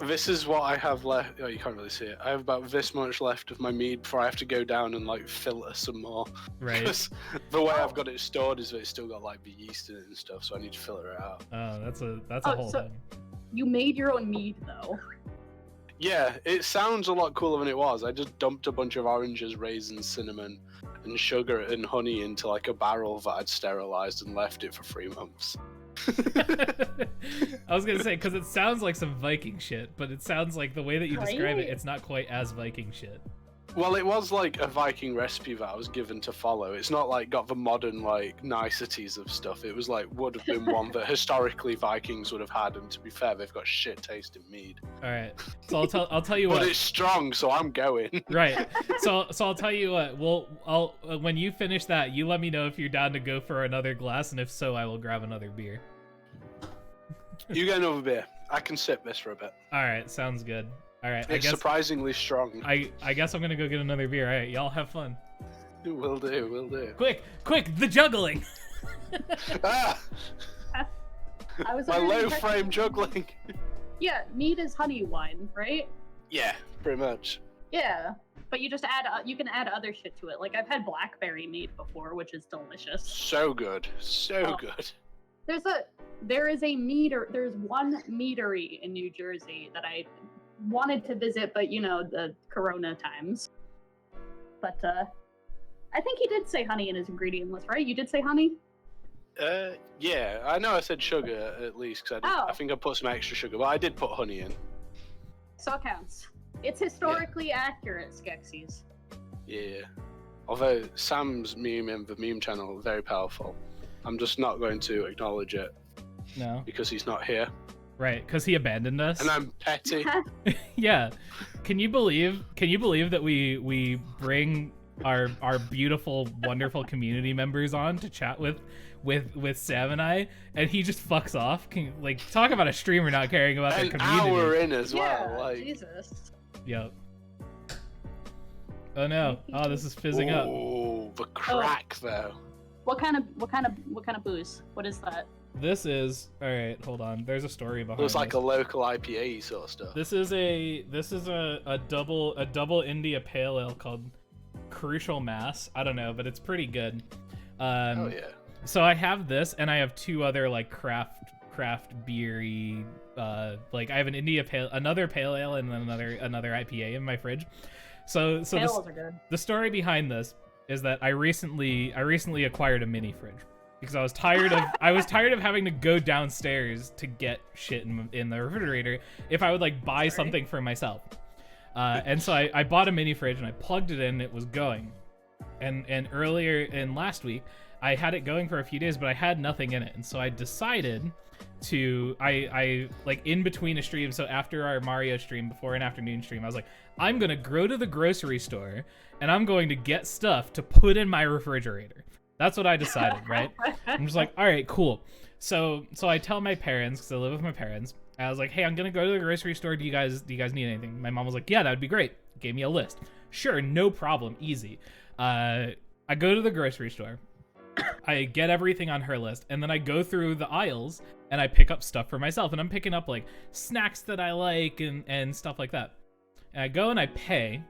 This is what I have left. Oh, you can't really see it. I have about this much left of my mead before I have to go down and like filter some more. Right. Because the way I've got it stored is that it's still got like the yeast in it and stuff, so I need to filter it out. Oh, that's a Oh, whole so- thing. You made your own mead, though. Yeah, it sounds a lot cooler than it was. I just dumped a bunch of oranges, raisins, cinnamon, and sugar and honey into like a barrel that I'd sterilized and left it for 3 months. I was gonna say, because it sounds like some Viking shit, but it sounds like the way that you describe it, Right? it's not quite as Viking shit. Well, it was like a Viking recipe that I was given to follow. It's not like got the modern like niceties of stuff. It was like would have been one that historically Vikings would have had, and to be fair, they've got shit tasting mead. All right, so I'll tell you But what. it's strong, so I'm going. Right. So I'll tell you what. I'll when you finish that, you let me know if you're down to go for another glass, and if so, I will grab another beer. You get another beer. I can sip this for a bit. All right, sounds good. All right, It's surprisingly strong. I guess I'm gonna go get another beer. All right, y'all have fun. Will do, will do. Quick, the juggling. Ah! I was My under the low impression- frame juggling. Yeah, mead is honey wine, right? Yeah, pretty much. Yeah, but you just add you can add other shit to it. Like I've had blackberry mead before, which is delicious. So good. So Oh. good. There's one meadery in New Jersey that I wanted to visit, but you know, the corona times. But I think he did say honey in his ingredient list, right? You did say honey? Yeah, I know I said sugar at least, because I Oh. think I put some extra sugar, but I did put honey in. So it counts. It's historically accurate, Skeksis. Yeah. Although Sam's meme and the meme channel are very powerful. I'm just not going to acknowledge it No. because he's not here. Right, because he abandoned us. And I'm petty. Yeah. Can you believe that we bring our beautiful, wonderful community members on to chat with Sam and I, and he just fucks off? Like, talk about a streamer not caring about their An community. hour in as well. Yeah, Like, Jesus. Yep. Oh no. Oh, this is fizzing up. oh, the crack though. What kind of booze? What is that? This is all right. Hold on. There's a story behind. It was like this. a local IPA sort of stuff. This is a double India pale ale called Crucial Mass. I don't know, but it's pretty good. Oh yeah. So I have this, and I have two other like craft beery. Like I have another pale ale, and then another IPA in my fridge. So Ales are good. the story behind this is that I recently acquired a mini fridge because I was tired of having to go downstairs to get shit in the refrigerator if I would like buy something for myself. And so I bought a mini fridge and I plugged it in, and it was going. And earlier in last week, I had it going for a few days, but I had nothing in it, and so I decided to I like in between a stream, so after our Mario stream, before an afternoon stream, I was like, I'm gonna go to the grocery store and I'm going to get stuff to put in my refrigerator. That's what I decided, right? I'm just like, all right, cool. So I tell my parents, because I live with my parents, I was like, hey, I'm gonna go to the grocery store. Do you guys need anything? My mom was like, yeah, that would be great. Gave me a list. Sure, no problem, easy. I go to the grocery store. I get everything on her list, and then I go through the aisles and I pick up stuff for myself, and I'm picking up like snacks that I like and stuff like that. And I go and I pay,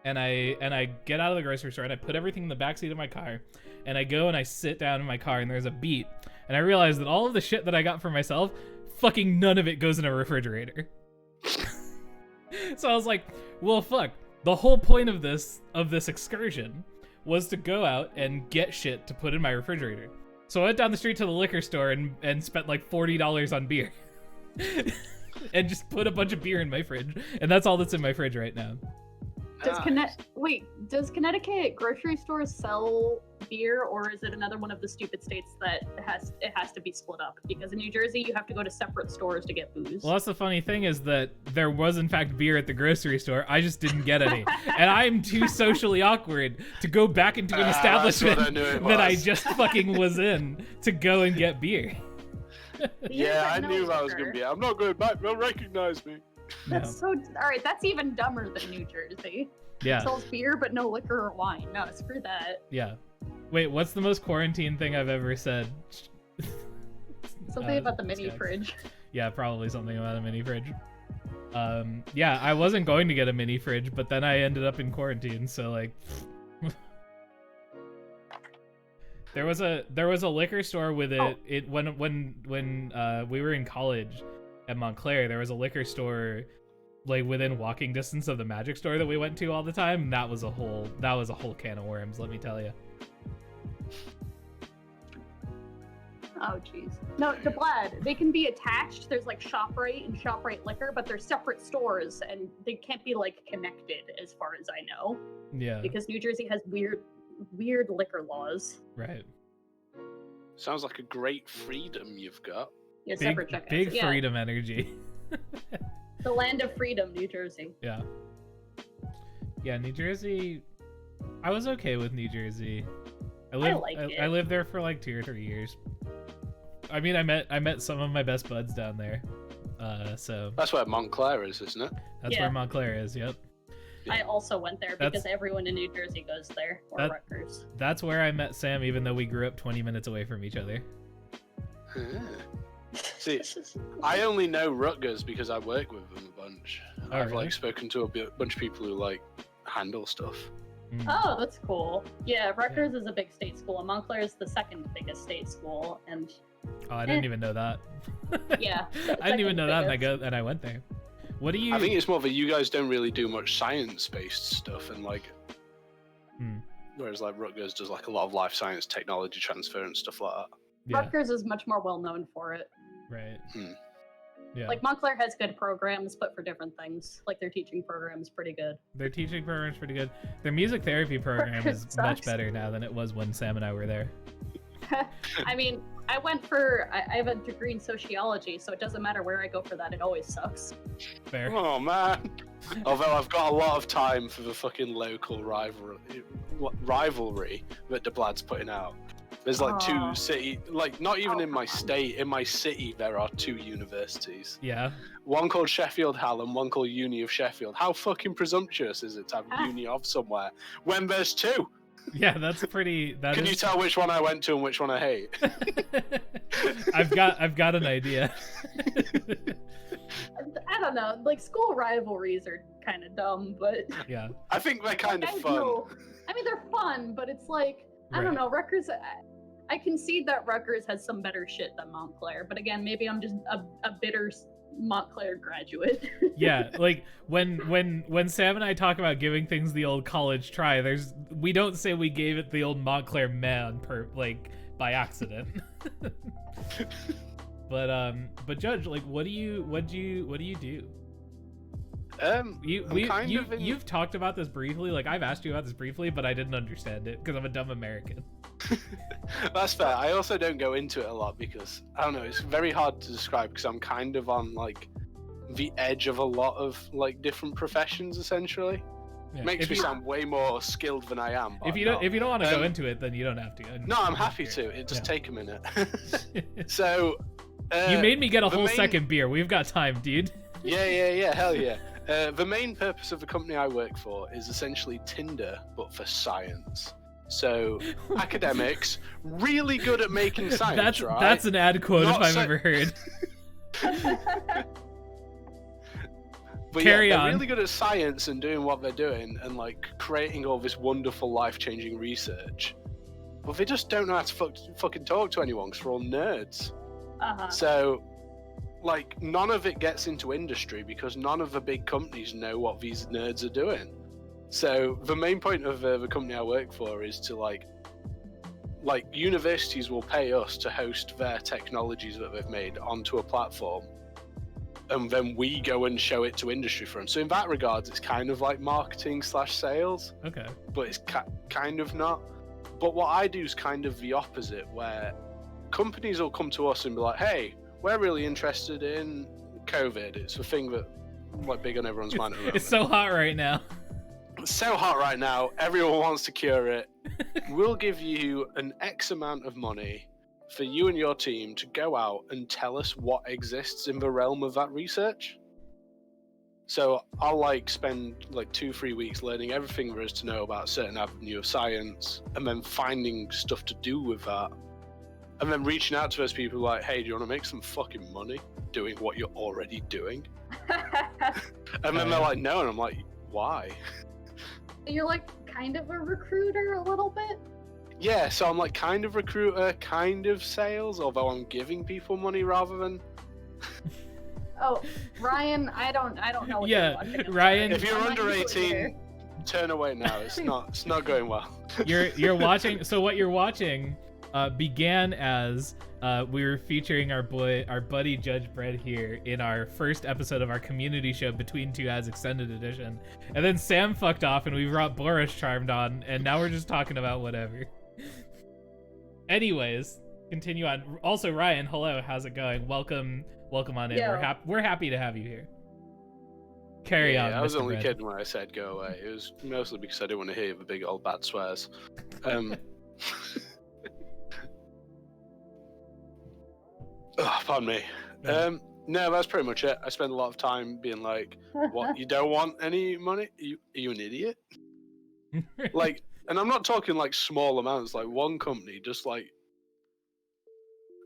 and I get out of the grocery store and I put everything in the backseat of my car, and I go and I sit down in my car, and there's a beat, and I realize that all of the shit that I got for myself, fucking none of it goes in a refrigerator. So I was like, well, fuck. The whole point of this excursion was to go out and get shit to put in my refrigerator. So I went down the street to the liquor store and spent like $40 on beer. And just put a bunch of beer in my fridge. And that's all that's in my fridge right now. Does Connecticut grocery stores sell beer, or is it another one of the stupid states that it has to be split up? Because in New Jersey, you have to go to separate stores to get booze. Well, that's the funny thing, is that there was in fact beer at the grocery store. I just didn't get any. And I'm too socially awkward to go back into an establishment that I just fucking was in to go and get beer. Yeah, I knew I was going to be. I'm not going back. They'll recognize me. That's so... Alright, that's even dumber than New Jersey. Yeah. It sells beer, but no liquor or wine. No, screw that. Yeah. Wait, what's the most quarantine thing I've ever said? Something about the mini fridge. Yeah, probably something about a mini fridge. Yeah, I wasn't going to get a mini fridge, but then I ended up in quarantine, so like... There was a liquor store with it, when we were in college at Montclair. There was a liquor store like within walking distance of the magic store that we went to all the time, and that was a whole can of worms, let me tell you. Oh jeez. No, JudgeBread, they can be attached. There's like ShopRite and ShopRite Liquor, but they're separate stores and they can't be like connected as far as I know. Yeah. Because New Jersey has weird liquor laws. Right. Sounds like a great freedom you've got. Yeah, separate checkouts. Big freedom energy. The land of freedom, New Jersey. Yeah. Yeah, New Jersey. I was okay with New Jersey. I lived there for like 2 or 3 years. I mean, I met some of my best buds down there. So that's where Montclair is, isn't it? That's where Montclair is. Yep. I also went there because everyone in New Jersey goes there, or Rutgers. That's where I met Sam, even though we grew up 20 minutes away from each other. See, I only know Rutgers because I work with them a bunch. I've really? like spoken to a bunch of people who like handle stuff. Mm. Oh, that's cool. Yeah, Rutgers is a big state school, and Montclair is the second biggest state school, and... Oh, I didn't even know that. Yeah. I didn't even know that, and I went there. What do you... I think it's more that you guys don't really do much science-based stuff, and like... Whereas like Rutgers does like a lot of life science technology transfer and stuff like that. Yeah. Rutgers is much more well known for it. Right. Yeah. Like Montclair has good programs, but for different things. Like their teaching program is pretty good. Their teaching program is pretty good. Their music therapy program is much better now than it was when Sam and I were there. I mean, I have a degree in sociology, so it doesn't matter where I go for that, it always sucks. Fair. Oh man. Although I've got a lot of time for the fucking local rivalry that JudgeBread's putting out. There's like two city, like not even in my state, in my city there are 2 universities. Yeah. One called Sheffield Hallam, one called Uni of Sheffield. How fucking presumptuous is it to have a uni of somewhere when there's 2? Yeah, that's pretty. Can you tell which one I went to and which one I hate? I've got an idea. I don't know. Like school rivalries are kind of dumb, but yeah, I think they're kind of fun. I mean, they're fun, but it's like I don't know. Rutgers. I concede that Rutgers has some better shit than Montclair, but again, maybe I'm just a bitter Montclair graduate. Yeah, like when Sam and I talk about giving things the old college try, we don't say we gave it the old Montclair man by accident. But Judge, like, what do you do? You've talked about this briefly. Like I've asked you about this briefly, but I didn't understand it because I'm a dumb American. That's fair. I also don't go into it a lot because I don't know. It's very hard to describe because I'm kind of on like the edge of a lot of like different professions. Essentially, Yeah. makes me sound way more skilled than I am. If you don't want to go into it, then you don't have to. No, I'm happy to. It just take a minute. So you made me get a whole second beer. We've got time, dude. Yeah. Hell yeah. The main purpose of the company I work for is essentially Tinder, but for science. So academics, really good at making science, right? That's an ad quote if I've ever heard. But Carry they're on. really good at science and doing what they're doing and like creating all this wonderful life-changing research. But they just don't know how to fucking talk to anyone because they're all nerds. So like none of it gets into industry because none of the big companies know what these nerds are doing. So the main point of the company I work for is to like universities will pay us to host their technologies that they've made onto a platform, and then we go and show it to industry for them. So in that regards, it's kind of like marketing/sales. Okay. But it's kind of not. But what I do is kind of the opposite, where companies will come to us and be like, "Hey, we're really interested in COVID. It's the thing that like big on everyone's mind at the moment. It's so hot right now. It's so hot right now. Everyone wants to cure it. We'll give you an X amount of money for you and your team to go out and tell us what exists in the realm of that research." So I'll like spend like 2-3 weeks learning everything there is to know about a certain avenue of science, and then finding stuff to do with that, and then reaching out to those people like, "Hey, do you want to make some fucking money doing what you're already doing?" And then they're like, "No," and I'm like, "Why?" You're like kind of a recruiter a little bit. Yeah, so I'm like kind of recruiter, kind of sales, although I'm giving people money rather than. Oh, Ryan, I don't know what Yeah, you're watching. Ryan. If you're I'm under not usually 18, there. turn away now. It's not going well. You're watching. So what you're watching began as we were featuring our buddy JudgeBread here in our first episode of our community show Between Two Ads Extended Edition, and then Sam fucked off and we brought Boris Charmed on, and now we're just talking about whatever. Anyways, continue on. Also, Ryan, hello, how's it going? Welcome on in. Yeah. We're happy to have you here. Carry on. I was Mr. only Bread. kidding when I said go away. It was mostly because I didn't want to hear the big old bad swears. Oh, pardon me. No, that's pretty much it. I spend a lot of time being like, "What? You don't want any money? Are you an idiot?" Like, and I'm not talking like small amounts. Like one company, just like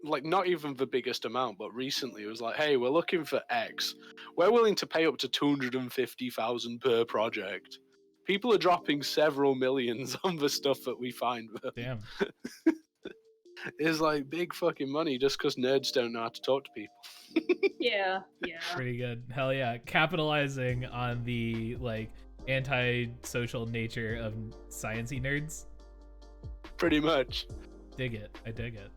not even the biggest amount, but recently it was like, "Hey, we're looking for X. We're willing to pay up to 250,000 per project." People are dropping several millions on the stuff that we find. Damn. It's like big fucking money just because nerds don't know how to talk to people. Yeah. Pretty good. Hell yeah. Capitalizing on the like anti-social nature of sciencey nerds. Pretty much. Dig it. I dig it.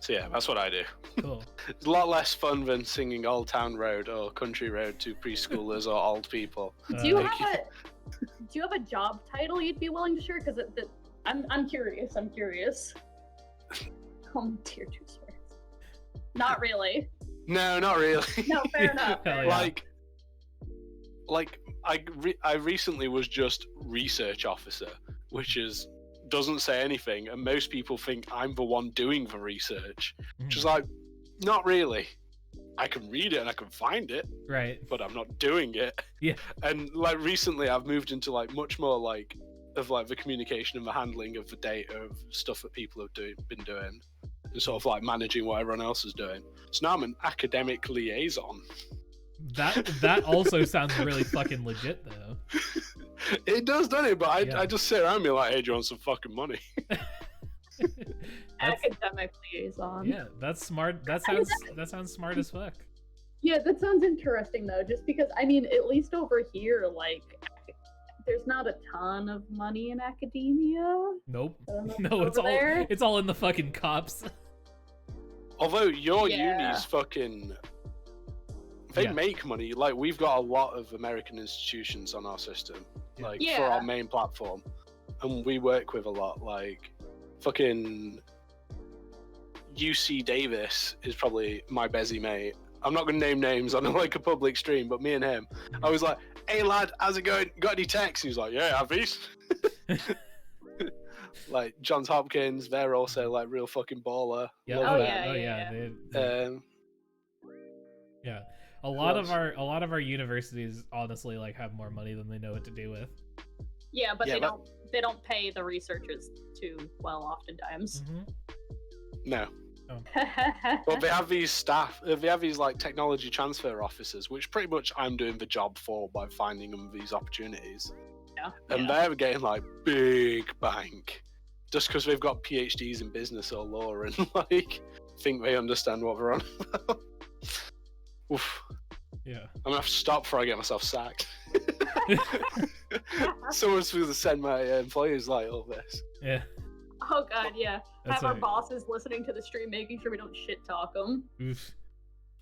So yeah, that's what I do. Cool. It's a lot less fun than singing Old Town Road or Country Road to preschoolers or old people. Do you have a job title you'd be willing to share? Because I'm curious. Oh, tier 2 swears. Not really. No, not really. No, fair enough. Hell yeah. I recently was just research officer, which doesn't say anything, and most people think I'm the one doing the research, which is like, not really. I can read it and I can find it, Right. but I'm not doing it. Yeah. And like recently, I've moved into like much more like of like the communication and the handling of the data of stuff that people have been doing, and sort of like managing what everyone else is doing. So now I'm an academic liaison. That also sounds really fucking legit though. It does, doesn't it? But Yeah. I just sit around and be like, "Hey, do you want some fucking money?" Academic liaison. Yeah, that's smart. That sounds smart as fuck. Yeah, that sounds interesting though, just because I mean, at least over here, like, there's not a ton of money in academia. Nope. No, it's all in the fucking cops. Although your Yeah. uni's fucking, they Yeah. make money. Like we've got a lot of American institutions on our system, like for Yeah. our main platform, and we work with a lot. Like, fucking UC Davis is probably my Bezzy mate. I'm not going to name names on like a public stream, but me and him, I was like, hey lad, how's it going? Got any texts? He was like, yeah, have these. Like Johns Hopkins, they're also like real fucking baller. Yeah. Love Oh, that. yeah. Yeah. A lot of our universities honestly like have more money than they know what to do with. Yeah, but they don't pay the researchers too well oftentimes. No. Oh. But they have these like technology transfer officers, which pretty much I'm doing the job for by finding them these opportunities. Yeah. And they're getting like big bank just because they've got PhDs in business or law and like think they understand what they're on about. Oof. Yeah. I'm gonna have to stop before I get myself sacked. Someone's supposed to send my employers like all this. Yeah. Oh god, yeah. That's Have our right. bosses listening to the stream, making sure we don't shit talk them. Oof.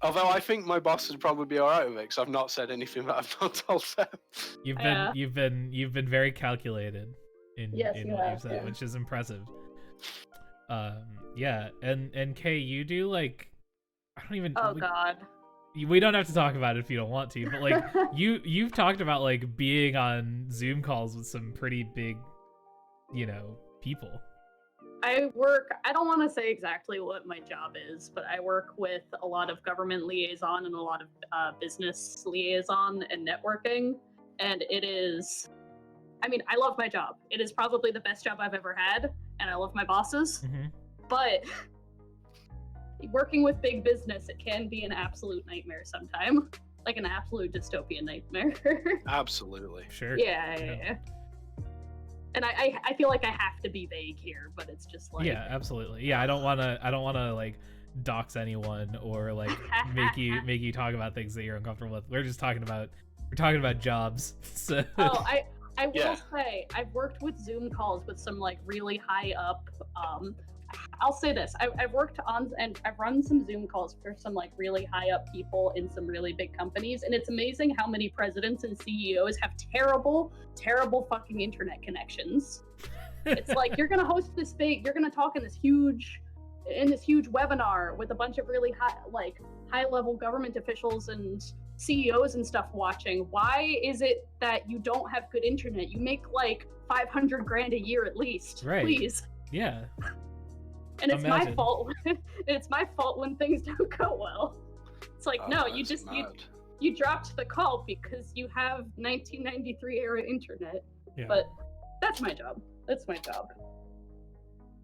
Although I think my boss would probably be alright with it because I've not said anything that I've not told them. You've been very calculated in Yes, in you what have, you've said, yeah. which is impressive. Yeah, and Kay, you do like I don't even. Oh god. We don't have to talk about it if you don't want to, but like you've talked about like being on Zoom calls with some pretty big, people. I don't want to say exactly what my job is, but I work with a lot of government liaison and a lot of business liaison and networking. And it is, I mean, I love my job. It is probably the best job I've ever had. And I love my bosses. Mm-hmm. But working with big business, it can be an absolute nightmare sometimes. Like an absolute dystopian nightmare. Absolutely. Sure. Yeah. And I feel like I have to be vague here, but it's just like Yeah, absolutely. Yeah, I don't wanna like dox anyone or like make you talk about things that you're uncomfortable with. We're talking about jobs. So Oh, I will Yeah. say I've worked with Zoom calls with some like really high up I'll say this. I've worked on and I've run some Zoom calls for some like really high up people in some really big companies, and it's amazing how many presidents and CEOs have terrible fucking internet connections. It's like you're gonna talk in this huge webinar with a bunch of really high level government officials and CEOs and stuff watching. Why is it that you don't have good internet? You make like $500,000 a year at least. Right. Please. yeah. And it's Imagine. my fault. It's my fault when things don't go well. It's like, no, you that's just mad. you dropped the call because you have 1993 era internet. Yeah. But that's my job. That's my job.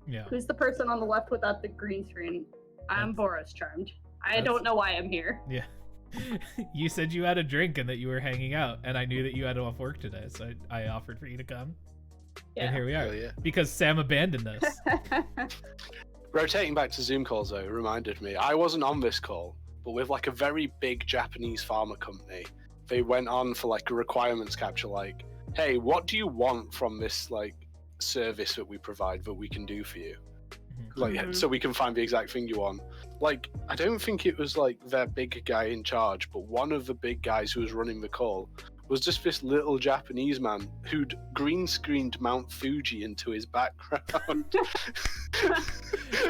Yeah. Who's the person on the left without the green screen? I'm That's- Boris Charmed. I that's- don't know why I'm here. Yeah. You said you had a drink and that you were hanging out, and I knew that you had off work today, so I offered for you to come. Yeah. And here we are. Hell yeah. Because Sam abandoned us. Rotating back to Zoom calls though reminded me, I wasn't on this call, but with like a very big Japanese pharma company, they went on for like a requirements capture, like, hey, what do you want from this like service that we provide that we can do for you? Like, Mhm. so we can find the exact thing you want. Like, I don't think it was like their big guy in charge, but one of the big guys who was running the call was just this little Japanese man who'd green screened Mount Fuji into his background.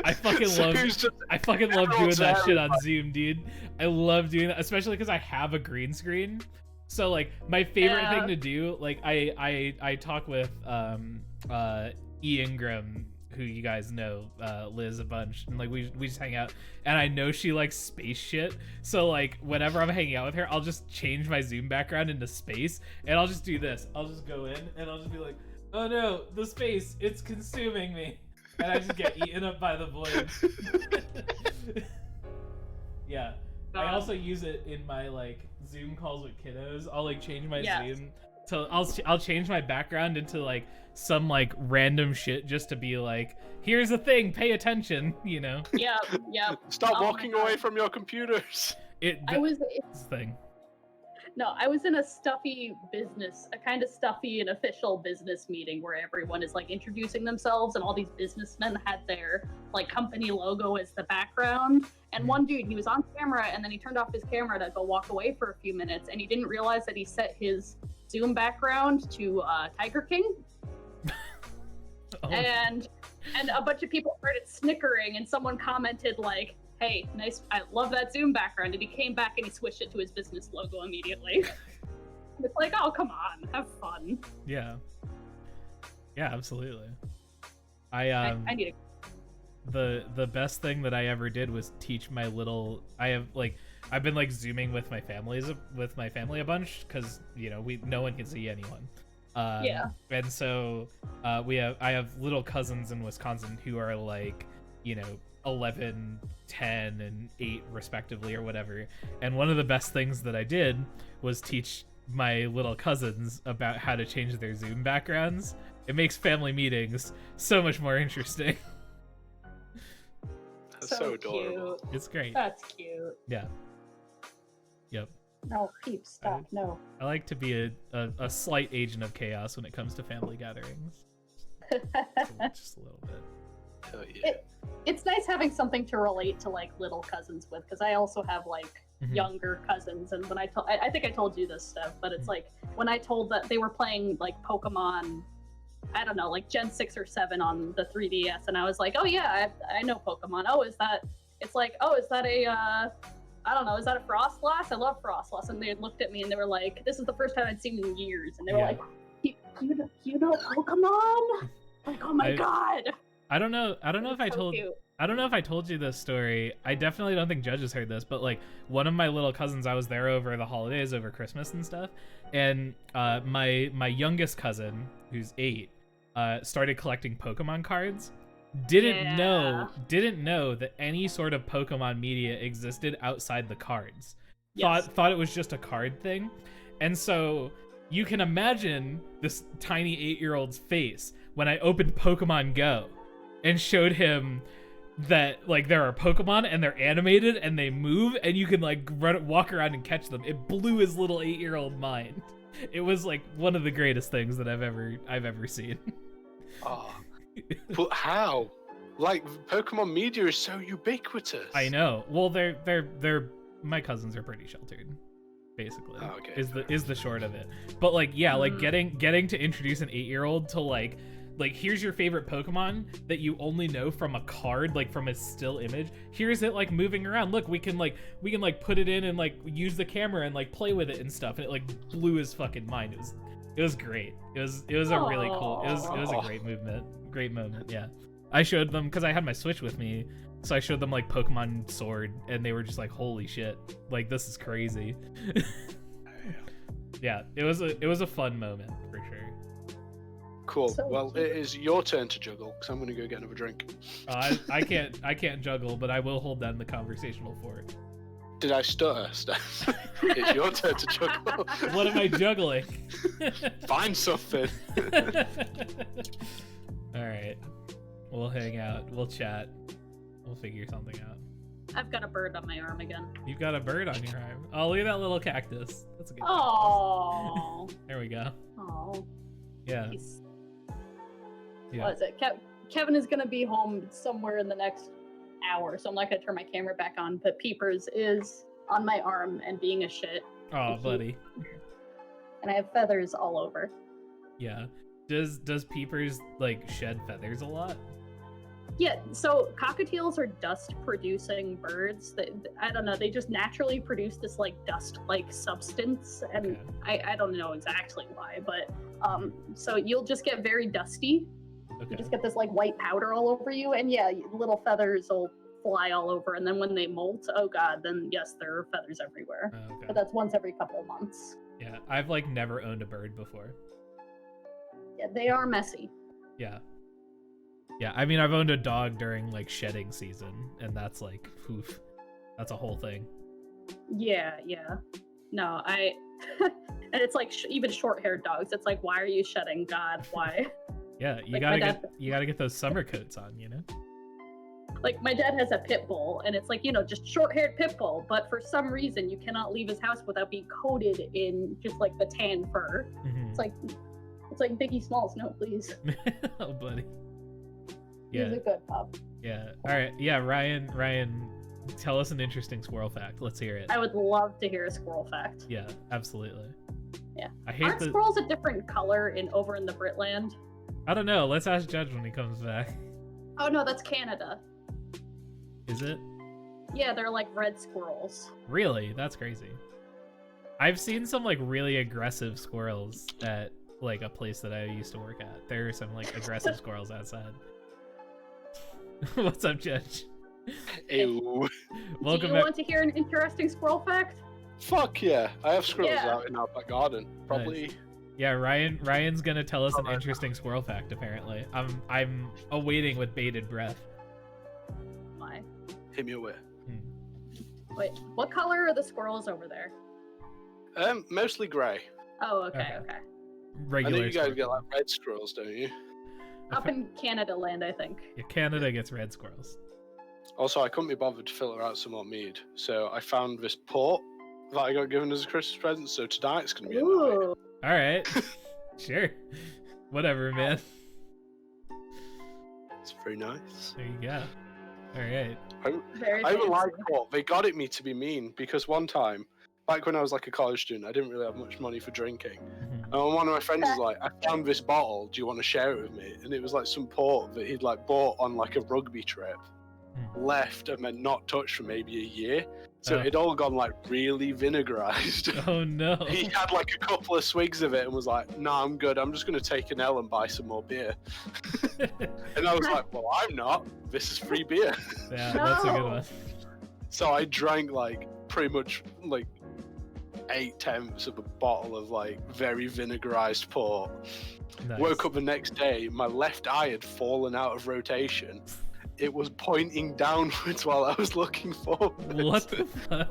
I fucking So love he was just- I fucking love doing everyone's that shit having on Zoom, dude. I love doing that, especially because I have a green screen. So like my favorite Yeah. thing to do, like I talk with E. Ingram, who you guys know, Liz, a bunch, and like we just hang out, and I know she likes space shit, so like whenever I'm hanging out with her, I'll just change my Zoom background into space, and I'll just do this. I'll just go in and I'll just be like, oh no, the space, it's consuming me, and I just get eaten up by the void. Yeah. I also use it in my like Zoom calls with kiddos. I'll like change my Yes. Zoom, so I'll change my background into like some like random shit just to be like, here's a thing, pay attention, you know. Yeah. Stop Oh my walking God. away from your computers. I was This thing. I was in a kind of stuffy and official business meeting where everyone is like introducing themselves, and all these businessmen had their like company logo as the background. And one dude, he was on camera, and then he turned off his camera to go walk away for a few minutes, and he didn't realize that he set his Zoom background to Tiger King. and a bunch of people started snickering, and someone commented like, "Hey, nice! I love that Zoom background." And he came back and he switched it to his business logo immediately. It's like, oh, come on, have fun. Yeah, absolutely. I need the best thing that I ever did was teach my little. I've been like Zooming with my family a bunch because no one can see anyone. Yeah. And so I have little cousins in Wisconsin who are like 11, 10, and 8 respectively or whatever. And one of the best things that I did was teach my little cousins about how to change their Zoom backgrounds. It makes family meetings so much more interesting. That's so adorable. Cute. It's great. That's cute. Yeah. Yep. No, Peeps, stop. No. I like to be a slight agent of chaos when it comes to family gatherings. Just a little bit. Hell yeah. It's nice having something to relate to like little cousins with, because I also have like younger cousins, and when I think I told you this stuff, but it's like when I told that they were playing like Pokemon, I don't know, like Gen 6 or 7 on the 3DS, and I was like, oh yeah, I know Pokemon. Oh, is that? It's like, oh, is that a I don't know, is that a Frostlass? I love Frostlass. And they looked at me and they were like, this is the first time I'd seen them in years, and they were like, you know Pokemon? Like, oh my god. I don't know if I told you this story. I definitely don't think Judge has heard this, but like one of my little cousins, I was there over the holidays, over Christmas and stuff, and my youngest cousin, who's 8, started collecting Pokemon cards. Didn't know that any sort of Pokemon media existed outside the cards. Yes. Thought it was just a card thing. And so you can imagine this tiny 8-year-old's face when I opened Pokemon Go and showed him that like there are Pokemon and they're animated and they move and you can like walk around and catch them. It blew his little 8-year-old mind. It was like one of the greatest things that I've ever seen. Oh. But how? Like, Pokemon media is so ubiquitous. I know. Well, they're my cousins are pretty sheltered, basically. Oh, okay. Is the short of it. But like, yeah, like getting to introduce an 8-year-old to like here's your favorite Pokemon that you only know from a card, like from a still image. Here's it like moving around. Look, we can put it in and like use the camera and like play with it and stuff. And it like blew his fucking mind. It was great. It was a really cool. It was a great moment. Yeah. I showed them because I had my Switch with me, so I showed them like Pokemon Sword, and they were just like, "Holy shit! Like this is crazy." Yeah, it was a fun moment for sure. Cool. So well, it is your turn to juggle because I'm going to go get another drink. I can't juggle, but I will hold down the conversational fort. Did I stutter, Steph? It's your turn to juggle. What am I juggling? Find something. All right. We'll hang out. We'll chat. We'll figure something out. I've got a bird on my arm again. You've got a bird on your arm. Oh, look at that little cactus. That's a good cactus. Oh. There we go. Oh. Yeah. What is it? Kevin is going to be home somewhere in the next hour, so I'm not going to turn my camera back on, but Peepers is on my arm and being a shit. Oh, buddy. And I have feathers all over. Yeah. Does Peepers like shed feathers a lot? Yeah, so cockatiels are dust-producing birds. I don't know, they just naturally produce this like dust-like substance, and okay. I don't know exactly why, but so you'll just get very dusty. Okay. You just get this like white powder all over you, and yeah, little feathers will fly all over, and then when they molt, oh god, then yes, there are feathers everywhere. Okay. But that's once every couple of months. Yeah, I've like never owned a bird before. Yeah, they are messy. Yeah. Yeah, I mean, I've owned a dog during like shedding season, and that's like, oof, that's a whole thing. Yeah. No, and it's like even short-haired dogs. It's like, why are you shedding? God, why? Yeah, you gotta get those summer coats on, you know. Like my dad has a pit bull, and it's like, just short-haired pit bull, but for some reason you cannot leave his house without being coated in just like the tan fur. Mm-hmm. It's like Biggie Smalls. No, please. Oh, buddy. Yeah. He's a good pup. Yeah. All right. Yeah, Ryan, tell us an interesting squirrel fact. Let's hear it. I would love to hear a squirrel fact. Yeah, absolutely. Yeah. I hate Aren't squirrels a different color over in the Britland? I don't know. Let's ask Judge when he comes back. Oh no, that's Canada. Is it? Yeah, they're like red squirrels. Really? That's crazy. I've seen some like really aggressive squirrels at like a place that I used to work at. There are some like aggressive squirrels outside. What's up, Judge? Ew. Welcome Do you back. want to hear an interesting squirrel fact? Fuck yeah. I have squirrels Yeah. out in our back garden. Probably. Nice. Yeah, Ryan's gonna tell us an interesting squirrel fact. Apparently, I'm awaiting with bated breath. My. Hit me away. Wait, what color are the squirrels over there? Mostly grey. Oh, okay, Okay. okay. I Regular. know you guys squirrel. get like red squirrels, don't you? Up in Canada land, I think. Yeah, Canada gets red squirrels. Also, I couldn't be bothered to filter out some more mead, so I found this port that I got given as a Christmas present. So tonight it's gonna be a night. Ooh. All right, sure, whatever, man. It's very nice. There you go. All right. Very I even fancy. like port. They got at me to be mean because one time, back when I was like a college student, I didn't really have much money for drinking. Mhm. And one of my friends was like, "I found this bottle. Do you want to share it with me?" And it was like some port that he'd like bought on like a rugby trip, left and then not touched for maybe a year. So Oh. it'd all gone like really vinegarized. Oh no. He had like a couple of swigs of it and was like, "No, I'm good. I'm just gonna take an L and buy some more beer." And I was like, "Well, I'm not. This is free beer." Yeah, that's a good No. one. So I drank like pretty much like 8/10 of a bottle of like very vinegarized port. Nice. Woke up the next day, my left eye had fallen out of rotation. It was pointing downwards while I was looking forward. What the fuck?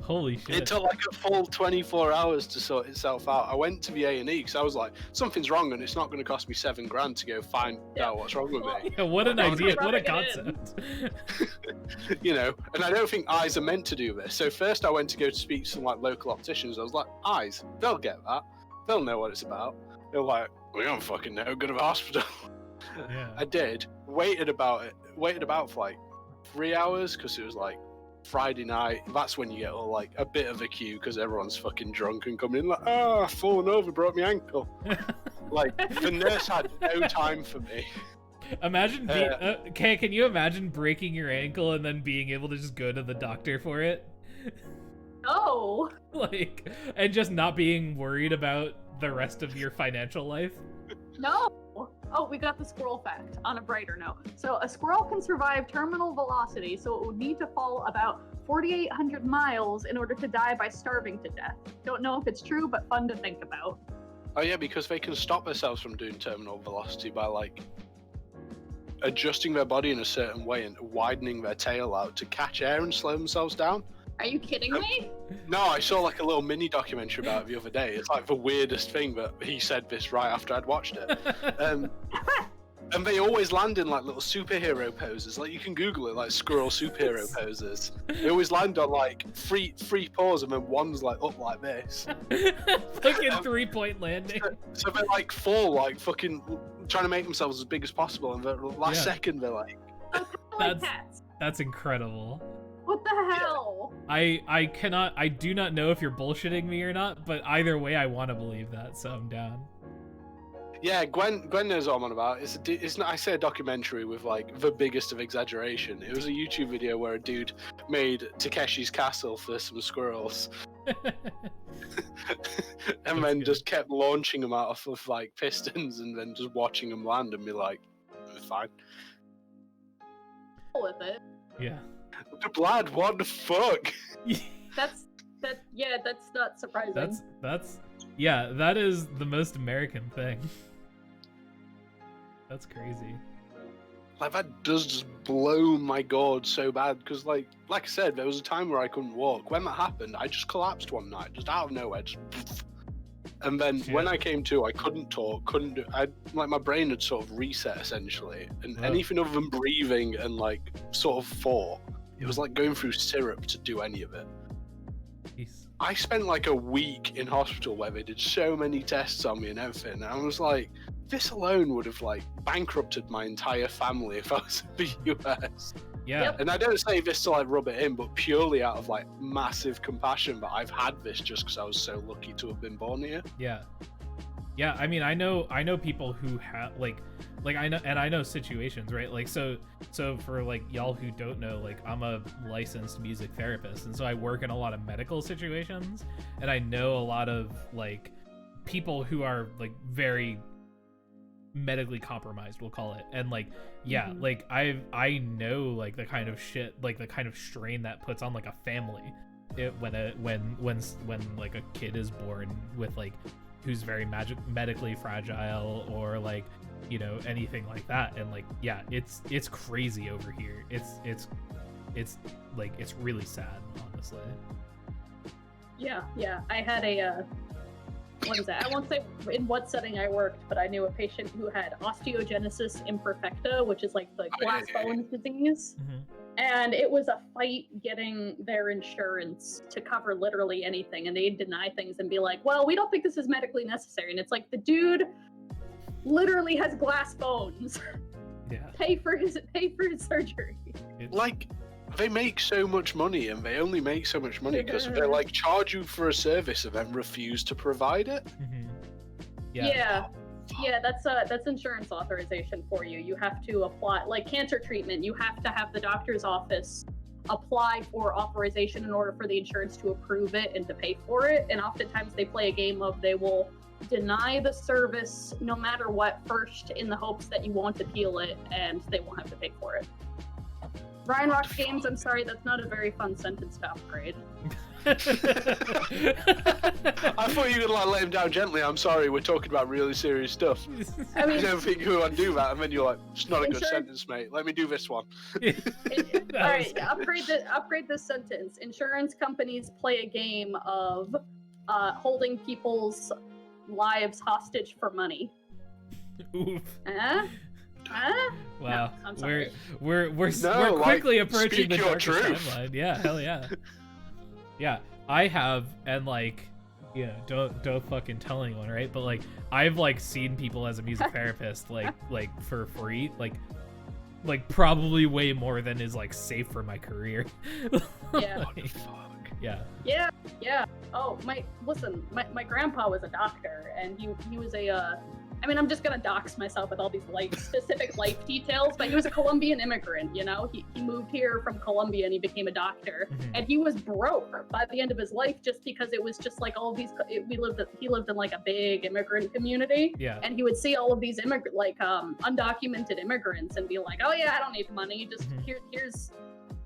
Holy shit. It took like a full 24 hours to sort itself out. I went to the A&E because I was like, something's wrong and it's not going to cost me $7,000 to go find out what's wrong with me. Yeah, what an I'm idea. What a rubbing it in. concept. You know, and I don't think eyes are meant to do this. So first I went to go to speak to some like local opticians. I was like, eyes, they'll get that. They'll know what it's about. They're like, we don't fucking know, go to the hospital. Yeah. I did. Waited about for like 3 hours because it was like Friday night. That's when you get all like a bit of a queue because everyone's fucking drunk and coming in like, oh, I've fallen over, broke my ankle. Like the nurse had no time for me. Imagine can you imagine breaking your ankle and then being able to just go to the doctor for it? No. Like, and just not being worried about the rest of your financial life? No. Oh, we got the squirrel fact on a brighter note. So a squirrel can survive terminal velocity, so it would need to fall about 4,800 miles in order to die by starving to death. Don't know if it's true, but fun to think about. Oh yeah, because they can stop themselves from doing terminal velocity by like adjusting their body in a certain way and widening their tail out to catch air and slow themselves down. Are you kidding me? No, I saw like a little mini documentary about it the other day. It's like the weirdest thing, but he said this right after I'd watched it. And they always land in like little superhero poses. Like you can Google it, like squirrel superhero poses. They always land on like three paws, and then one's like up like this. Fucking 3-point landing. So they like fall, like fucking trying to make themselves as big as possible, and the last Yeah. second they're like, Oh, kind of like cats. That's incredible. What the hell? I do not know if you're bullshitting me or not, but either way I want to believe that, so I'm down. yeah, Gwen knows what I'm on about. It's not. I say a documentary with like the biggest of exaggeration. It was a YouTube video where a dude made Takeshi's castle for some squirrels, and then good. just kept launching them out of like pistons, and then just watching them land and be like, fine. With it. Yeah. The blood, what the fuck? That's not surprising. That is the most American thing. That's crazy. Like that does just blow my gourd so bad because like I said, there was a time where I couldn't walk. When that happened, I just collapsed one night, just out of nowhere. And then Shit. when I came to, I couldn't talk, like my brain had sort of reset essentially, and Wow. anything other than breathing and like sort of thought, it was like going through syrup to do any of it. Jeez. I spent like a week in hospital where they did so many tests on me and everything. And I was like, this alone would have like bankrupted my entire family if I was in the US. Yeah. Yep. And I don't say this to like rub it in, but purely out of like massive compassion that I've had this just because I was so lucky to have been born here. Yeah. Yeah, I mean, I know people who have like I know situations, right? Like so for like y'all who don't know, like I'm a licensed music therapist, and so I work in a lot of medical situations, and I know a lot of like people who are like very medically compromised, we'll call it, and like like I know like the kind of shit, like the kind of strain that puts on like a family when like a kid is born with like who's very medically fragile, or like, you know, anything like that. And like, yeah, it's crazy over here. It's like, it's really sad, honestly. Yeah, I had a what is that? I won't say in what setting I worked, but I knew a patient who had osteogenesis imperfecta, which is like the glass bones disease. And it was a fight getting their insurance to cover literally anything, and they'd deny things and be like, well, we don't think this is medically necessary. And it's like, the dude literally has glass bones. Yeah. Pay for his surgery. Like, they make so much money, and they only make so much money because they like charge you for a service and then refuse to provide it. Yeah, that's insurance authorization for you. You have to apply, like cancer treatment, you have to have the doctor's office apply for authorization in order for the insurance to approve it and to pay for it. And oftentimes they play a game of, they will deny the service no matter what first, in the hopes that you won't appeal it and they won't have to pay for it. Ryan Rock's Games, I'm sorry, that's not a very fun sentence to upgrade. I thought you could like let him down gently. I'm sorry, we're talking about really serious stuff. I mean, I don't think you would do that, and then you're like, it's not a good sentence, mate. Let me do this one. Alright, upgrade this sentence. Insurance companies play a game of holding people's lives hostage for money. Oof. Wow, no, I'm sorry. we're quickly approaching the darkest timeline. Yeah, hell yeah. Yeah, I have, and like, you know, don't fucking tell anyone, right? But like, I've like seen people as a music therapist like for free, like probably way more than is like safe for my career. Yeah. What the fuck? Yeah. Oh, my grandpa was a doctor, and he was a I mean, I'm just gonna dox myself with all these specific life details, but he was a Colombian immigrant, you know? He moved here from Colombia and he became a doctor. And he was broke by the end of his life just because it was just like all these, he lived in like a big immigrant community. Yeah. And he would see all of these undocumented immigrants and be like, oh yeah, I don't need money. Just here's,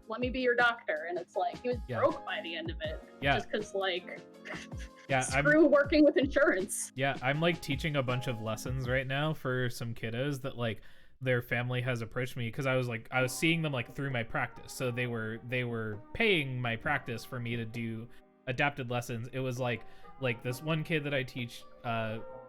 let me be your doctor. And it's like, he was broke by the end of it. Yeah. Just because like... Yeah, screw working with insurance. Yeah, I'm like teaching a bunch of lessons right now for some kiddos that like their family has approached me, because I was seeing them like through my practice. So they were paying my practice for me to do adapted lessons. It was like this one kid that I teach,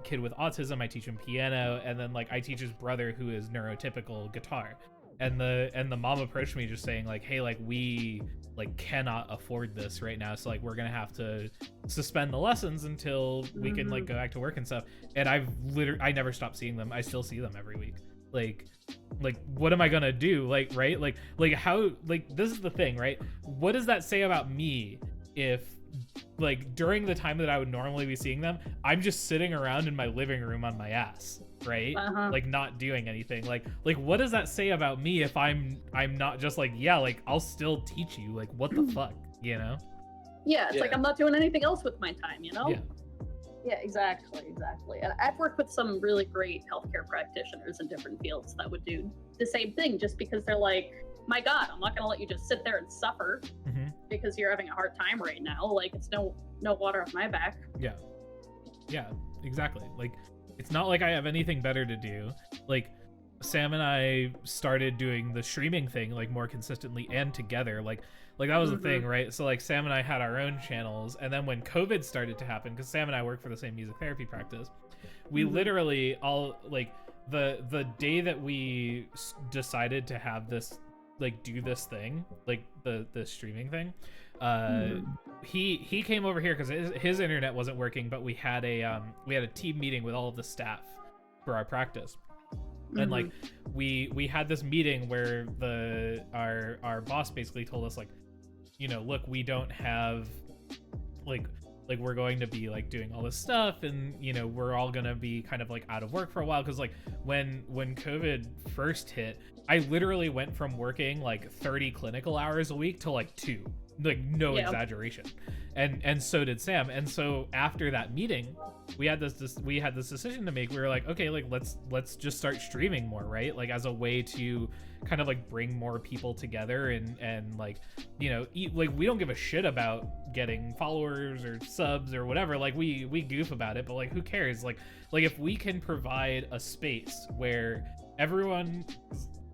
kid with autism, I teach him piano, and then like I teach his brother who is neurotypical guitar. And the mom approached me just saying like, hey, like we like cannot afford this right now, so like we're gonna have to suspend the lessons until we can like go back to work and stuff. And I never stopped seeing them. I still see them every week. Like what am I gonna do? Like, right? Like how, like, this is the thing, right? What does that say about me if like during the time that I would normally be seeing them, I'm just sitting around in my living room on my ass, right? Like not doing anything. Like what does that say about me if I'm not just like, yeah, like I'll still teach you, like what the fuck, you know? Yeah, it's like I'm not doing anything else with my time, you know? Yeah, exactly. And I've worked with some really great healthcare practitioners in different fields that would do the same thing, just because they're like, my God, I'm not gonna let you just sit there and suffer because you're having a hard time right now. Like, it's no water off my back. Yeah, exactly. Like, it's not like I have anything better to do. Like, Sam and I started doing the streaming thing like more consistently and together. Like that was the thing, right? So like Sam and I had our own channels, and then when COVID started to happen, because Sam and I work for the same music therapy practice, we literally all like the day that we decided to have this, like, do this thing, like the streaming thing, he came over here because his internet wasn't working, but we had a team meeting with all of the staff for our practice. And like we had this meeting where our boss basically told us, like, you know, look, we don't have, like, like we're going to be like doing all this stuff, and you know we're all gonna be kind of like out of work for a while, because like when COVID first hit, I literally went from working like 30 clinical hours a week to like 2, like no exaggeration, and so did Sam. And so after that meeting, we had this decision to make. We were like, okay, like let's just start streaming more, right? Like as a way to kind of like bring more people together, and like, you know, like we don't give a shit about getting followers or subs or whatever. Like we goof about it, but like who cares? Like if we can provide a space where everyone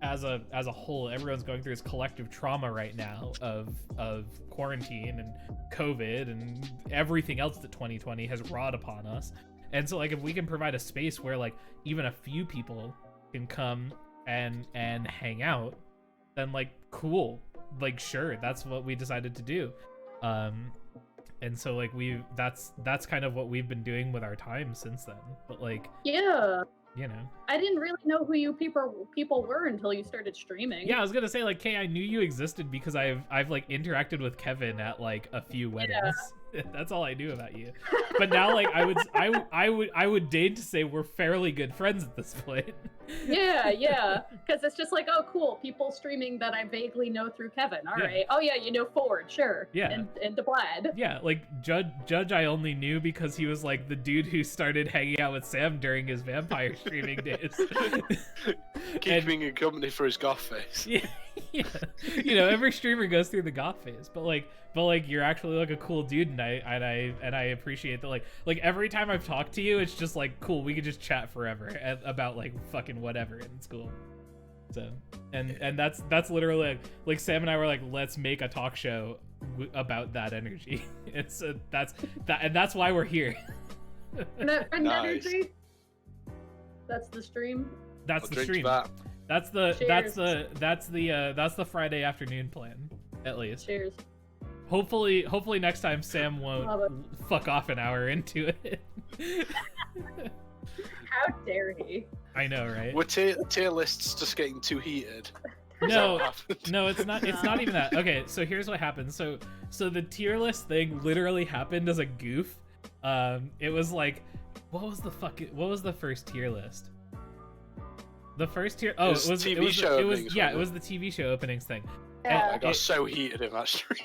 as a whole, everyone's going through this collective trauma right now of quarantine and COVID and everything else that 2020 has wrought upon us. And so like if we can provide a space where like even a few people can come and hang out, then like cool, like sure, that's what we decided to do. And so like that's kind of what we've been doing with our time since then. But like, yeah, you know, I didn't really know who you people were until you started streaming. Yeah, I was gonna say like, Kay, I knew you existed because I've like interacted with Kevin at like a few weddings. Yeah. That's all I knew about you. But now like I would deign to say we're fairly good friends at this point. Yeah, because it's just like, oh cool, people streaming that I vaguely know through Kevin. All right. Oh yeah, you know Ford, sure. Yeah. And DeBlad. Yeah, like Judge I only knew because he was like the dude who started hanging out with Sam during his vampire streaming days. Keeping him company for his goth face. Yeah. You know, every streamer goes through the goth phase, but like you're actually like a cool dude, and I appreciate that. Like every time I've talked to you, it's just like cool. We could just chat forever about like fucking whatever, and it's cool. So and that's literally like Sam and I were like, let's make a talk show about that energy. It's that's why we're here. That friend Nice. energy. That's the stream. That's I'll the drink to stream. that. That's the Friday afternoon plan, at least. Cheers. Hopefully next time Sam won't Love fuck off an hour into it. How dare he? I know, right? Were tier lists just getting too heated? No, happened? no, it's not. It's not even that. Okay, so here's what happened. So the tier list thing literally happened as a goof. It was like, what was the first tier list? The first tier. Oh, it was TV show it was openings, yeah, wasn't it was the TV show openings thing. Yeah. I got so heated in that stream.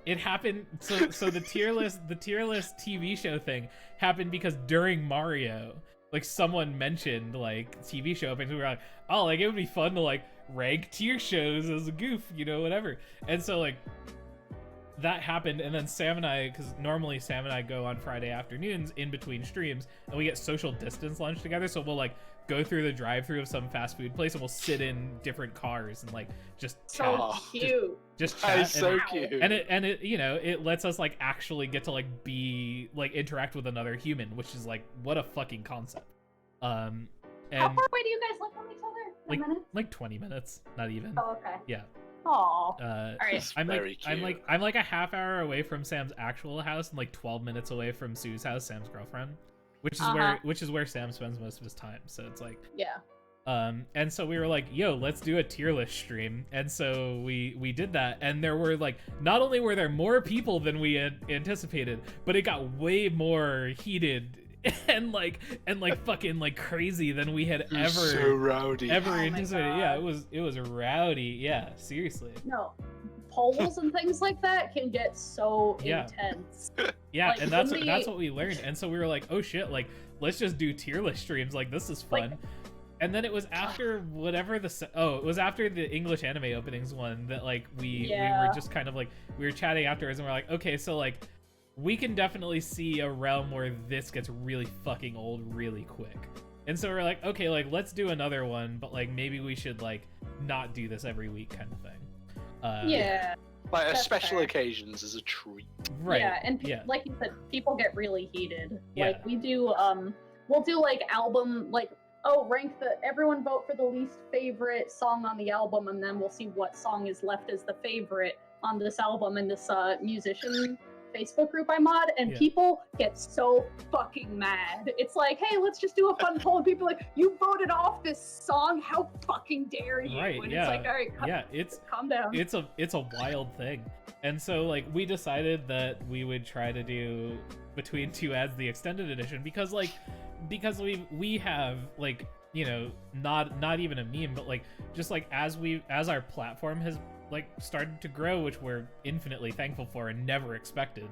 It happened. So the tier list TV show thing happened because during Mario, like someone mentioned like TV show openings. We were like, oh, like it would be fun to like rank tier shows as a goof, you know, whatever. And so like that happened, and then Sam and I, because normally Sam and I go on Friday afternoons in between streams, and we get social distance lunch together. So we'll like go through the drive-through of some fast food place, and we'll sit in different cars and like just chat. So cute. Just That chat. is so and, cute. and it you know, it lets us like actually get to like be like interact with another human, which is like what a fucking concept. And How far away do you guys live from each other? A minute? like 20 minutes, not even. Oh, okay. Yeah. Aw. All right. It's I'm very I'm like a half hour away from Sam's actual house and like 12 minutes away from Sue's house, Sam's girlfriend, which is where Sam spends most of his time. So it's like, Yeah. and so we were like, yo, let's do a tier list stream. And so we did that, and there were like, not only were there more people than we had anticipated, but it got way more heated and like fucking like crazy than we had You're so rowdy. ever Oh my anticipated. God. Yeah, it was rowdy. Yeah, seriously. No. Polls and things like that can get so Yeah. intense. Yeah, Like, and that's when that's what we learned. And so we were like, oh shit, like let's just do tier list streams. Like this is fun. Like- and then it was after whatever it was after the English anime openings one that like we Yeah. were just kind of like we were chatting afterwards, and we're like, okay, so like we can definitely see a realm where this gets really fucking old really quick. And so we're like, okay, like let's do another one, but like maybe we should like not do this every week kind of thing. Yeah. Like That's special fair. occasions as a treat. Right. Yeah, and yeah. like you said, people get really heated. Yeah. Like we do we'll do like album like everyone vote for the least favorite song on the album, and then we'll see what song is left as the favorite on this album in this musician Facebook group I mod, and Yeah. people get so fucking mad. It's like, hey, let's just do a fun poll, and people are like, you voted off this song, how fucking dare you? Right, And yeah. it's like, all right, Yeah, it's calm down. it's a wild thing. And so like we decided that we would try to do between two ads the extended edition, because we have like, you know, not even a meme, but like just like as our platform has like started to grow, which we're infinitely thankful for and never expected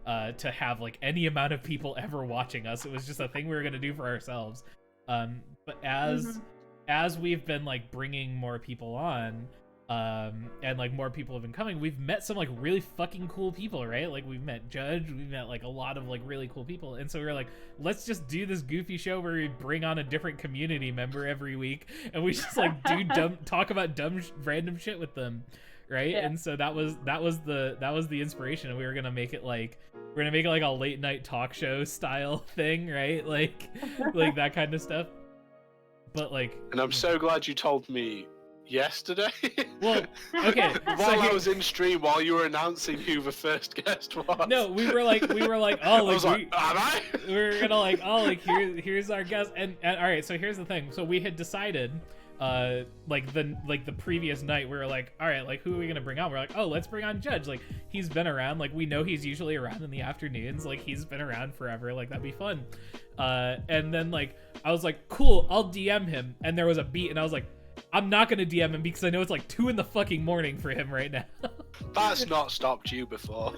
to have like any amount of people ever watching us. It was just a thing we were gonna do for ourselves. But as we've been like bringing more people on, and like more people have been coming, we've met some like really fucking cool people, right? Like we've met Judge, we've met like a lot of like really cool people, and so we were like, let's just do this goofy show where we bring on a different community member every week, and we just like talk about random shit with them, right? Yeah. And so that was the inspiration, and we were gonna make it like a late night talk show style thing, right? Like that kind of stuff. But like, And I'm so glad you told me yesterday. Well, okay. While I was in stream, while you were announcing who the first guest was. No, we were like, oh, like, I was like, am I? we were gonna like, oh, like here's our guest, and all right. So here's the thing. So we had decided, like the previous night, we were like, all right, like who are we gonna bring on? We're like, oh, let's bring on Judge. Like he's been around. Like we know he's usually around in the afternoons. Like he's been around forever. Like that'd be fun. And then like I was like, cool, I'll DM him. And there was a beat, and I was like, I'm not gonna DM him because I know it's like 2 in the fucking morning for him right now. That's not stopped you before.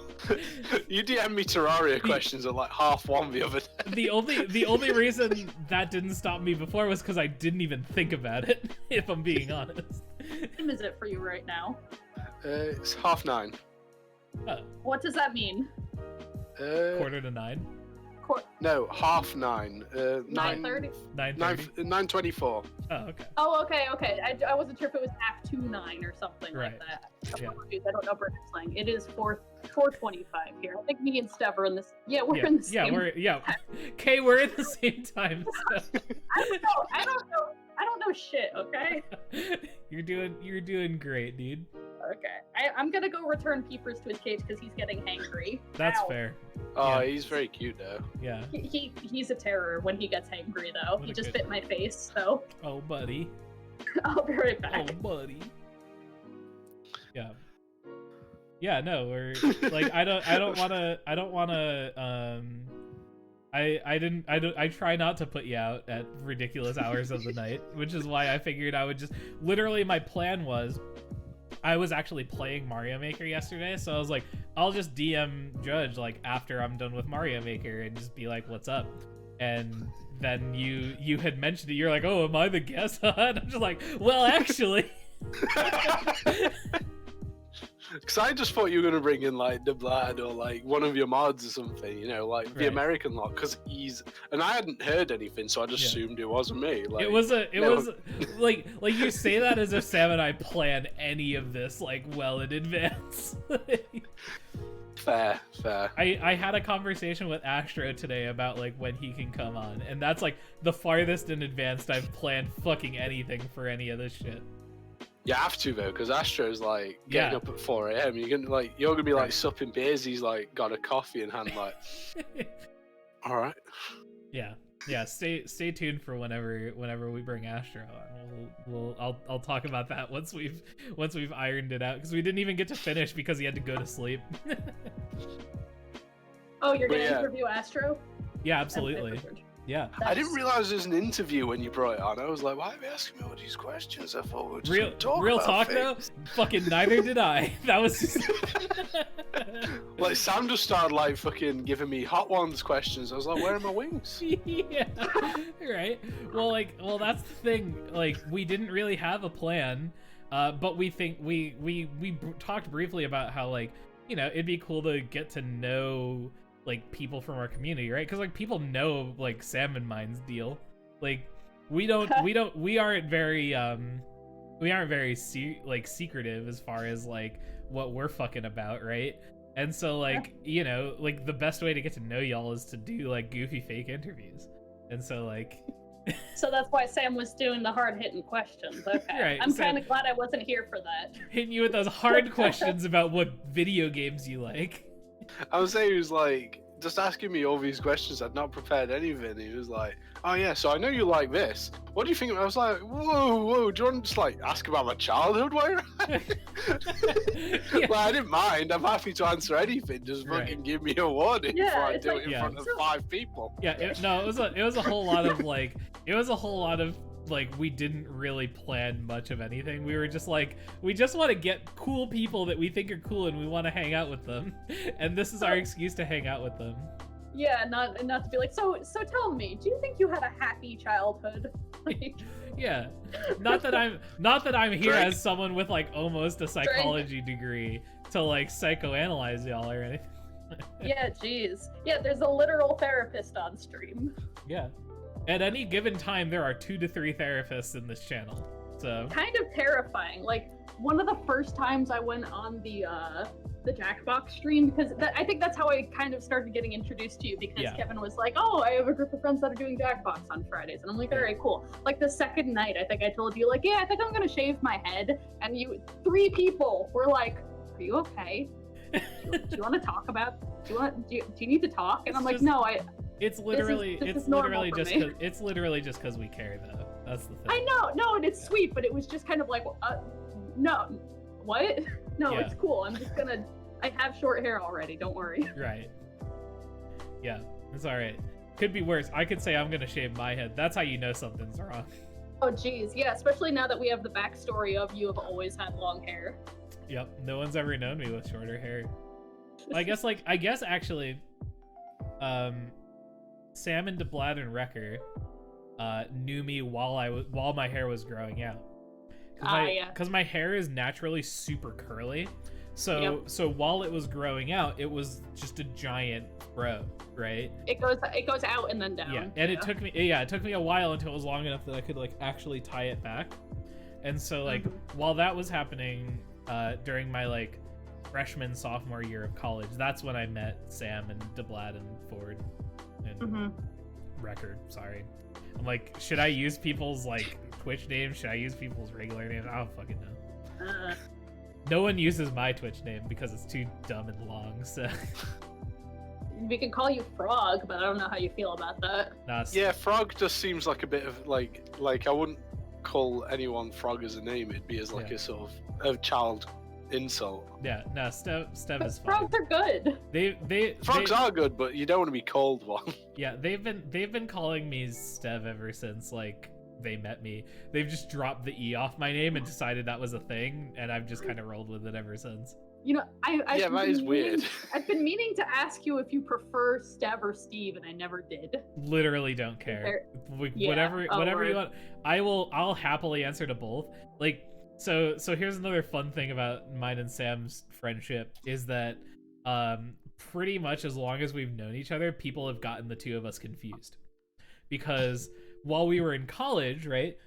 You DM me Terraria questions at like 1:30 the other day. The only reason that didn't stop me before was because I didn't even think about it, if I'm being honest. What time is it for you right now? It's 9:30. Oh, What does that mean? 8:45. No, 9:30. 9:30? 9:30. 9:24. Oh, okay. Oh, okay. I wasn't sure if it was half to 9 or something Right. like that. Yeah. Apologies, I don't know British slang. It is 4:25 here. I think me and Steph are in this. Yeah, we're in the same. Okay, we're in the same time. So. I don't know shit. Okay. You're doing great, dude. Okay. I'm gonna go return Peepers to his cage because he's getting hangry. That's Ow. fair. Oh, Yeah. he's very cute though. Yeah. He's a terror when he gets hangry though. What He a just good- bit my face, so Oh, buddy. I'll be right Oh, back. buddy. Yeah. Yeah. No, we're like I try not to put you out at ridiculous hours of the night, which is why I figured I would just literally, my plan was, I was actually playing Mario Maker yesterday, so I was like, I'll just DM Judge like after I'm done with Mario Maker and just be like, what's up? And then you had mentioned it, you're like, oh, am I the guest? And I'm just like, well, actually. Because I just thought you were gonna bring in like the Blood or like one of your mods or something, you know, like the Right. American lot. Because and I hadn't heard anything, so I just assumed it wasn't me. Like, It was like you say that as if Sam and I plan any of this like well in advance. fair. I had a conversation with Astro today about like when he can come on, and that's like the farthest in advance I've planned fucking anything for any of this shit. You have to though, because Astro's like getting Yeah. up at 4 a.m. You're gonna be like Right. supping beers. He's like got a coffee in hand, like, all right. Yeah. Stay tuned for whenever we bring Astro on. I'll talk about that once we've ironed it out, because we didn't even get to finish because he had to go to sleep. Oh, you're gonna Yeah. interview Astro? Yeah, absolutely. Yeah. I didn't realize there was an interview when you brought it on. I was like, why are they asking me all these questions? I thought we were just Real gonna talk real about talk things. though. Fucking neither did I. That was just... Like Sam just started like fucking giving me hot ones questions. I was like, where are my wings? Yeah. Right. Well, that's the thing. Like, we didn't really have a plan, but we think we talked briefly about how, like, you know, it'd be cool to get to know like people from our community, right? Because like people know like Salmon Mine's deal. Like we aren't very secretive as far as like what we're fucking about, right? And so like, you know, like the best way to get to know y'all is to do like goofy fake interviews. And so like So that's why Sam was doing the hard-hitting questions. Okay. Right, I'm Sam- kind of glad I wasn't here for that. hitting you with those hard questions about what video games you like. I was saying he was like just asking me all these questions. I'd not prepared anything. He was like, "Oh yeah, so I know you like this. What do you think?" I was like, "Whoa, do you want to just like ask about my childhood while you're at it?" Yeah. Well, I didn't mind. I'm happy to answer anything. Just fucking give me a warning Yeah, before I it's do like- it in front of 5 people. Yeah, it was a whole lot of like we didn't really plan much of anything. We were just like, we just want to get cool people that we think are cool and we want to hang out with them. And this is our excuse to hang out with them. Yeah, not to be like, so tell me, do you think you had a happy childhood? Like, Yeah. Not that I'm here Drake. as someone with like almost a psychology degree to like psychoanalyze y'all or anything. yeah, jeez. Yeah, there's a literal therapist on stream. Yeah. At any given time, there are 2 to 3 therapists in this channel. So Kind of terrifying. Like, one of the first times I went on the Jackbox stream, because I think that's how I kind of started getting introduced to you, because Yeah. Kevin was like, "Oh, I have a group of friends that are doing Jackbox on Fridays," and I'm like, "All right, cool." Like the second night, I think I told you, like, "Yeah, I think I'm gonna shave my head," and 3 people were like, "Are you okay? Do you want to talk about? Do you need to talk?" And It's I'm like, just- "No, it's literally this it's is normal literally for just me." it's literally just because we care though. That's the thing. I know, no, and it's sweet, but it was just kind of like, no, what? No, Yeah. it's cool. I'm just gonna. I have short hair already. Don't worry. Right. Yeah, it's all right. Could be worse. I could say I'm gonna shave my head. That's how you know something's wrong. Oh, geez, yeah. Especially now that we have the backstory of you have always had long hair. Yep. No one's ever known me with shorter hair. I guess actually, Sam and DeBlad and Wrecker knew me while my hair was growing out. Yeah. Because my hair is naturally super curly. So Yep. so while it was growing out, it was just a giant fro, right? It goes out and then down. Yeah, and it took me a while until it was long enough that I could like actually tie it back. And so like while that was happening during my like sophomore year of college, that's when I met Sam and DeBlad and Ford and Record. Sorry, I'm like, should I use people's like Twitch names? Should I use people's regular names? I don't fucking know. No one uses my Twitch name because it's too dumb and long. So We can call you Frog, but I don't know how you feel about that. Yeah, Frog just seems like a bit of like I wouldn't call anyone Frog as a name. It'd be as like a sort of a child insult. Yeah, no, Stev is fine. Frogs are good. Frogs are good, but you don't want to be called one. Yeah, they've been calling me Stev ever since like they met me. They've just dropped the E off my name and decided that was a thing, and I've just kind of rolled with it ever since. You know, Yeah, that is weird. I've been meaning to ask you if you prefer Stev or Steve, and I never did. Literally don't care. Yeah. Whatever Oh, you word. want. I'll happily answer to both. Like so here's another fun thing about mine and Sam's friendship is that pretty much as long as we've known each other, people have gotten the two of us confused. Because while we were in college, right?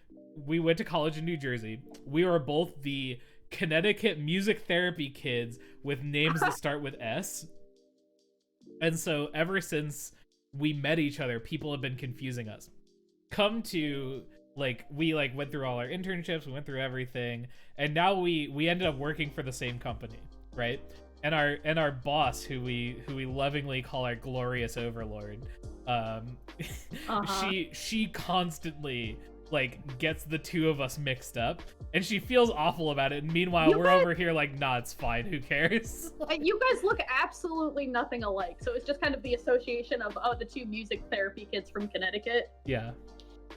We went to college in New Jersey. We were both the Connecticut music therapy kids with names that start with S. And so ever since we met each other, people have been confusing us. Come to we went through all our internships, we went through everything, and now we ended up working for the same company, right? And our boss, who we lovingly call our glorious overlord, she constantly gets the two of us mixed up, and she feels awful about it. And meanwhile, we're over here like, nah, it's fine, who cares? You guys look absolutely nothing alike, so it's just kind of the association of the two music therapy kids from Connecticut. Yeah.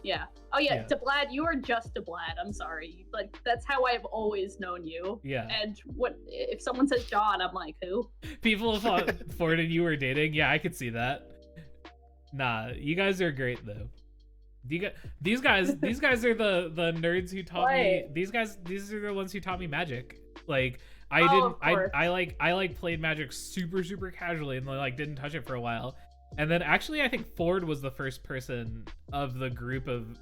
Yeah. Oh yeah, DeBlad, you are just DeBlad. I'm sorry, like that's how I've always known you. Yeah. And what if someone says John? I'm like, who? People thought Ford and you were dating. Yeah, I could see that. Nah, you guys are great though. These guys are the nerds who taught me. These are the ones who taught me magic. Like I played magic super casually and didn't touch it for a while. And then actually I think Ford was the first person of the group of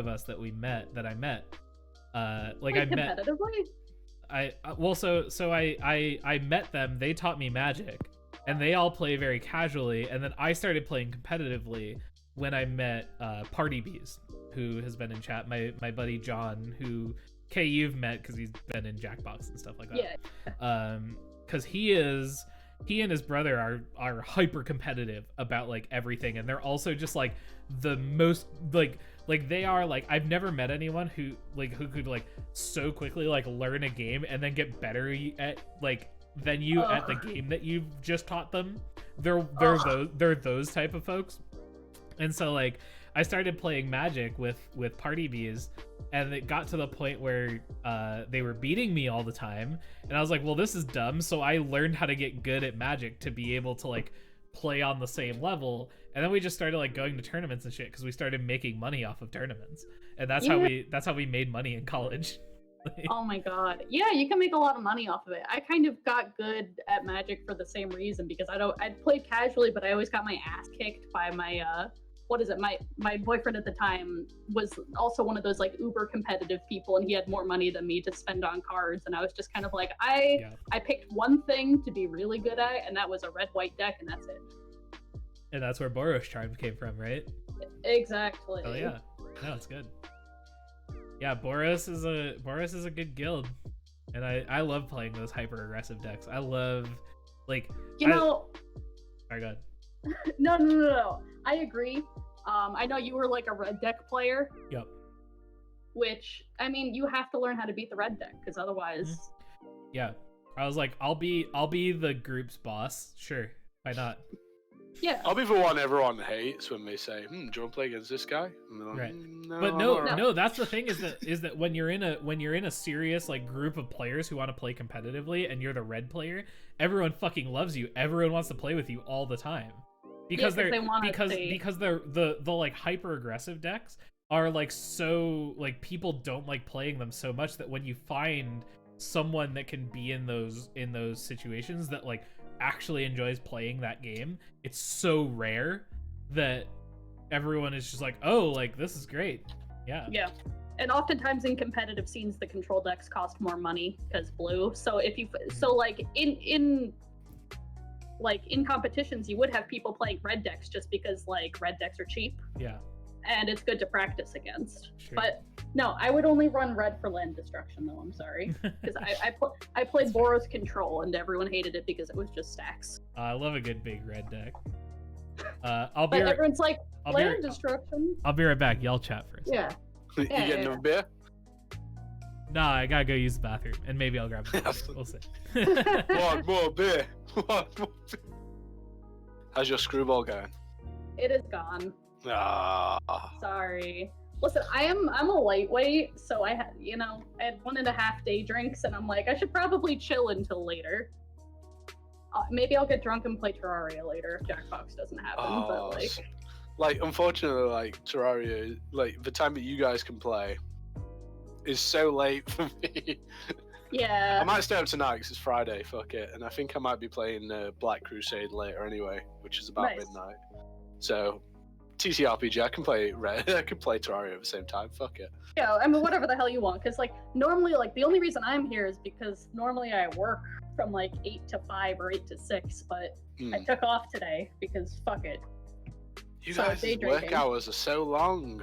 us that I met. I met them, they taught me magic, and they all play very casually, and then I started playing competitively when I met Party Bees, who has been in chat, my buddy John, who you've met because he's been in Jackbox and stuff like that. Yeah. Because he is he and his brother are hyper competitive about like everything, and they're also just like the most like they are like, I've never met anyone who could like so quickly like learn a game and then get better at like than you at the game that you've just taught them. They're those type of folks. And so like I started playing Magic with Party Bees, and it got to the point where they were beating me all the time, and I was like, well, this is dumb. So I learned how to get good at Magic to be able to like play on the same level, and then we just started like going to tournaments and shit because we started making money off of tournaments, and that's how we made money in college. Oh my god. Yeah, you can make a lot of money off of it. I kind of got good at Magic for the same reason, because I played casually, but I always got my ass kicked by my my boyfriend at the time was also one of those like uber competitive people, and he had more money than me to spend on cards, and I was just kind of like, I picked one thing to be really good at, and that was a red-white deck, and that's it. And that's where Boros Charm came from, right? Exactly. Oh yeah. No, it's good. Yeah, Boros is a good guild, and I love playing those hyper aggressive decks. I love like know. Sorry, go ahead. No. I agree. I know you were like a red deck player. Yep. Which, I mean, you have to learn how to beat the red deck, because otherwise. Yeah, I was like, I'll be the group's boss. Sure, why not? Yeah. I'll be the one everyone hates when they say, do you want to play against this guy? And they're like, Right. No, But no, that's the thing is that when you're in a serious like group of players who want to play competitively, and you're the red player, everyone fucking loves you. Everyone wants to play with you all the time. Because they're the like hyper aggressive decks are like, so like people don't like playing them so much that when you find someone that can be in those situations that like actually enjoys playing that game, it's so rare that everyone is just like, oh, like this is great. Yeah. And oftentimes in competitive scenes, the control decks cost more money because blue. So if you like in competitions, you would have people playing red decks just because like red decks are cheap. Yeah. And it's good to practice against. Sure. But no, I would only run red for land destruction, though. I'm sorry, because I played Boros Control, and everyone hated it because it was just stacks. I love a good big red deck. Everyone's like, land destruction. I'll be right back. Y'all chat first. Yeah. You getting another beer? Nah, I gotta go use the bathroom, and maybe I'll grab a We'll see. One more beer. One more beer. How's your screwball going? It is gone. Ah. Sorry. Listen, I'm a lightweight, so I had 1.5 day drinks, and I'm like, I should probably chill until later. Maybe I'll get drunk and play Terraria later if Jackbox doesn't happen. But like unfortunately, like Terraria, like the time that you guys can play is so late for me. Yeah. I might stay up tonight because it's Friday. Fuck it, and I think I might be playing Black Crusade later anyway, which is about midnight. So. TCRPG, I can play Terraria at the same time. Fuck it. Yeah, I mean, whatever the hell you want. Because, like, normally, like, the only reason I'm here is because normally I work from, like, 8 to 5 or 8 to 6, but I took off today because fuck it. You guys' work hours are so long.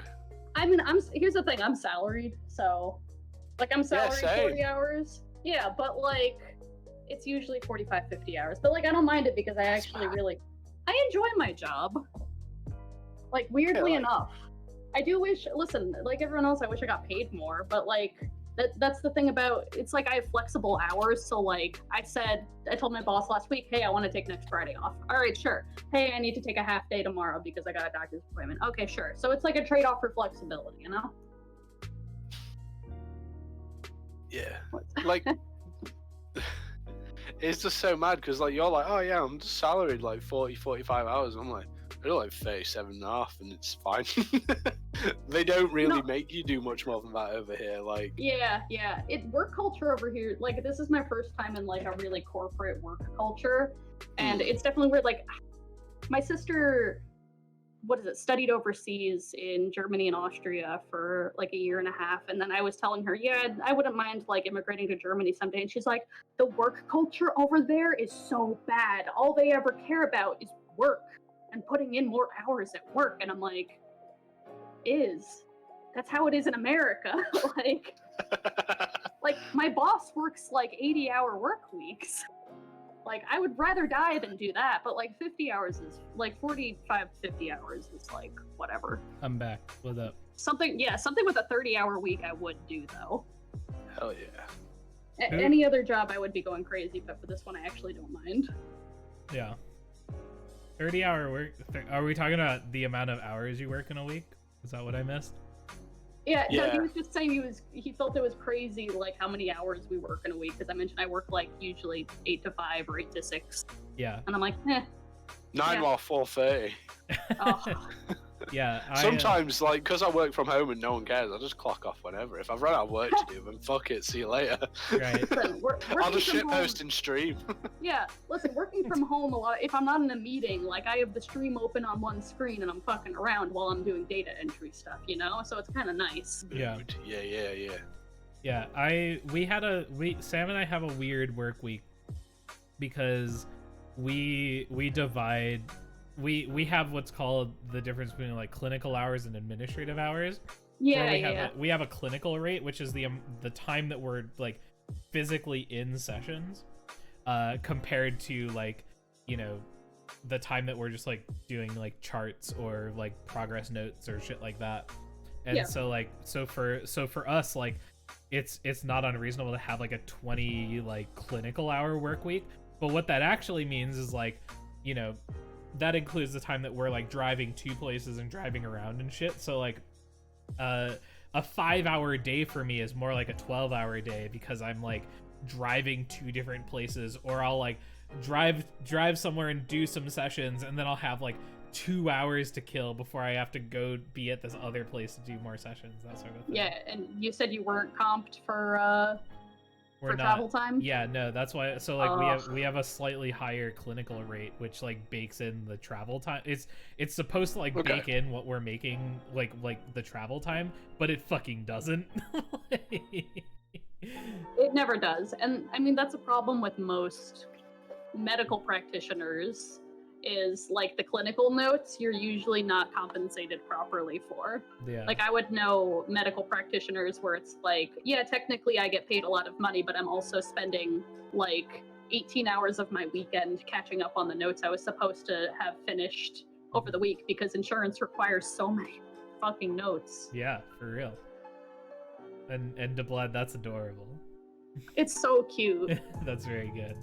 I mean, here's the thing. I'm salaried, so, like, I'm salaried 40 hours. Yeah, but, like, it's usually 45, 50 hours. But, like, I don't mind it because I actually I enjoy my job. Like, weirdly enough, I do wish, listen, like everyone else, I wish I got paid more, but like, that's the thing about, it's like I have flexible hours. So like I told my boss last week, hey, I want to take next Friday off. All right, sure. Hey, I need to take a half day tomorrow because I got a doctor's appointment. Okay, sure. So it's like a trade-off for flexibility, you know? Yeah. Like, it's just so mad because like, you're like, oh yeah, I'm just salaried like 40, 45 hours. I'm like, they're like 37.5 and it's fine. They don't really make you do much more than that over here. Like, yeah. Work culture over here, like, this is my first time in like a really corporate work culture, and it's definitely weird. Like, my sister, studied overseas in Germany and Austria for like 1.5 years, and then I was telling her, yeah, I wouldn't mind like immigrating to Germany someday, and she's like, the work culture over there is so bad. All they ever care about is work and putting in more hours at work. And I'm like, that's how it is in America. like my boss works like 80-hour work weeks. Like, I would rather die than do that, but like 50 hours is like 45, 50 hours is like whatever. I'm back. What up? Something with a 30-hour week I would do though. Hell yeah. Any other job I would be going crazy, but for this one I actually don't mind. Yeah. 30-hour work. Are we talking about the amount of hours you work in a week? Is that what I missed? Yeah, no, Yeah. he was just saying he felt it was crazy, like how many hours we work in a week. Because I mentioned I work like usually 8 to 5 or 8 to 6, Yeah. and I'm like, 9 Yeah. while 4:30. oh, Yeah. Sometimes, like, because I work from home and no one cares, I just clock off whenever. If I've run out of work to do, then fuck it, see you later. Right. listen, I'll just working from home- shitpost and stream. Yeah, listen, working from home a lot. If I'm not in a meeting, like I have the stream open on one screen and I'm fucking around while I'm doing data entry stuff, you know. So it's kind of nice. Yeah. Yeah. Yeah, Sam and I have a weird work week because we divide we have what's called the difference between like clinical hours and administrative hours. Yeah, Where we have a clinical rate, which is the time that we're like physically in sessions, compared to like, you know, the time that we're just like doing like charts or like progress notes or shit like that. And Yeah. so for us, like it's not unreasonable to have like a 20 like clinical hour work week. But what that actually means is like, you know, that includes the time that we're like driving to places and driving around and shit. So like a 5-hour day for me is more like a 12-hour day because I'm like driving to different places, or I'll like drive somewhere and do some sessions, and then I'll have like 2 hours to kill before I have to go be at this other place to do more sessions, that sort of thing. Yeah, and you said you weren't comped for travel time. Yeah, no, that's why. So like we have a slightly higher clinical rate, which like bakes in the travel time. It's supposed to like bake in what we're making, like the travel time, but it fucking doesn't. It never does, and I mean that's a problem with most medical practitioners. Is like the clinical notes you're usually not compensated properly for. Yeah. Like I would know medical practitioners where it's like, yeah, technically I get paid a lot of money, but I'm also spending like 18 hours of my weekend catching up on the notes I was supposed to have finished over the week because insurance requires so many fucking notes. Yeah, for real. And DeBlood, that's adorable. It's so cute. That's very good.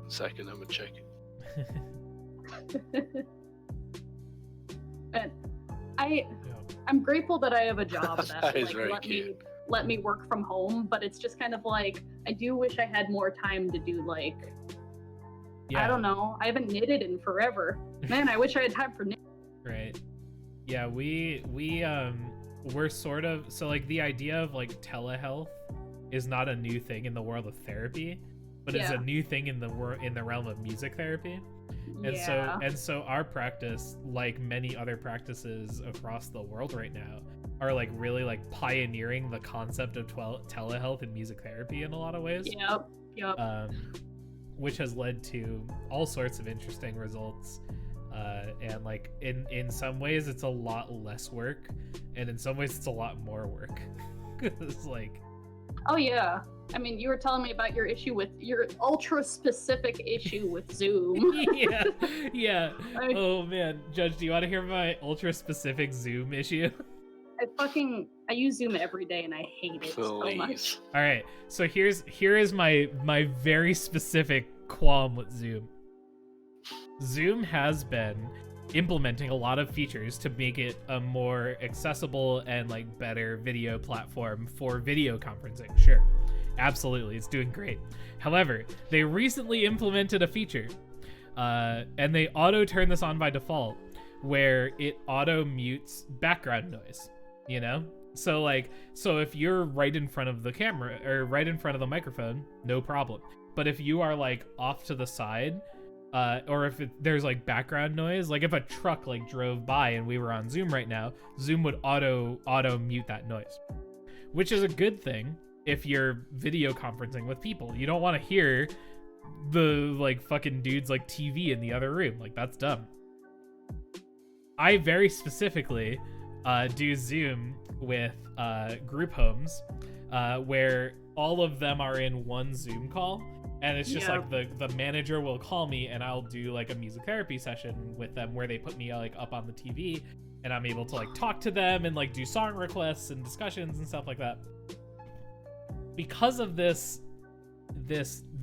Second, I'm a chicken. And I'm grateful that I have a job that That is like very let me work from home, but it's just kind of like I do wish I had more time to do like I don't know. I haven't knitted in forever. Man, I wish I had time for knitting. Right. Yeah, we're sort of, so like the idea of like telehealth is not a new thing in the world of therapy, but it's a new thing in the realm of music therapy. And so our practice, like many other practices across the world right now, are like really like pioneering the concept of telehealth and music therapy in a lot of ways. Yep. Which has led to all sorts of interesting results. And like in some ways it's a lot less work, and in some ways it's a lot more work. It's like, oh yeah. I mean, you were telling me about your ultra specific issue with Zoom. yeah. Oh man, Judge, do you want to hear my ultra specific Zoom issue? I use Zoom every day and I hate it so much. All right, so here is my very specific qualm with Zoom. Zoom has been implementing a lot of features to make it a more accessible and like better video platform for video conferencing. Sure. Absolutely, it's doing great. However, they recently implemented a feature, and they auto turn this on by default, where it auto mutes background noise, you know? So if you're right in front of the camera, or right in front of the microphone, no problem. But if you are like off to the side, or if there's like background noise, like if a truck like drove by and we were on Zoom right now, Zoom would auto mute that noise, which is a good thing. If you're video conferencing with people, you don't want to hear the like fucking dudes like TV in the other room. Like that's dumb. I very specifically do Zoom with group homes where all of them are in one Zoom call, And it's just like the manager will call me and I'll do like a music therapy session with them where they put me like up on the TV and I'm able to like talk to them and like do song requests and discussions and stuff like that. Because of this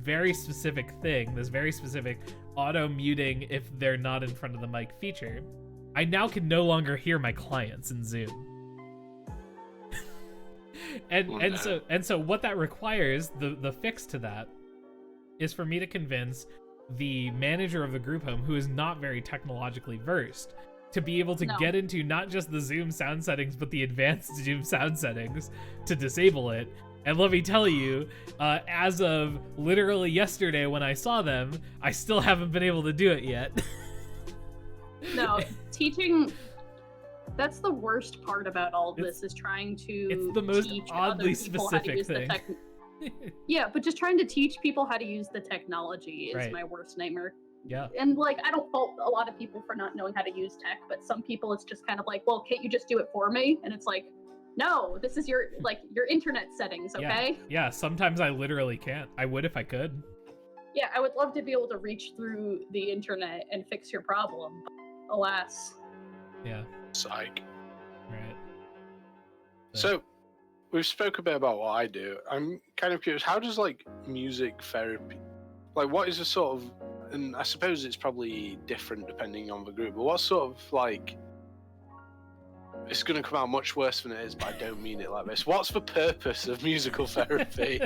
very specific thing, this very specific auto muting if they're not in front of the mic feature, I now can no longer hear my clients in Zoom. and so what that requires, the fix to that, is for me to convince the manager of the group home, who is not very technologically versed, to be able to get into not just the Zoom sound settings, but the advanced Zoom sound settings to disable it. And let me tell you, as of literally yesterday when I saw them, I still haven't been able to do it yet. No, teaching... That's the worst part about all of this, is trying to It's the most teach oddly other people how to specific use thing. Yeah, but just trying to teach people how to use the technology is Right. my worst nightmare. Yeah. And like, I don't fault a lot of people for not knowing how to use tech, but some people it's just kind of like, well, can't you just do it for me? And it's like, no, this is your internet settings, okay? Yeah, sometimes I literally can't. I would if I could. Yeah, I would love to be able to reach through the internet and fix your problem, but alas. Yeah. Psych. Right. So, we've spoke a bit about what I do. I'm kind of curious, how does like music therapy, like what is the sort of, and I suppose it's probably different depending on the group, but what sort of like, it's going to come out much worse than it is, but I don't mean it like this. What's the purpose of musical therapy?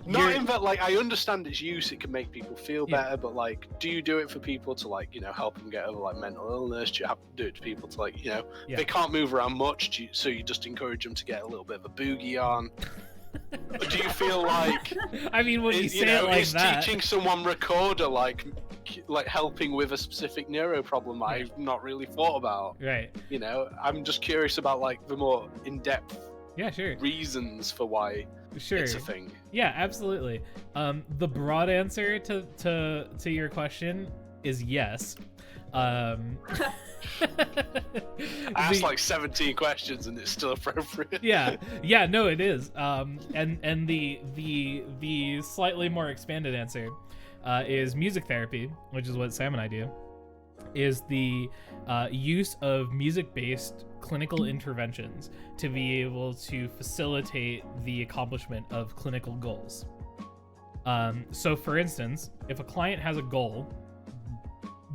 Not in that, like, I understand its use, it can make people feel better, but like, do you do it for people to like, you know, help them get over like mental illness? Do you have to do it to people to like, you know, they can't move around much, so you just encourage them to get a little bit of a boogie on? Do you feel like, I mean, when you say it like is that, teaching someone recorder like helping with a specific neuro problem that I've not really thought about? Right. You know, I'm just curious about like the more in-depth sure, reasons for why it's a thing. Yeah, absolutely. The broad answer to your question is yes. I asked like 17 questions and it's still appropriate. yeah, no, it is. And the slightly more expanded answer is music therapy, which is what Sam and I do, is the use of music-based clinical interventions to be able to facilitate the accomplishment of clinical goals. So for instance, if a client has a goal,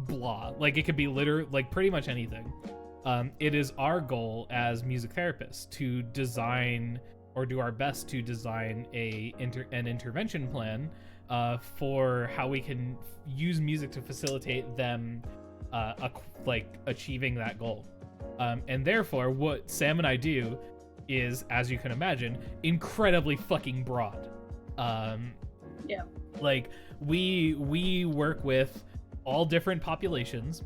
blah, like it could be like pretty much anything. It is our goal as music therapists to design, or do our best to design an intervention plan for how we can use music to facilitate them achieving that goal. And therefore, what Sam and I do is, as you can imagine, incredibly fucking broad. Like we work with all different populations.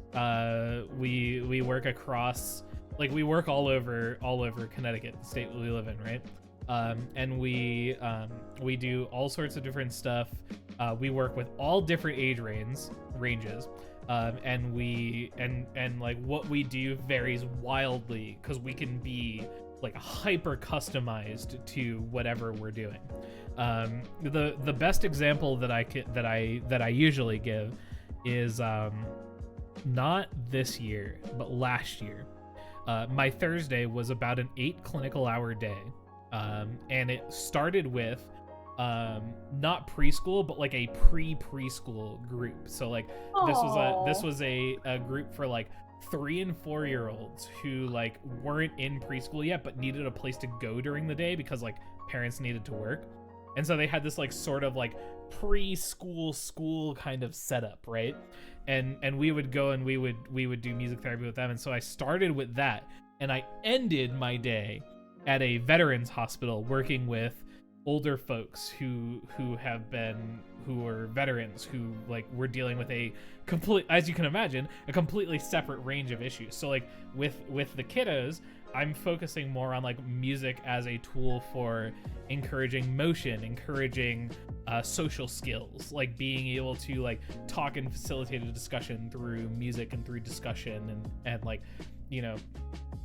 We work across, like we work all over Connecticut, the state we live in, right? And we do all sorts of different stuff. We work with all different age ranges. And like what we do varies wildly, because we can be like hyper customized to whatever we're doing. The best example that I usually give is not this year, but last year. My Thursday was about an 8 clinical hour day, and it started with not preschool, but like a preschool group. So like this was a group for like 3 and 4 year olds who like weren't in preschool yet, but needed a place to go during the day because like parents needed to work. And so they had this like sort of like preschool school kind of setup, right? And we would go and we would do music therapy with them. And so I started with that, and I ended my day at a veterans hospital working with older folks who are veterans who like were dealing with a as you can imagine, a completely separate range of issues. So like with the kiddos, I'm focusing more on like music as a tool for encouraging motion, encouraging social skills, like being able to like talk and facilitate a discussion through music and through discussion and like, you know,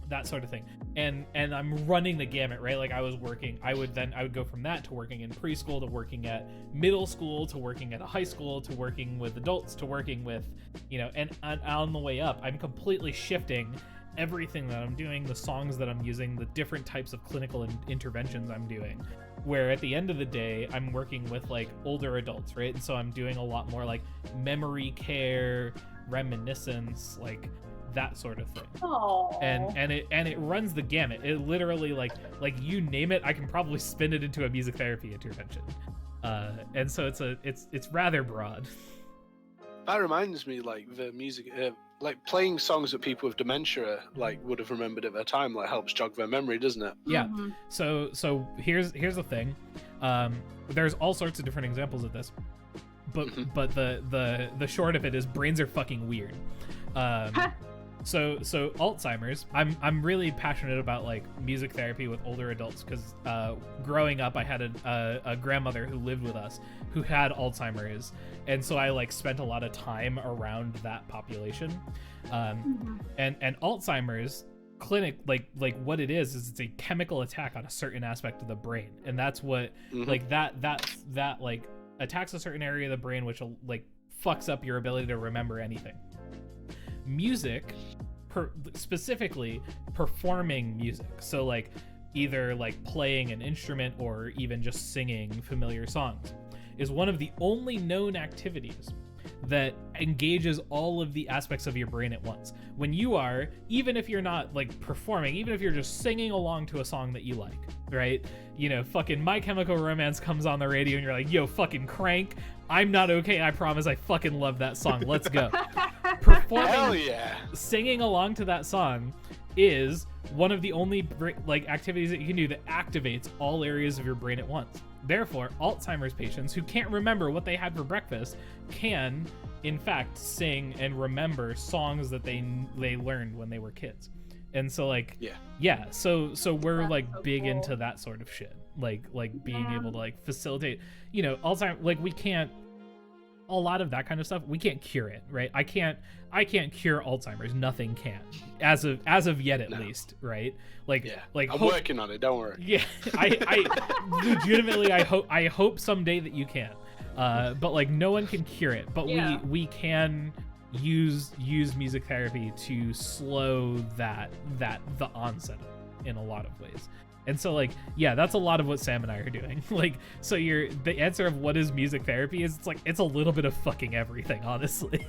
that sort of thing. And I'm running the gamut, right? Like I would go from that to working in preschool, to working at middle school, to working at a high school, to working with adults, to working with, you know, and on the way up, I'm completely shifting everything that I'm doing, the songs that I'm using, the different types of clinical interventions I'm doing, where at the end of the day, I'm working with like older adults, right? And so I'm doing a lot more like memory care, reminiscence, like that sort of thing. Aww. And it runs the gamut. It literally like you name it, I can probably spin it into a music therapy intervention. And so it's rather broad. That reminds me, like the music, like playing songs that people with dementia like would have remembered at their time, like helps jog their memory, doesn't it? Yeah. So here's the thing. There's all sorts of different examples of this, but the short of it is brains are fucking weird. So Alzheimer's, I'm really passionate about like music therapy with older adults because growing up I had a grandmother who lived with us who had Alzheimer's, and so I like spent a lot of time around that population. And Alzheimer's clinic, like what it is it's a chemical attack on a certain aspect of the brain, and that's what like that like attacks a certain area of the brain which will like fucks up your ability to remember anything. Music, specifically performing music, so like either like playing an instrument or even just singing familiar songs, is one of the only known activities that engages all of the aspects of your brain at once. When you are, even if you're not like performing, even if you're just singing along to a song that you like, right? You know, fucking My Chemical Romance comes on the radio and you're like, yo, fucking crank, I'm not okay, I promise, I fucking love that song, let's go. Performing, hell yeah, singing along to that song is one of the only like activities that you can do that activates all areas of your brain at once. Therefore, Alzheimer's patients who can't remember what they had for breakfast can, in fact, sing and remember songs that they learned when they were kids. And so, like, yeah. So we're That's like so big cool. into that sort of shit, like being able to like facilitate, you know, Alzheimer's. Like we can't. A lot of that kind of stuff, we can't cure it, right? I can't cure Alzheimer's. Nothing can, as of yet, at least, right? Like, I'm working on it. Don't worry. Yeah, I legitimately, I hope someday that you can, but like no one can cure it, but we can use music therapy to slow the onset of it in a lot of ways. And so, like, yeah, that's a lot of what Sam and I are doing. Like, so the answer of what is music therapy is, it's a little bit of fucking everything, honestly.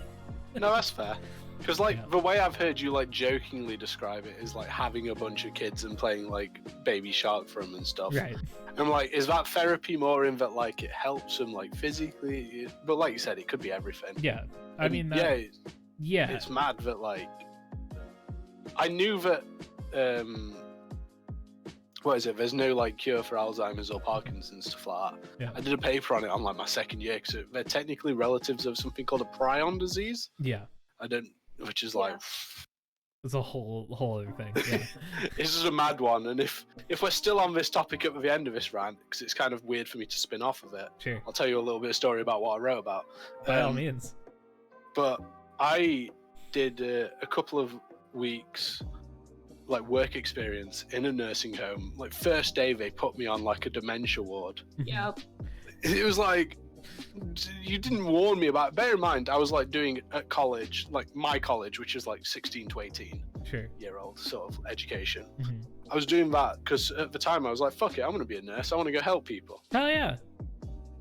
No, that's fair. Because, like, the way I've heard you, like, jokingly describe it is, like, having a bunch of kids and playing, like, Baby Shark for them and stuff. Right. I'm like, is that therapy more in that, like, it helps them, like, physically? But like you said, it could be everything. Yeah. I mean, it's mad that, like, I knew that, what is it? There's no like cure for Alzheimer's or Parkinson's, stuff like that. Yeah. I did a paper on it on like my second year because they're technically relatives of something called a prion disease. Yeah. Which is like, it's a whole other thing. Yeah. This is a mad one, and if we're still on this topic at the end of this rant, because it's kind of weird for me to spin off of it. Sure. I'll tell you a little bit of story about what I wrote about. By all means. But I did a couple of weeks like work experience in a nursing home. Like first day they put me on like a dementia ward. Yep. It was like, you didn't warn me about it. Bear in mind I was like doing it at college, like my college, which is like 16 to 18 year old sort of education. I was doing that because at the time I was like, fuck it, I'm gonna be a nurse, I want to go help people. Hell yeah.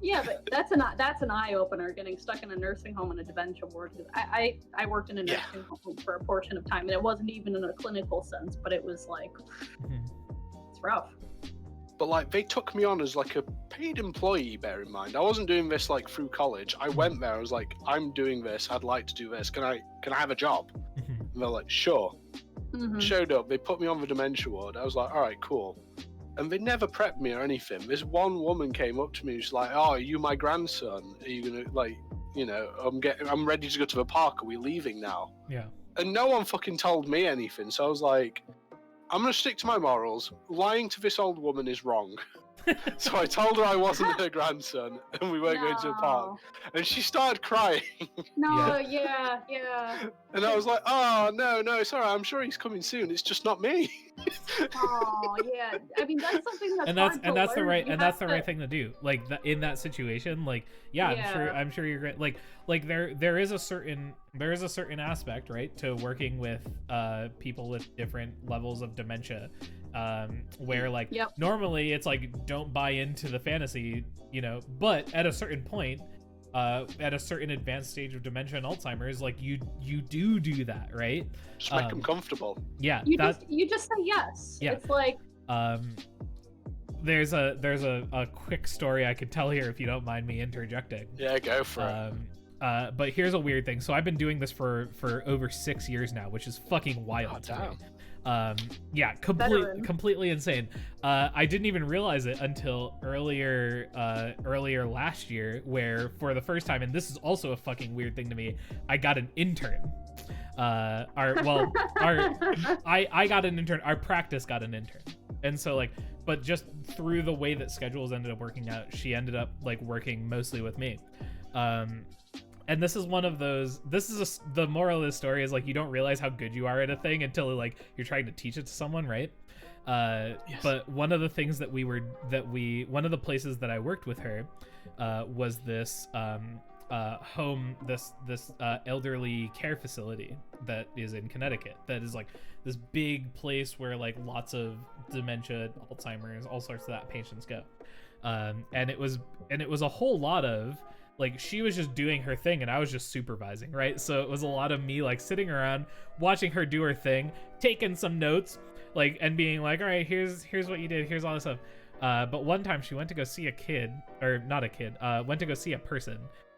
Yeah, but that's an eye opener, getting stuck in a nursing home in a dementia ward. I worked in a nursing home for a portion of time, and it wasn't even in a clinical sense, but it was like, it's rough. But like they took me on as like a paid employee, bear in mind. I wasn't doing this like through college. I went there, I was like, I'm doing this, I'd like to do this. Can I have a job? And they're like, sure. Showed up, they put me on the dementia ward. I was like, all right, cool. And they never prepped me or anything. This one woman came up to me, she's like, oh, are you my grandson? Are you gonna, like, I'm ready to go to the park. Are we leaving now? Yeah. And no one fucking told me anything. So I was like, I'm going to stick to my morals. Lying to this old woman is wrong. So I told her I wasn't her grandson and we weren't going to the park. And she started crying. No, yeah. And I was like, oh, no, sorry, I'm sure he's coming soon. It's just not me. Oh, yeah. I mean, that's something that's that's the right You that's the have right thing to do. Like in that situation, like I'm sure you're great. Like there is a certain aspect, right, to working with people with different levels of dementia. Where like normally it's like don't buy into the fantasy, but at a certain point, at a certain advanced stage of dementia and Alzheimer's, like you do that, right? Just make them comfortable. Yeah, you just say yes. Yeah. It's like there's a quick story I could tell here if you don't mind me interjecting. Yeah, go for it. But here's a weird thing. So I've been doing this for over 6 years now, which is fucking wild to me. Completely insane. I didn't even realize it until earlier last year, where for the first time, and this is also a fucking weird thing to me, I got an intern. I got an intern. Our practice got an intern, and so like, but just through the way that schedules ended up working out, she ended up like working mostly with me. And this is one of those. The moral of this story is like you don't realize how good you are at a thing until like you're trying to teach it to someone, right? Yes. But one of the things one of the places that I worked with her was this home, this elderly care facility that is in Connecticut. That is like this big place where like lots of dementia, Alzheimer's, all sorts of that patients go. And it was a whole lot of. Like she was just doing her thing and I was just supervising, right? So it was a lot of me like sitting around watching her do her thing, taking some notes, like, and being like, all right, here's what you did, here's all this stuff. But one time she went to go see went to go see a person,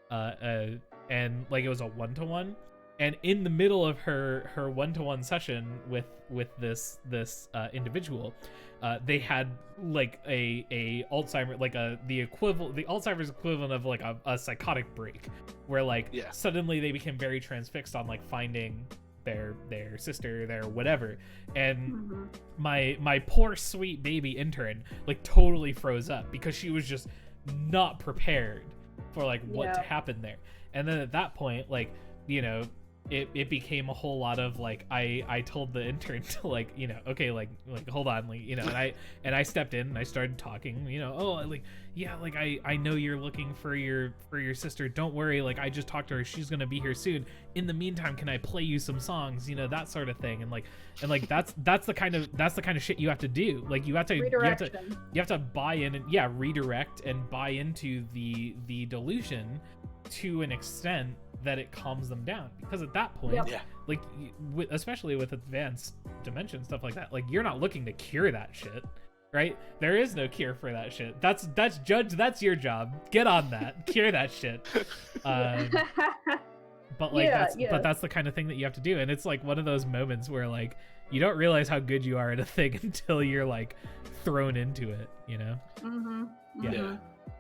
and like it was a one-to-one, and in the middle of her one-to-one session with this individual, they had like a Alzheimer, like the Alzheimer's equivalent of like a psychotic break, where like suddenly they became very transfixed on like finding their sister, their whatever, and my poor sweet baby intern like totally froze up because she was just not prepared for like what to happen there. And then at that point, like, it became a whole lot of like I told the intern to like, okay, like hold on, like, and I stepped in and I started talking, I know you're looking for your sister, don't worry, like I just talked to her, she's gonna be here soon. In the meantime, can I play you some songs, that sort of thing. And that's the kind of shit you have to do. Like you have to buy in and redirect and buy into the delusion to an extent that it calms them down, because at that point, like especially with advanced dementia and stuff like that, like you're not looking to cure that shit, right? There is no cure for that shit. That's Judge, that's your job. Get on that. Cure that shit. But like that's the kind of thing that you have to do, and it's like one of those moments where like you don't realize how good you are at a thing until you're like thrown into it,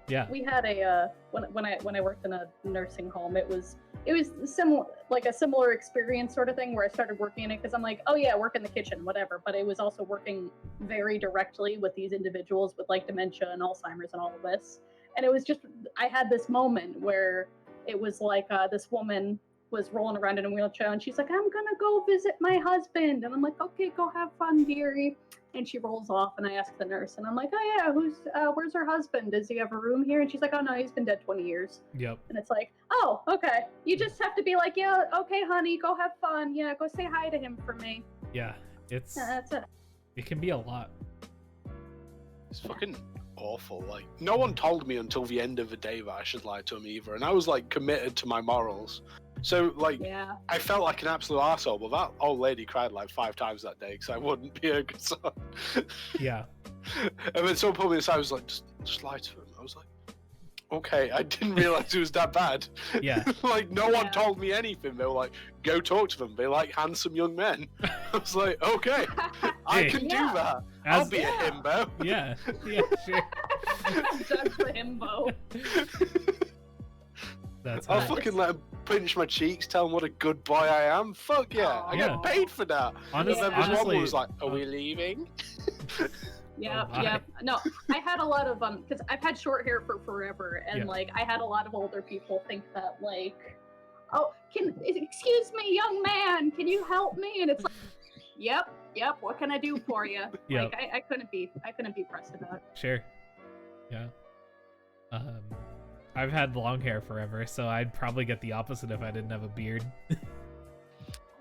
Yeah. We had a when I worked in a nursing home, it was a similar experience sort of thing, where I started working in it because I'm like, oh yeah, work in the kitchen, whatever. But it was also working very directly with these individuals with like dementia and Alzheimer's and all of this. And it was just, I had this moment where it was like this woman was rolling around in a wheelchair and she's like, I'm gonna go visit my husband. And I'm like, okay, go have fun, dearie. And she rolls off, and I ask the nurse, and I'm like, oh yeah, where's her husband? Does he have a room here? And she's like, oh no, he's been dead 20 years. Yep. And it's like, oh, okay. You just have to be like, yeah, okay, honey, go have fun. Yeah, go say hi to him for me. Yeah, that's it. It can be a lot. It's fucking awful. Like, no one told me until the end of the day that I should lie to him either, and I was like committed to my morals. So, like, I felt like an absolute arsehole, but that old lady cried like 5 times that day because I wouldn't be a good son. Yeah. And then someone pulled me aside, I was like, just lie to him. I was like, okay, I didn't realize it was that bad. Yeah. Like, no one told me anything. They were like, go talk to them. They like handsome young men. I was like, okay, I can do that. I'll be a himbo. Yeah, sure. Judge the himbo. That's I'll hot. fucking let him pinch my cheeks, tell him what a good boy I am. Fuck yeah, I Yeah. get paid for that. Honest- And then this honestly, one was like, "Are we leaving?" Yep, Oh, yep. No, I had a lot of because I've had short hair for forever, and Yeah. like I had a lot of older people think that like, oh, excuse me, young man, can you help me? And it's like, yep, what can I do for you? Yep. Like I couldn't be pressed about it. Sure. Yeah. I've had long hair forever, so I'd probably get the opposite if I didn't have a beard.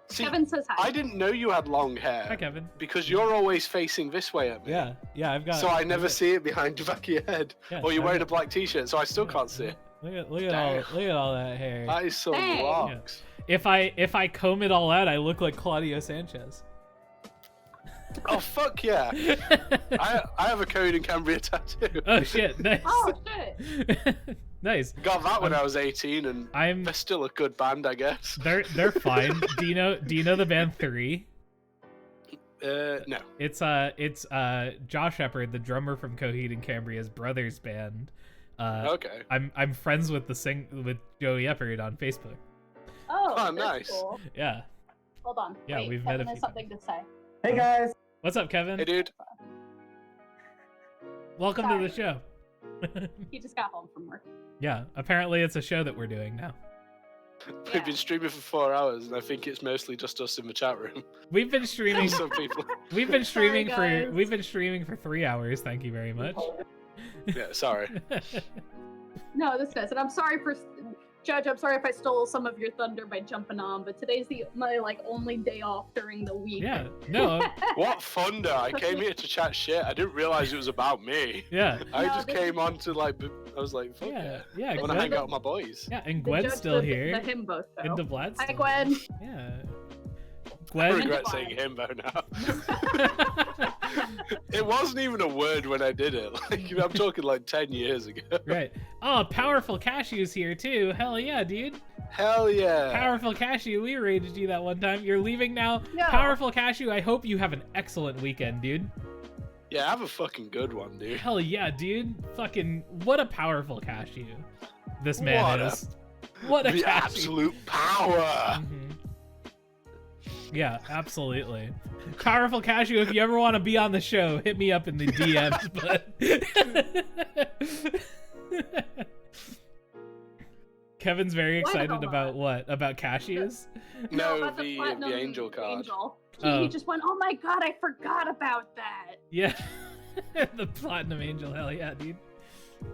See, Kevin says hi. I didn't know you had long hair. Hi, Kevin. Because you're always facing this way at me. Yeah, I've got. So I never see it behind the back of your head. Yeah, Or you're I've wearing a got- black t-shirt, so I still can't see it. Look at Damn. all that hair. That is some Dang. locks. If I comb it all out, I look like Claudio Sanchez. Oh fuck yeah! I have a Code in Cambria tattoo. Oh shit! Nice. Oh shit! Nice. Got that when I was 18, and I'm. they're still a good band, I guess. They're fine. Do you know the band 3? No. It's Josh Shepard, the drummer from Coheed and Cambria's brother's band. Okay. I'm friends with with Joey Eppard on Facebook. Oh, Oh, that's nice. Cool. Yeah. Hold on. Yeah, Wait, we've met Kevin a has few something to say. Hey guys. What's up, Kevin? Hey, dude. Welcome to the show. He just got home from work. Yeah, apparently it's a show that we're doing now. We've been streaming for 4 hours, and I think it's mostly just us in the chat room. We've been streaming. Some people. We've been streaming Sorry, guys. for 3 hours. Thank you very much. Yeah, sorry. No, this does, and I'm sorry for Judge. I'm sorry if I stole some of your thunder by jumping on, but today's my like only day off during the week. Yeah. No. What thunder! I came here to chat shit. I didn't realize it was about me. Yeah. I No, just this came on to like. I was like, fuck Yeah. yeah. Yeah. I want to Gwen, hang out with my boys. yeah, and The Gwen's Judge still the here. himbo show. And DeVlad's Hi, still Gwen. here. Yeah. I Gwen. regret saying himbo now. It wasn't even a word when I did it. Like I'm talking like 10 years ago. Right. Oh, Powerful Cashew's here too. Hell yeah, dude. Hell yeah. Powerful Cashew, we rated you that one time. You're leaving now. Yeah. Powerful Cashew, I hope you have an excellent weekend, dude. Yeah, have a fucking good one, dude. Hell yeah, dude. Fucking, what a powerful cashew this man What a- is. What a The cashew. absolute power. Mhm. Yeah, absolutely. Powerful Cashew, if you ever want to be on the show, hit me up in the DMs, but... Kevin's very Why the excited hell about not? what? About cashews? No, about the platinum angel card. Angel. Oh. He just went, oh my god, I forgot about that. Yeah. The Platinum Angel, hell yeah, dude.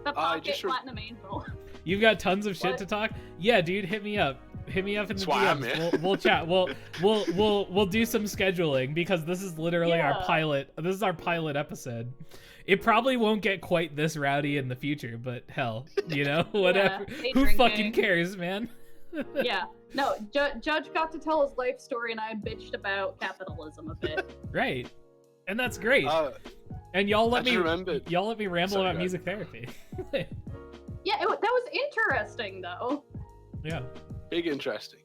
The I pocket just platinum angel. You've got tons of shit What? to talk? Yeah, dude, hit me up. Hit me up in the That's why I'm DMs. here. We'll chat. We'll do some scheduling because this is literally our Yeah. pilot. This is our pilot episode. It probably won't get quite this rowdy in the future, but hell, you know, whatever. day Who drinking. fucking cares, man? Yeah. No, Judge got to tell his life story, and I bitched about capitalism a bit. Right. And that's great. And I just remembered. y'all let me ramble Sorry, about go music therapy. Yeah, that was interesting though. Yeah. Big interesting.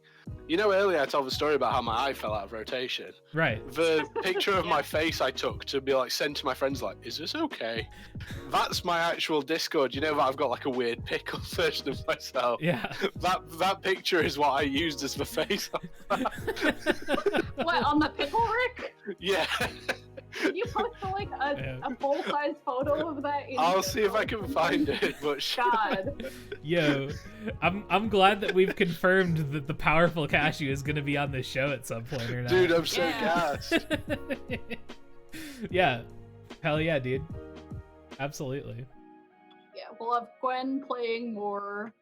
You know, earlier I told the story about how my eye fell out of rotation. Right. The picture of Yeah. my face I took to be like sent to my friends, like, is this okay? That's my actual Discord. You know that I've got like a weird pickle version of myself. Yeah. That picture is what I used as the face. What, on the pickle Rick? Yeah. Can you post like Yeah. a full size photo of that? in I'll your see if I can find it. But God. Yo, I'm glad that we've confirmed that the powerful cashew is gonna be on this show at some point or not. dude, I'm so Yeah. gassed. Yeah. Hell yeah, dude. Absolutely. Yeah, we'll have Gwen playing more.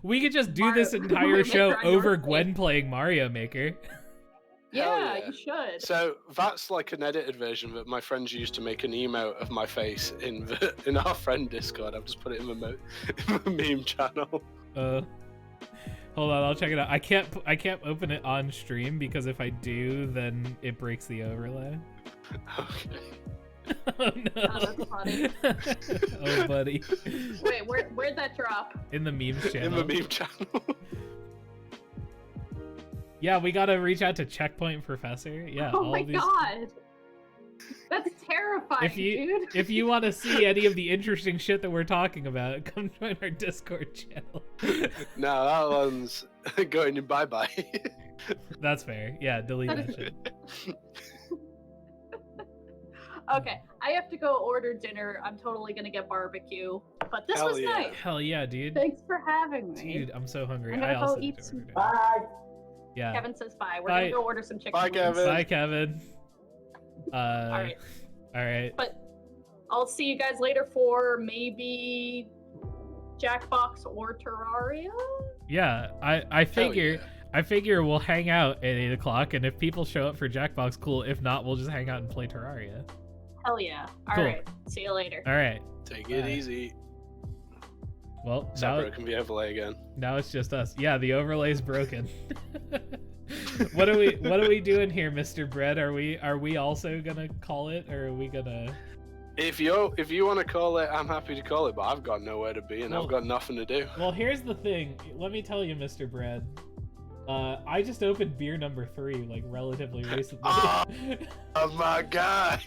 We could just do Mario- this entire Mario show Maker on over your Gwen playing Mario Maker. Yeah, yeah. you should. So that's like an edited version that my friends used to make an emote of my face in our friend Discord. I've just put it in the meme channel. Hold on, I'll check it out. I can't open it on stream because if I do, then it breaks the overlay. Okay. Oh no. Oh, that's funny. Oh buddy. Wait, where'd that drop? In the memes channel. In the meme channel. Yeah, we gotta reach out to Checkpoint Professor. Yeah. Oh all my these... god. That's terrifying, If you want to see any of the interesting shit that we're talking about, come join our Discord channel. No, that one's going in bye-bye. That's fair. Yeah, delete that shit. Okay, I have to go order dinner. I'm totally gonna get barbecue. But this Hell was yeah. nice. Hell yeah, dude. Thanks for having me. Dude, I'm so hungry. I'm I gonna go also eat need to some- order dinner. Bye. Yeah. Kevin says bye. We're Bye. gonna go order some chicken Bye, wings. Kevin. Bye, Kevin. Alright. All right. But I'll see you guys later for maybe Jackbox or Terraria. Yeah, I figure yeah. I figure we'll hang out at 8 o'clock, and if people show up for Jackbox, cool. If not, we'll just hang out and play Terraria. Hell yeah. Cool. Alright. See you later. All right. Take it easy. Well, Separate can be overlay again. now it's just us. Yeah, the overlay's broken. What are we doing here, Mr. Bread? Are we also gonna call it, or are we gonna? If you want to call it, I'm happy to call it, but I've got nowhere to be and Well- I've got nothing to do. Well, here's the thing. Let me tell you, Mr. Bread. I just opened beer number 3 like relatively recently. Oh my god!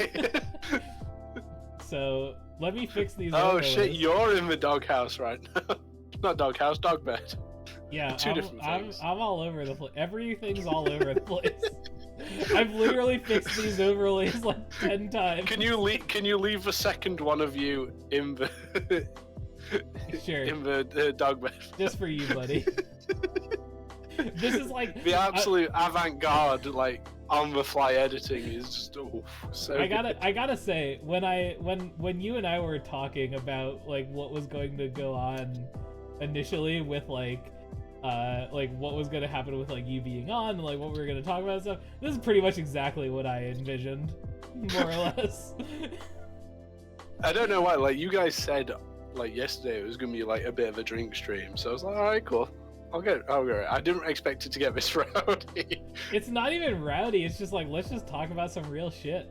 So let me fix these. Oh overlays. shit, you're in the doghouse right now. Not doghouse, dog bed. Yeah, Two different things. I'm all over the place. Everything's all over the place. I've literally fixed these overlays like 10 times. Can you leave the second one of you in the Sure. in the dog bed? Just for you, buddy. This is like The absolute avant-garde, like on the fly editing is just so. I gotta say, when you and I were talking about like what was going to go on initially with like what was gonna happen with like you being on and like what we were gonna talk about and stuff, this is pretty much exactly what I envisioned, more or less. I don't know why. Like you guys said, like yesterday, it was gonna be like a bit of a drink stream. So I was like, all right, cool. I'll go. I didn't expect it to get this rowdy. It's not even rowdy. It's just like, let's just talk about some real shit.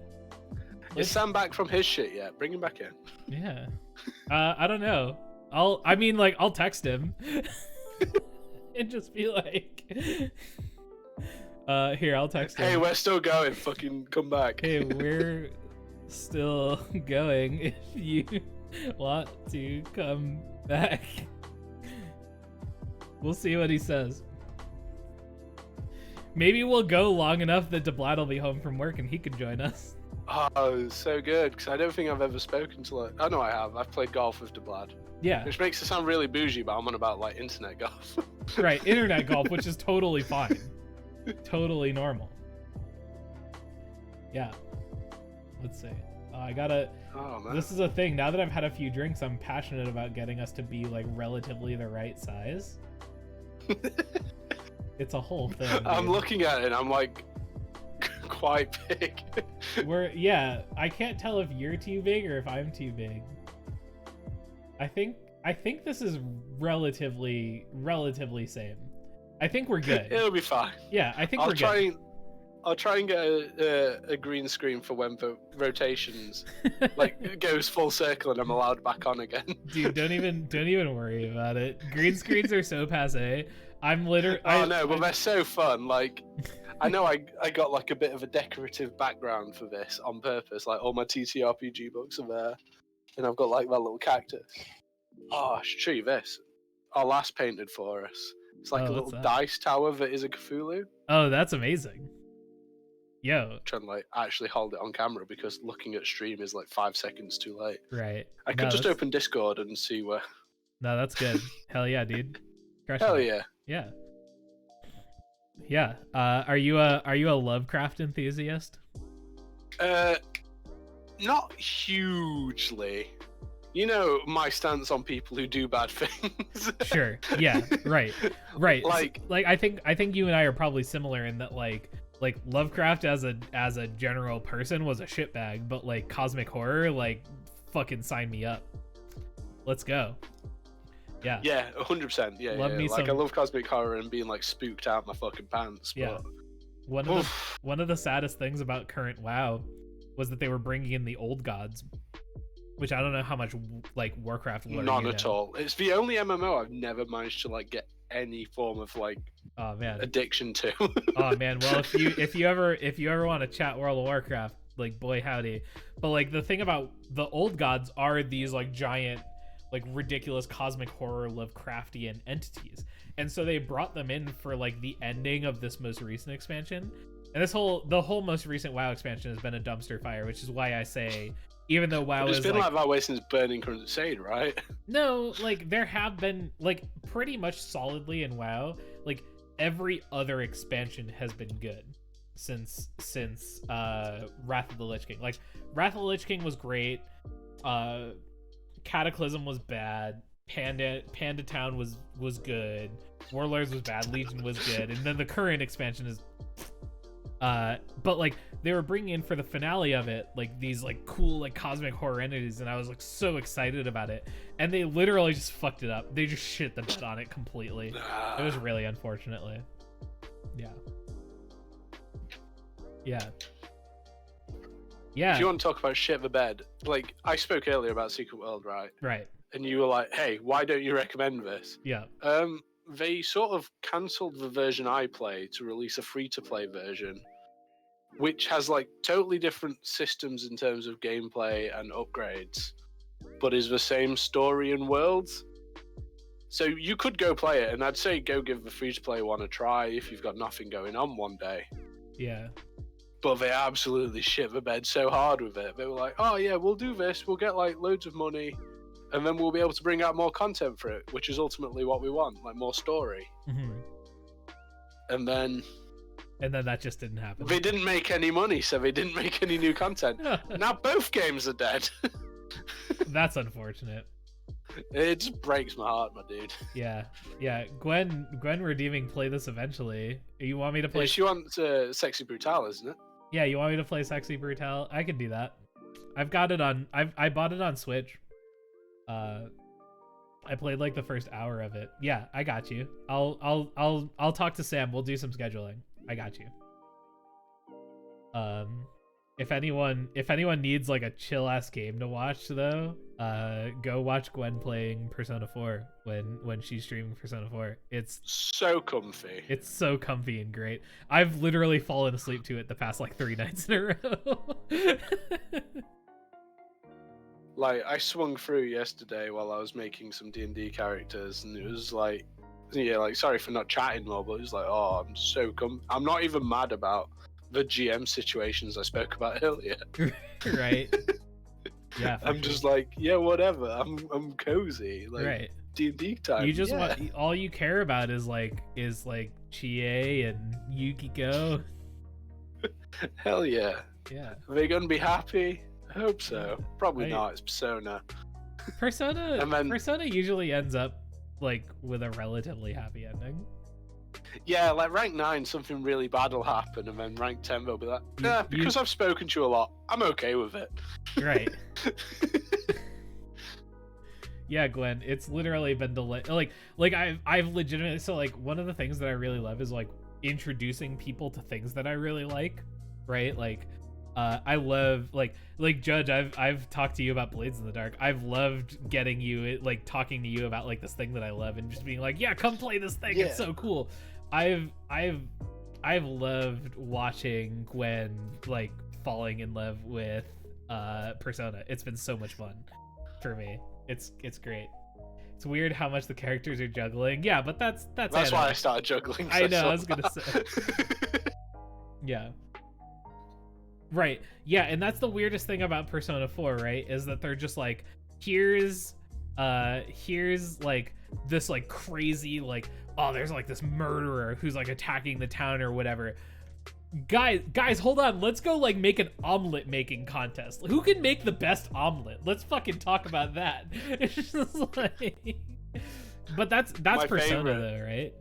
Is Sam back from his shit yet? Bring him back in. Yeah. I don't know. I'll text him and just be like, here, I'll text him. Hey, we're still going. Fucking come back. Hey, we're still going if you want to come back. We'll see what he says. Maybe we'll go long enough that DeBlad will be home from work and he could join us. Oh, so good. Because I don't think I've ever spoken to like. Oh no, I have. I've played golf with DeBlad, Yeah, which makes it sound really bougie, but I'm on about like internet golf. right. Internet golf, which is totally fine. Totally normal. Yeah. Let's see. I gotta. Oh man. This is a thing. Now that I've had a few drinks, I'm passionate about getting us to be like relatively the right size. It's a whole thing. I'm dude. looking at it and I'm like quite big. I can't tell if you're too big or if I'm too big. I think this is relatively same. I think we're good. It'll be fine. Yeah, I think we're good. I'll try and get a green screen for when the rotations like it goes full circle and I'm allowed back on again. Dude, don't even worry about it. Green screens are so passe. I'm literally. Oh no, but they're so fun. Like, I know I got like a bit of a decorative background for this on purpose. Like all my TTRPG books are there, and I've got like that little cactus. Oh, I should show you this. Our last painted for us. It's like a what's little that? dice tower that is a Cthulhu. Oh, that's amazing. Yo, Trying to like actually hold it on camera because looking at stream is like 5 seconds too late. right. I could No, just that's- open Discord and see where. No, that's good. Hell yeah, dude. Crushing Hell it. yeah. Yeah. Yeah. Are you a Lovecraft enthusiast? Not hugely. You know my stance on people who do bad things. Sure. Yeah. Right. Right. Like- I think you and I are probably similar in that like Lovecraft as a general person was a shitbag, but like cosmic horror, like fucking sign me up. Let's go. Yeah. Yeah, 100%. Yeah, Love yeah. me Like some- I love cosmic horror and being like spooked out my fucking pants. Yeah. But... One of the saddest things about current WoW was that they were bringing in the old gods, which I don't know how much like Warcraft lore None you at know. all. It's the only MMO I've never managed to like get any form of like Oh man. addiction to. Oh man, well if you ever want to chat World of Warcraft, like boy howdy. But like the thing about the old gods are these like giant like ridiculous cosmic horror Lovecraftian entities. And so they brought them in for like the ending of this most recent expansion. And the whole most recent WoW expansion has been a dumpster fire, which is why I say, even though WoW It's is been like that way since Burning Crusade, right? no, like there have been like pretty much solidly in WoW, like every other expansion has been good since Wrath of the Lich King. Like Wrath of the Lich King was great. Cataclysm was bad. Panda Town was good. Warlords was bad. Legion was good. And then the current expansion is but like they were bringing in for the finale of it like these like cool like cosmic horror entities, and I was like so excited about it, and they literally just fucked it up. They just shit the bed on it completely. It was really unfortunately. Yeah. If you want to talk about shit the bed, like I spoke earlier about Secret World, right? Right. And you were like, hey, why don't you recommend this? Yeah. They sort of cancelled the version I play to release a free-to-play version, which has like totally different systems in terms of gameplay and upgrades, but is the same story and worlds. So you could go play it, and I'd say go give the free-to-play one a try if you've got nothing going on one day. Yeah. But they absolutely shit the bed so hard with it. They were like, oh yeah, we'll do this, we'll get like loads of money, and then we'll be able to bring out more content for it, which is ultimately what we want, like more story. Mm-hmm. And then that just didn't happen. they didn't make any money, so they didn't make any new content. Now both games are dead. That's unfortunate. It just breaks my heart, my dude. Yeah. Gwen redeeming play this eventually. You want me to play? She wants Sexy Brutal, isn't it? Yeah, you want me to play Sexy Brutal? I can do that. I've got it on. I bought it on Switch. I played like the first hour of it. Yeah, I got you. I'll talk to Sam. We'll do some scheduling. I got you. If anyone needs like a chill ass game to watch though, go watch Gwen playing Persona 4 when she's streaming Persona 4. It's so comfy. It's so comfy and great. I've literally fallen asleep to it the past like 3 nights in a row. Like I swung through yesterday while I was making some D&D characters, and it was like, yeah, like sorry for not chatting more, but it was like, oh, I'm not even mad about the GM situations I spoke about earlier. Right. Yeah. I'm just like, yeah, whatever. I'm cozy. Like right. D&D time. You just want, all you care about is like Chie and Yukiko. Hell yeah. Yeah. Are they gonna be happy? I hope so. Probably not. It's Persona. Persona usually ends up like with a relatively happy ending. Yeah, like rank 9, something really bad will happen, and then rank 10 they'll be like, nah, because I've spoken to you a lot, I'm okay with it. Right. Yeah, Gwen, it's literally been delayed. Like I've legitimately, so like one of the things that I really love is like introducing people to things that I really like, right? Like I love like Judge, I've talked to you about Blades in the Dark. I've loved getting you like talking to you about like this thing that I love and just being like, yeah, come play this thing. Yeah. It's so cool. I've loved watching Gwen like falling in love with Persona. It's been so much fun for me. It's great. It's weird how much the characters are juggling. Yeah, but that's why I started juggling. I know. I was gonna say. Yeah. Right. Yeah, and that's the weirdest thing about Persona 4, right? Is that they're just like, here's like this like crazy like, oh, there's like this murderer who's like attacking the town or whatever. Guys, hold on. Let's go like make an omelet making contest. Who can make the best omelet? Let's fucking talk about that. It's just like, but that's Persona though, right?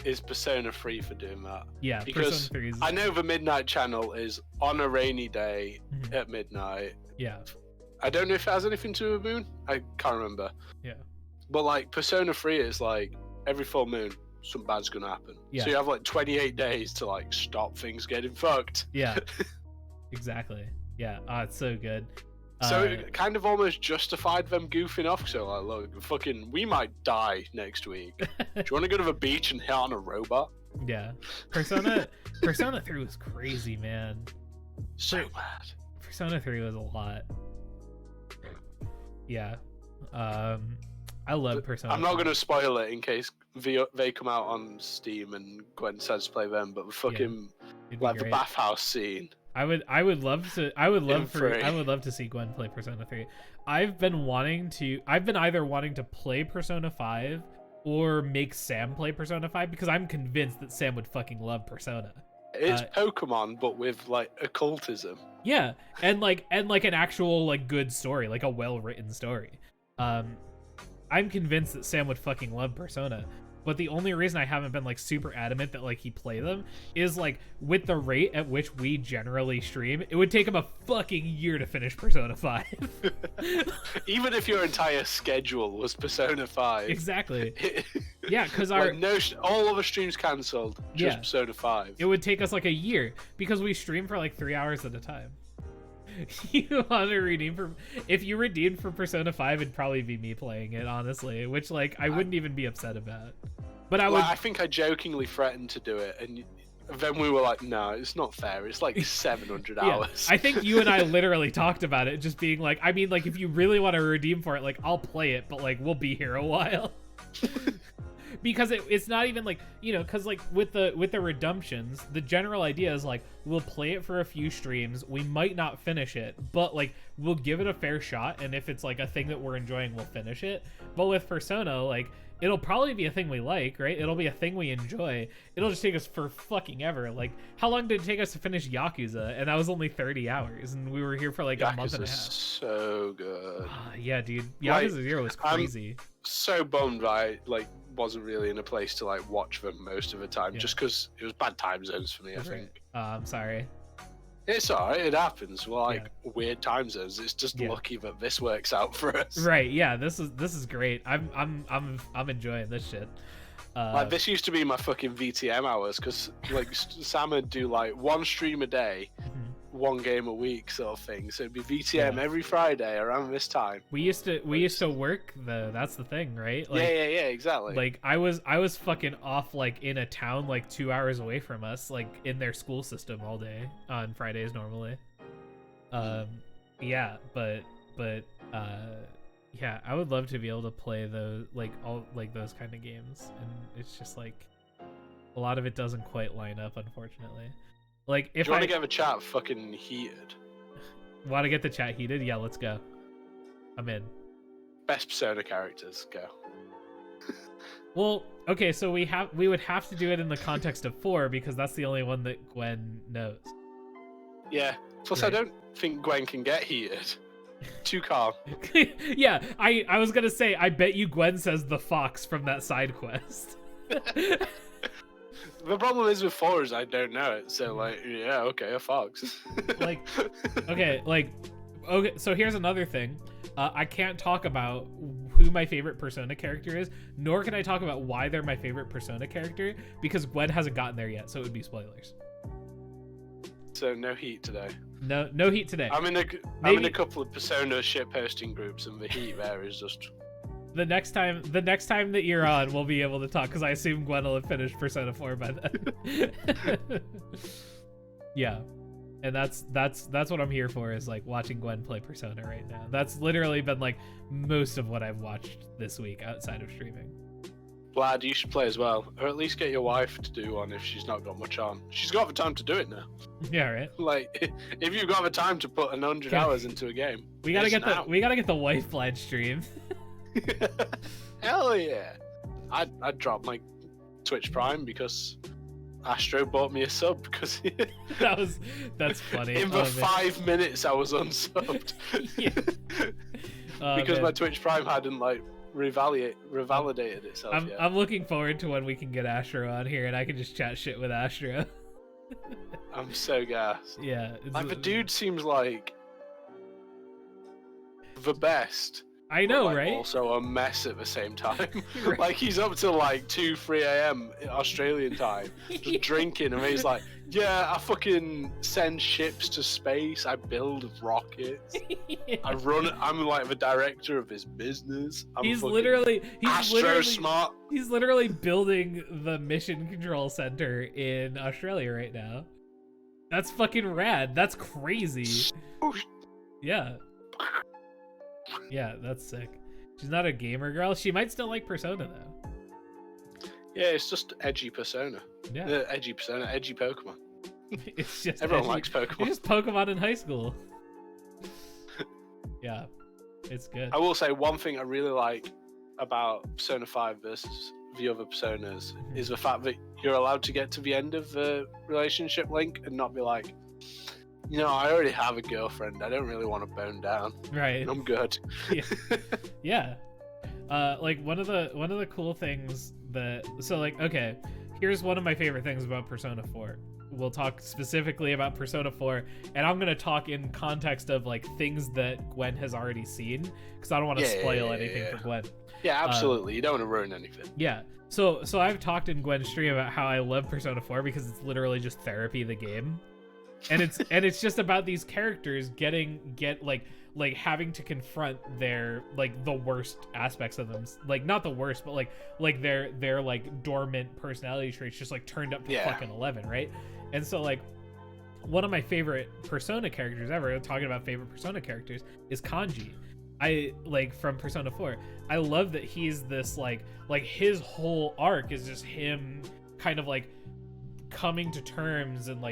Is Persona 3 for doing that. Yeah, because Persona 3 is... I know the Midnight Channel is on a rainy day at midnight. Yeah. I don't know if it has anything to do with moon. I can't remember. Yeah. But like Persona 3 is like every full moon, something bad's gonna happen. Yeah. So you have like 28 days to like stop things getting fucked. Yeah. Exactly. Yeah. Oh, it's so good. So it kind of almost justified them goofing off. So like, look, fucking, we might die next week. Do you want to go to the beach and hit on a robot? Yeah. Persona 3 was crazy, man. So mad. Persona 3 was a lot. Yeah. I love Persona. I'm not 5. going to spoil it in case they come out on Steam and Gwen decides to play them, but fucking It'd be like the great. bathhouse scene. I would love to see Gwen play Persona 3. I've been either wanting to play Persona 5 or make Sam play Persona 5 because I'm convinced that Sam would fucking love Persona. It's Pokemon, but with like occultism. Yeah, and like an actual like good story, like a well-written story. I'm convinced that Sam would fucking love Persona. But the only reason I haven't been like super adamant that like he play them is like with the rate at which we generally stream, it would take him a fucking year to finish Persona 5. Even if your entire schedule was Persona 5. Exactly. Yeah, because all other streams cancelled, just Persona 5. It would take us like a year because we stream for like 3 hours at a time. You want to redeem for? If you redeemed for Persona 5, it'd probably be me playing it, honestly. Which like I wouldn't even be upset about. But I would. I think I jokingly threatened to do it, and then we were like, "No, it's not fair. It's like 700 hours." I think you and I literally talked about it, just being like, I mean, like if you really want to redeem for it, like I'll play it, but like we'll be here a while. Because it's not even like, you know, because like with the redemptions, the general idea is like we'll play it for a few streams, we might not finish it, but like we'll give it a fair shot, and if it's like a thing that we're enjoying, we'll finish it. But with Persona, like it'll probably be a thing we like, right? It'll be a thing we enjoy. It'll just take us for fucking ever. Like how long did it take us to finish Yakuza? And that was only 30 hours, and we were here for like a month and a half. So good. Yeah, dude. Yakuza 0 was crazy. I'm so bummed I like wasn't really in a place to like watch them most of the time, just because it was bad time zones for me. I think. I'm sorry. It's alright. It happens. Well, like weird time zones. It's just lucky that this works out for us. Right. Yeah. This is great. I'm enjoying this shit. Like this used to be my fucking VTM hours because like Sam would do like one stream a day, one game a week sort of thing. So it'd be VTM every Friday around this time. We used to work though. That's the thing, right? Like, yeah, exactly. Like I was fucking off like in a town like 2 hours away from us, like in their school system all day on Fridays normally. Yeah, but yeah, I would love to be able to play those like all like those kind of games, and it's just like a lot of it doesn't quite line up, unfortunately. Like if Do you want to get the chat fucking heated? Want to get the chat heated? Yeah, let's go. I'm in. Best Persona characters, go. Well, okay, so we would have to do it in the context of 4 because that's the only one that Gwen knows. Yeah. Plus, right. I don't think Gwen can get heated. Too calm. Yeah, I was gonna say, I bet you Gwen says the fox from that side quest. The problem is with 4 is I don't know it, so like, yeah, okay, a fox. Okay, so here's another thing. I can't talk about who my favorite Persona character is, nor can I talk about why they're my favorite Persona character, because Gwen hasn't gotten there yet, so it would be spoilers. So no heat today. No heat today. I'm in a couple of Persona shit posting groups, and the heat there is just... The next time that you're on, we'll be able to talk, because I assume Gwen will have finished Persona 4 by then. Yeah, and that's what I'm here for, is like watching Gwen play Persona right now. That's literally been like most of what I've watched this week outside of streaming. Vlad, you should play as well, or at least get your wife to do one if she's not got much on. She's got the time to do it now. Yeah, right. Like, if you've got the time to put 100 hours into a game, we gotta get the wife Vlad stream. Hell yeah! I'd drop my Twitch Prime because Astro bought me a sub because that's funny. In the 5 minutes I was unsubbed. Because my Twitch Prime hadn't like revalidated itself yet. I'm looking forward to when we can get Astro on here and I can just chat shit with Astro. I'm so gassed. Yeah. Like the dude seems like the best. I know, but, like, right? Also a mess at the same time. Right. Like he's up till like 2-3 a.m. Australian time, just drinking, and he's like, "Yeah, I fucking send ships to space. I build rockets. Yeah. I'm like the director of his business. He's literally smart. He's literally building the mission control center in Australia right now. That's fucking rad. That's crazy. Yeah. Yeah, that's sick. She's not a gamer girl. She might still like Persona though. Yeah, it's just edgy Persona. Yeah. Edgy Persona, edgy Pokemon. It's just Everyone edgy. likes Pokemon. It's just Pokemon in high school. Yeah, it's good. I will say one thing I really like about Persona 5 versus the other Personas is the fact that you're allowed to get to the end of the relationship link and not be like, you know, I already have a girlfriend. I don't really want to bone down. Right. I'm good. Yeah. Like one of the cool things okay, here's one of my favorite things about Persona 4. We'll talk specifically about Persona 4, and I'm gonna talk in context of like things that Gwen has already seen, because I don't want to spoil anything for Gwen. Yeah, absolutely. You don't want to ruin anything. Yeah. So I've talked in Gwen's stream about how I love Persona 4 because it's literally just therapy the game. And it's just about these characters having to confront their like the worst aspects of them, like not the worst, but like their like dormant personality traits just like turned up to fucking 11, right? And so like one of my favorite Persona characters ever, talking about favorite Persona characters, is Kanji. I like from Persona 4. I love that he's this like his whole arc is just him kind of like coming to terms and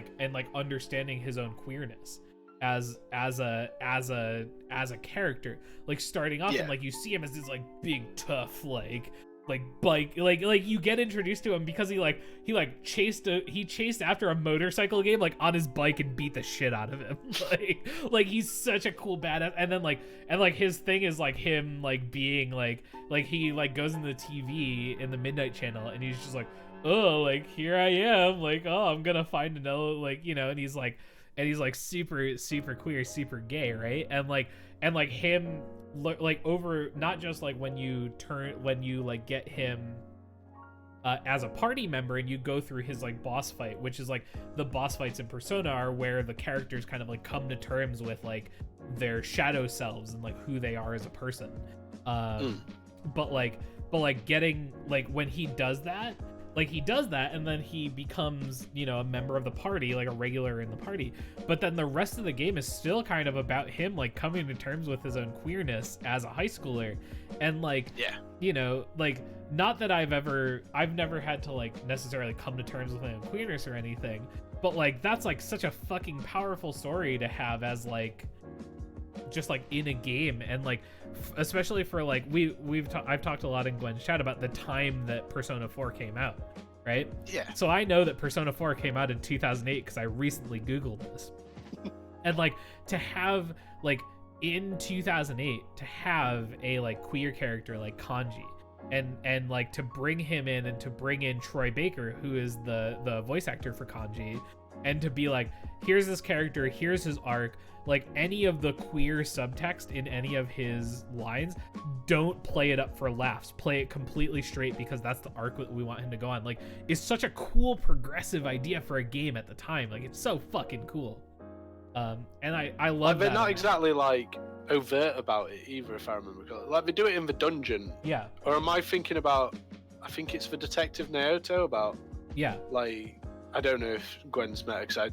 understanding his own queerness as a character, like starting off and like you see him as this like big tough like bike like you get introduced to him because he chased after a motorcycle game like on his bike and beat the shit out of him. like he's such a cool badass, and then his thing is like him like being like he like goes into the TV in the Midnight Channel and he's just like, oh, like here I am, like, oh, I'm gonna find another, like, you know, and he's like super queer, super gay, right? And like him like over, not just like when you like get him as a party member and you go through his like boss fight, which is like the boss fights in Persona are where the characters kind of like come to terms with like their shadow selves and like who they are as a person. But getting like when he does that, and then he becomes, you know, a member of the party, like a regular in the party. But then the rest of the game is still kind of about him like coming to terms with his own queerness as a high schooler. And like, you know, like, not that I've never had to like necessarily come to terms with my own queerness or anything, but like that's like such a fucking powerful story to have as like just like in a game. And like especially for like I've talked a lot in Gwen's chat about the time that Persona 4 came out, right? Yeah. So I know that Persona 4 came out in 2008 because I recently Googled this. And like to have like in 2008 to have a like queer character like Kanji, and like to bring him in and to bring in Troy Baker, who is the voice actor for Kanji, and to be like, here's this character, here's his arc, like any of the queer subtext in any of his lines, don't play it up for laughs, play it completely straight because that's the arc that we want him to go on. Like, it's such a cool progressive idea for a game at the time. Like, it's so fucking cool. And I love they're that. not exactly like overt about it either, if I remember correctly. Like, they do it in the dungeon. Yeah. Or am I thinking about, I think it's the Detective Naoto about, like, I don't know if Gwen's met, because I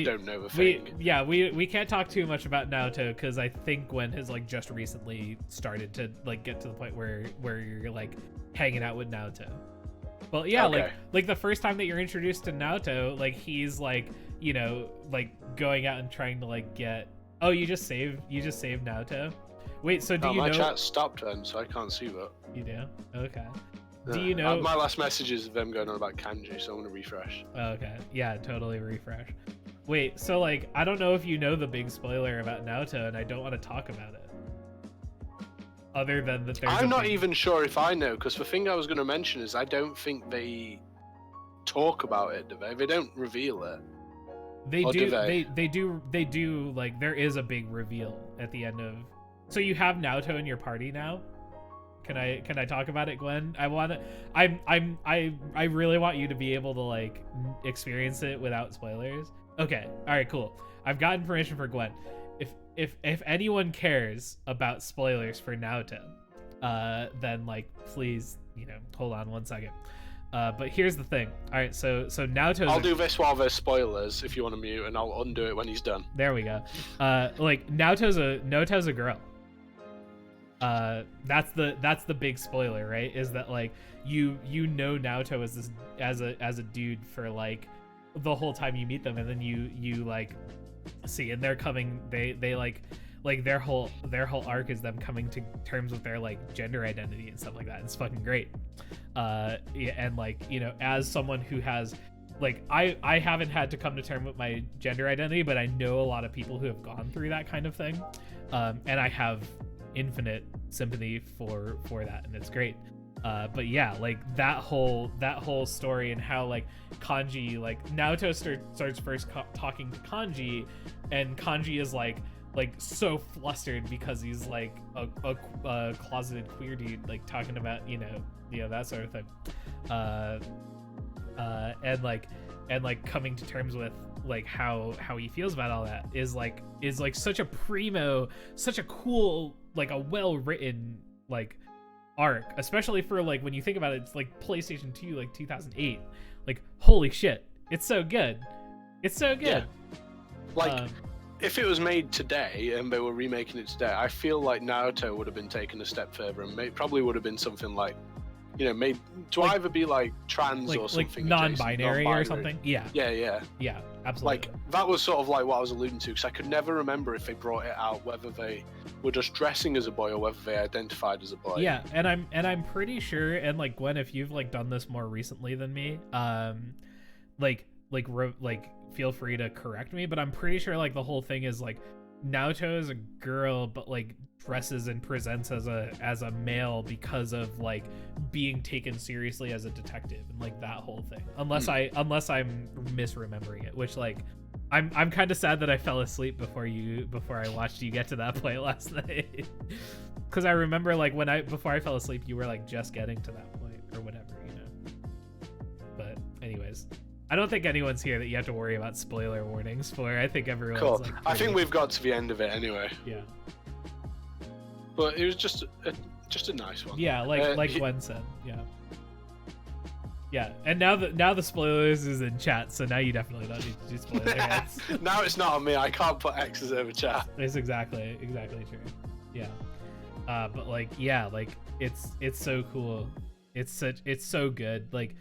don't know the thing. We can't talk too much about Naoto because I think Gwen has like just recently started to like get to the point where you're like hanging out with Naoto. But yeah, like the first time that you're introduced to Naoto, like he's like, you know, like going out and trying to like get. Oh, you just saved Naoto. Wait, so do you know? My chat stopped then, so I can't see that. You do? Okay. Do you know? My last message is them going on about kanji, so I'm gonna refresh. Okay. Yeah, totally refresh. Wait, so like I don't know if you know the big spoiler about Naoto, and I don't want to talk about it. Other than that, I'm not even sure if I know, because the thing I was going to mention is I don't think they talk about it, do they? They don't reveal it. They do. They do. Like there is a big reveal at the end of. So you have Naoto in your party now. Can I talk about it, Gwen? I really want you to be able to like experience it without spoilers. Okay. All right. Cool. I've gotten permission for Gwen. If anyone cares about spoilers for Naoto, then like please, you know, hold on 1 second. But here's the thing. All right. So Naoto's. I'll do this while there's spoilers if you want to mute, and I'll undo it when he's done. There we go. Like Naoto's a girl. that's the big spoiler, right? Is that like you know Naoto as this as a dude for like the whole time you meet them, and then you like see, and they're coming, they like their whole arc is them coming to terms with their like gender identity and stuff like that. It's fucking great. Yeah, and like, you know, as someone who has like I haven't had to come to terms with my gender identity, but I know a lot of people who have gone through that kind of thing, and I have infinite sympathy for that, and it's great. But yeah, like that whole story, and how like Kanji, like Naoto starts first talking to Kanji, and Kanji is like so flustered because he's like a closeted queer dude, like talking about you know that sort of thing, and like coming to terms with like how he feels about all that is like such a cool, like a well written like arc, especially for like when you think about it, it's like PlayStation 2, like 2008. Like holy shit, it's so good. Yeah. Like if it was made today and they were remaking it today, I feel like Naruto would have been taken a step further, and probably would have been something like, you know, made to like, either be like trans or something, like non-binary or something. Yeah, absolutely. Like that was sort of like what I was alluding to, because I could never remember if they brought it out whether they were just dressing as a boy or whether they identified as a boy. Yeah, and I'm pretty sure, and like Gwen, if you've like done this more recently than me, like feel free to correct me, but I'm pretty sure like the whole thing is like Naoto is a girl, but like dresses and presents as a male because of like being taken seriously as a detective, and like that whole thing. Unless I'm misremembering it, which like I'm kind of sad that I fell asleep before I watched you get to that point last night, because I remember like before I fell asleep, you were like just getting to that point or whatever, you know. But anyways, I don't think anyone's here that you have to worry about spoiler warnings for. I think everyone's cool. Like, I think we've got to the end of it anyway. Yeah. But it was just a nice one. Yeah, like Gwen said. Yeah. Yeah, and now the spoilers is in chat, so now you definitely don't need to do spoiler heads. Now it's not on me. I can't put X's over chat. It's exactly true. Yeah. But like, yeah, like it's so cool. It's so good. Like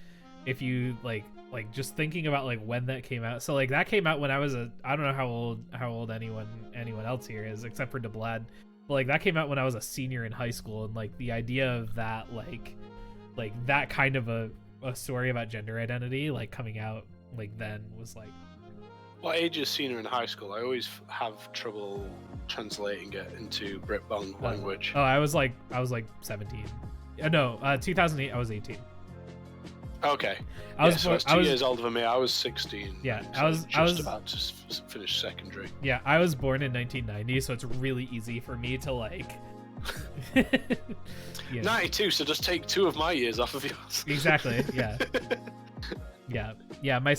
if you like just thinking about like when that came out. So like that came out when I was I don't know how old anyone else here is except for DeBlad. But like that came out when I was a senior in high school, and like the idea of that like that kind of a story about gender identity like coming out like then was like. What age is senior in high school? I always have trouble translating it into Brit-Bong language. Oh, I was like 17. No, 2008 I was 18. Okay. I was 2 years older than me. I was 16. Yeah, so I was about to finish secondary. Yeah, I was born in 1990, so it's really easy for me to like. Yeah. 92, so just take 2 of my years off of yours. Exactly. Yeah. Yeah. My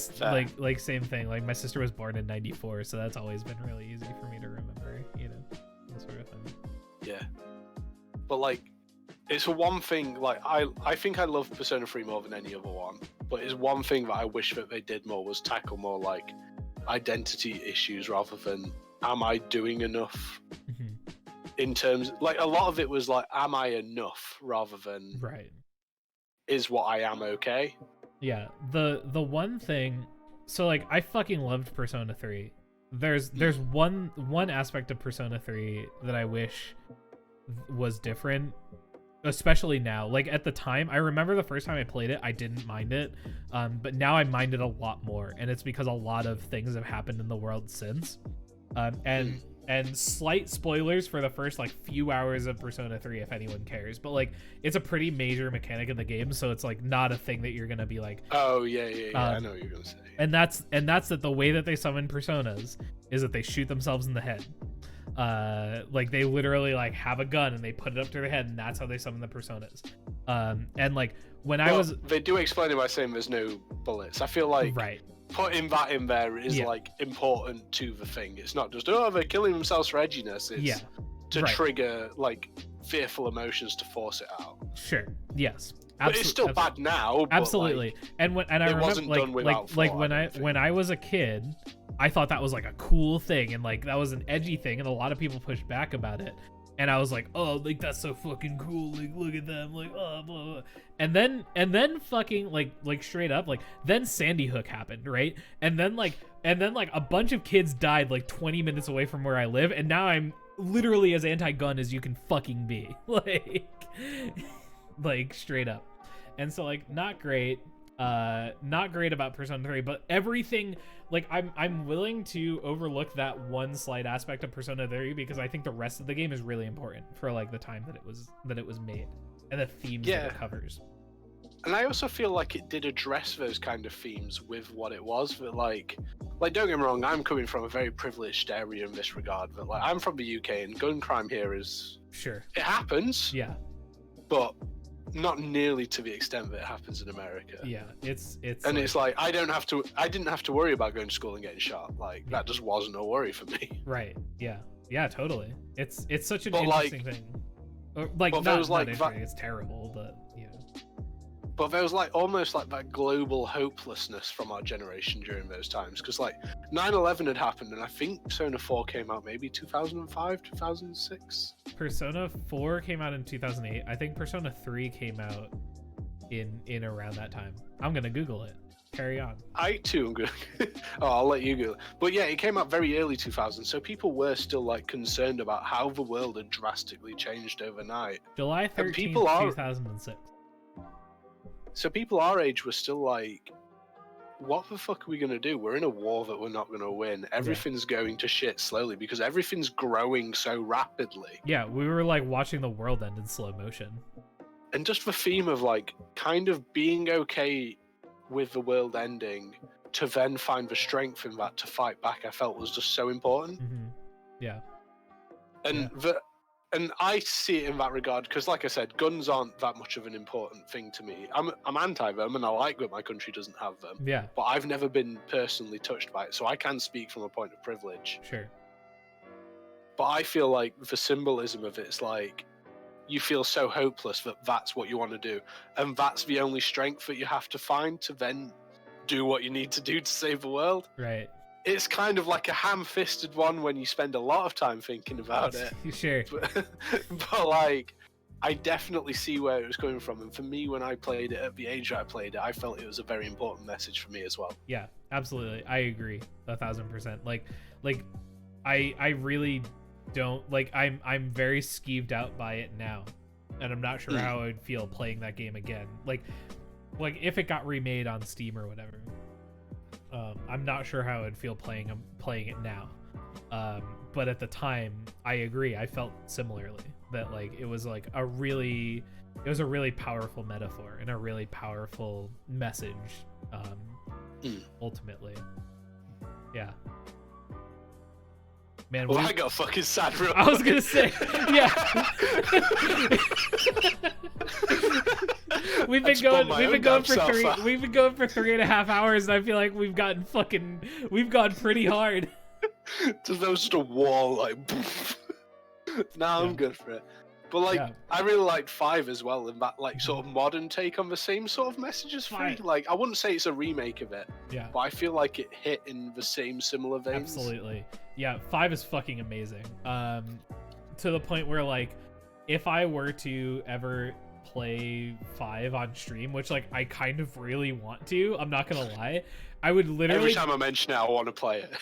like same thing. Like my sister was born in 94, so that's always been really easy for me to remember. You know, that sort of thing. Yeah. But like. It's one thing, like, I think I love Persona 3 more than any other one, but it's one thing that I wish that they did more was tackle more, like, identity issues rather than, am I doing enough? Mm-hmm. In terms, like, a lot of it was like, am I enough? Rather than, right. Is what I am okay? Yeah, the one thing, so, like, I fucking loved Persona 3. There's one aspect of Persona 3 that I wish was different, especially now. Like at the time, I remember the first time I played it, I didn't mind it, but now I mind it a lot more, and it's because a lot of things have happened in the world since. And slight spoilers for the first like few hours of Persona 3 if anyone cares, but like it's a pretty major mechanic in the game, so it's like not a thing that you're gonna be like, oh yeah, I know what you're gonna say. And that's that the way that they summon personas is that they shoot themselves in the head. Like they literally like have a gun and they put it up to their head, and that's how they summon the personas. And like when they do explain it by saying there's no bullets. I feel like right. Putting that in there is like important to the thing. It's not just they're killing themselves for edginess. It's to trigger like fearful emotions to force it out. Sure. Yes. But it's still bad now. Absolutely. But, and I remember when I was a kid, I thought that was like a cool thing, and like that was an edgy thing, and a lot of people pushed back about it. and I was like, oh, like that's so fucking cool, like look at them, like oh blah, blah. And then fucking like straight up, like then Sandy Hook happened, right? And then like a bunch of kids died like 20 minutes away from where I live, and now I'm literally as anti-gun as you can fucking be. Like straight up. And so like not great about Persona 3, but everything, like I'm willing to overlook that one slight aspect of Persona 3 because I think the rest of the game is really important for like the time that it was made and the themes that it covers. And I also feel like it did address those kind of themes with what it was. But like don't get me wrong, I'm coming from a very privileged area in this regard. But like I'm from the UK, and gun crime here is it happens. Yeah. But not nearly to the extent that it happens in America. Yeah, it's and it's like I didn't have to worry about going to school and getting shot. Like that just wasn't a worry for me. Right. Yeah, totally. It's such an but interesting thing. Or, like but not, was like not it's terrible, but yeah. But there was like almost like that global hopelessness from our generation during those times, because like 9/11 had happened, and I think Persona 4 came out maybe 2005, 2006. Persona 4 came out in 2008. I think Persona 3 came out in around that time. I'm gonna Google it. Carry on. I too am gonna. I'll let you go. But yeah, it came out very early 2000, so people were still like concerned about how the world had drastically changed overnight. July 13th, 2006. So people our age were still like, what the fuck are we going to do? We're in a war that we're not going to win. Everything's going to shit slowly because everything's growing so rapidly. Yeah, we were like watching the world end in slow motion. And just the theme of like kind of being okay with the world ending to then find the strength in that to fight back, I felt was just so important. Mm-hmm. Yeah. And And I see it in that regard because, like I said, guns aren't that much of an important thing to me. I'm anti them, and I like that my country doesn't have them. Yeah. But I've never been personally touched by it, so I can speak from a point of privilege. Sure. But I feel like the symbolism of it's like you feel so hopeless that that's what you want to do, and that's the only strength that you have to find to then do what you need to do to save the world. Right. It's kind of like a ham-fisted one when you spend a lot of time thinking about it. Sure. But like, I definitely see where it was coming from. And for me, when I played it at the age I played it, I felt it was a very important message for me as well. Yeah, absolutely. I agree 1,000%. Like I really don't like, I'm very skeeved out by it now. And I'm not sure how I would feel playing that game again. Like if it got remade on Steam or whatever. I'm not sure how I'd feel playing it now, but at the time, I agree. I felt similarly that like it was a really powerful metaphor and a really powerful message. Ultimately, yeah. Man, well, I got fucking sad. Real I was gonna say, yeah. We've been going for 3.5 hours, and I feel like we've gone pretty hard. There was just a wall, like. I'm good for it. But like, I really liked 5 as well, and that like sort of modern take on the same sort of message as 3. Like, I wouldn't say it's a remake of it, but I feel like it hit in the same similar veins. Absolutely, yeah. 5 is fucking amazing. To the point where like, if I were to ever play 5 on stream, which like I kind of really want to, I'm not gonna lie, I would literally every time I mention it, I want to play it.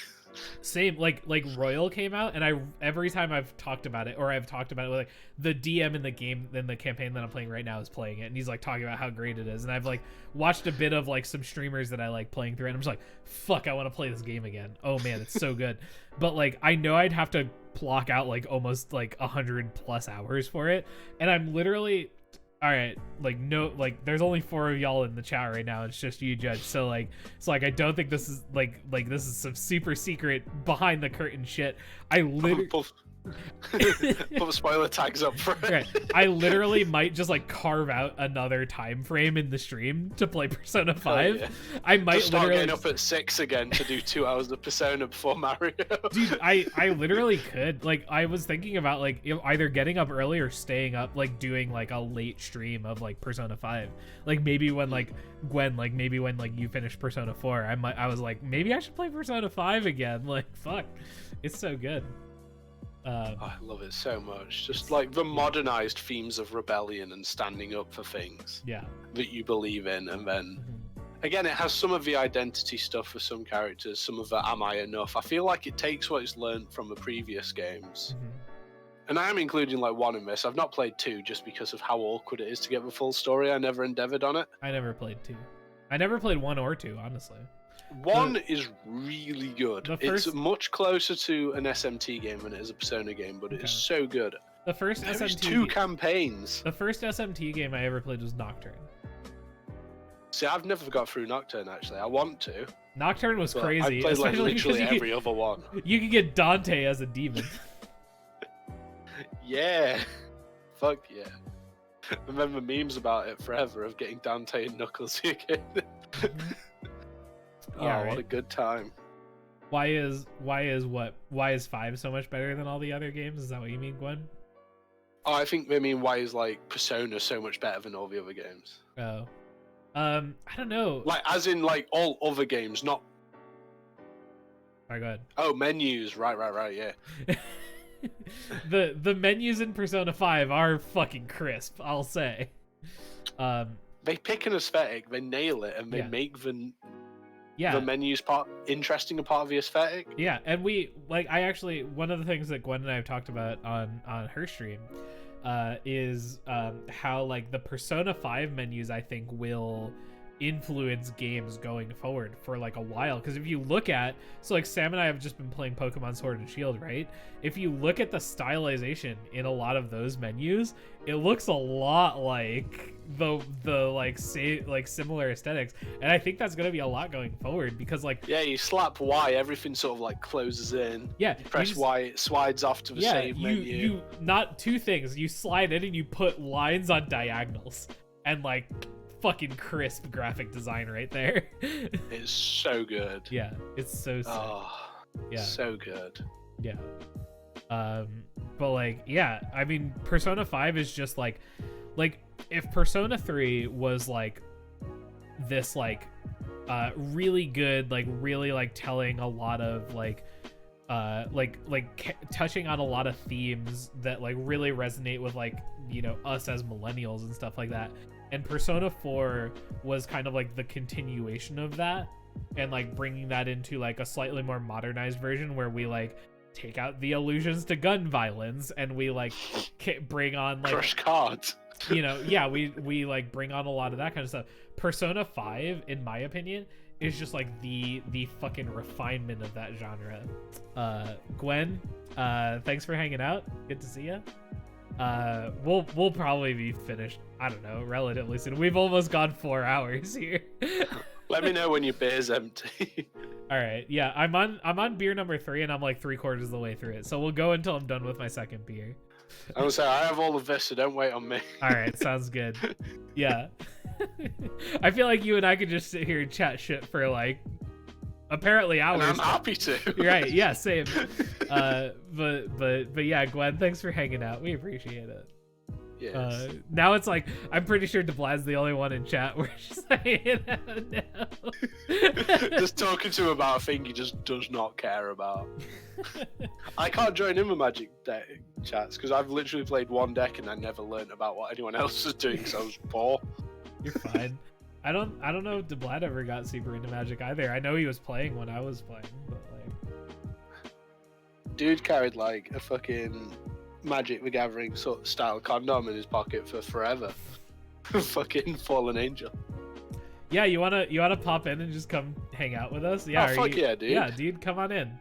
Same, like Royal came out, and every time I've talked about it, or I've talked about it, like the DM in the game, in the campaign that I'm playing right now is playing it, and he's like talking about how great it is, and I've like watched a bit of like some streamers that I like playing through, and I'm just like, fuck, I want to play this game again. Oh man, it's so good. But like, I know I'd have to block out like almost like 100+ hours for it, and I'm literally, all right, like no, like there's only 4 of y'all in the chat right now. It's just you, Judge. So like, it's like I don't think this is like this is some super secret behind the curtain shit. I literally put the spoiler tags up for it. Right. I literally might just like carve out another time frame in the stream to play Persona 5. Yeah. I might just start literally getting up at 6 again to do 2 hours of Persona before Mario. Dude, I literally could. Like, I was thinking about like either getting up early or staying up, like doing like a late stream of like Persona 5. Like maybe when like Gwen, like maybe when like you finish Persona 4, I was like, maybe I should play Persona 5 again. Like, fuck, it's so good. I love it so much. Just like the modernized themes of rebellion and standing up for things that you believe in, and then again, it has some of the identity stuff for some characters, some of the am I enough. I feel like it takes what it's learned from the previous games. And I am including like 1 in this. I've not played 2 just because of how awkward it is to get the full story. I never endeavored on it. I never played 2. I never played 1 or 2, honestly. 1 is really good. It's much closer to an SMT game than it is a Persona game, but it is so good. The first There's SMT 2 campaigns. The first SMT game I ever played was Nocturne. See, I've never got through Nocturne, actually. I want to. Nocturne was crazy. I played like literally every could, other one. You could get Dante as a demon. Yeah. Fuck yeah. I remember memes about it forever of getting Dante and Knuckles again. Yeah, what a good time. Why is 5 so much better than all the other games? Is that what you mean, Gwen? Oh, I think they mean why is like Persona so much better than all the other games. Oh. I don't know. Like, as in, like, all other games, not... Alright, go ahead. Oh, menus. Right, yeah. The menus in Persona 5 are fucking crisp, I'll say. They pick an aesthetic, they nail it, and they make the menus interesting a part of the aesthetic. Yeah, and I actually, one of the things that Gwen and I have talked about on her stream is how like the Persona 5 menus I think will influence games going forward for like a while, because if you look at, so like Sam and I have just been playing Pokemon Sword and Shield, right? If you look at the stylization in a lot of those menus, it looks a lot like the similar aesthetics, and I think that's going to be a lot going forward, because like you slap Y, everything sort of like closes in. You press Y, it slides off to the save menu. You not two things, you slide in and you put lines on diagonals, and like fucking crisp graphic design right there. It's so good. Yeah, it's so sick. So good. Yeah. But like, yeah, I mean, Persona 5 is just like if Persona 3 was like this really good, like really like telling a lot of touching on a lot of themes that like really resonate with like, you know, us as millennials and stuff like that. And Persona 4 was kind of like the continuation of that, and like bringing that into like a slightly more modernized version where we like take out the allusions to gun violence, and we like bring on like crush cards. You know, we like bring on a lot of that kind of stuff. Persona 5, in my opinion, is just like the fucking refinement of that genre. Gwen, thanks for hanging out. Good to see you. We'll probably be finished, I don't know, relatively soon. We've almost gone 4 hours here. Let me know when your beer's empty. All right, yeah, I'm on beer number 3, and I'm like 3/4 of the way through it, so we'll go until I'm done with my second beer. I was saying, I have all of this, so don't wait on me. All right, sounds good. Yeah. I feel like you and I could just sit here and chat shit for like apparently hours. And I'm happy to. Right, yeah, same. But yeah, Gwen, thanks for hanging out. We appreciate it. Yes. Now it's like, I'm pretty sure DeBlad's the only one in chat where she's hanging out now. Just talking to him about a thing he just does not care about. I can't join in with Magic deck chats because I've literally played one deck and I never learned about what anyone else was doing, so I was poor. You're fine. I don't know if DeBlad ever got super into Magic either. I know he was playing when I was playing, but like, dude carried like a fucking Magic the Gathering sort of style condom in his pocket for forever. Fucking fallen angel. Yeah, you wanna pop in and just come hang out with us? Yeah, fuck yeah, dude. Yeah, dude, come on in.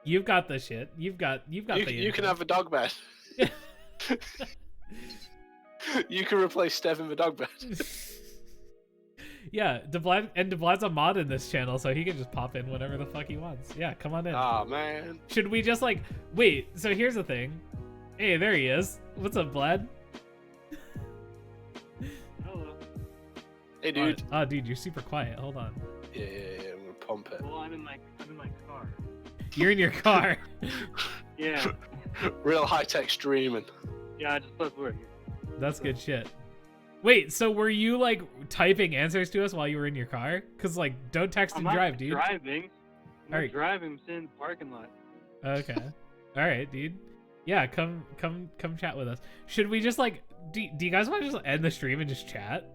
You've got the shit. You've got the. You can have a dog bed. You can replace Steph in the dog bed. Yeah, DeBlad's a mod in this channel, so he can just pop in whenever the fuck he wants. Yeah, come on in. Oh man. Should we just like wait? So here's the thing. Hey, there he is. What's up, Blad? Hello. Hey, dude. Oh, dude, you're super quiet. Hold on. Yeah. I'm gonna pump it. Well, I'm in my car. You're in your car. Yeah. Real high tech streaming. Yeah, I just plugged work. That's good shit. Wait, so were you like typing answers to us while you were in your car? Cause like, don't text and drive, dude. I'm driving. Alright. Driving. I'm sitting in the parking lot. Okay. All right, dude. Yeah, come chat with us. Should we just like? Do you guys want to just end the stream and just chat?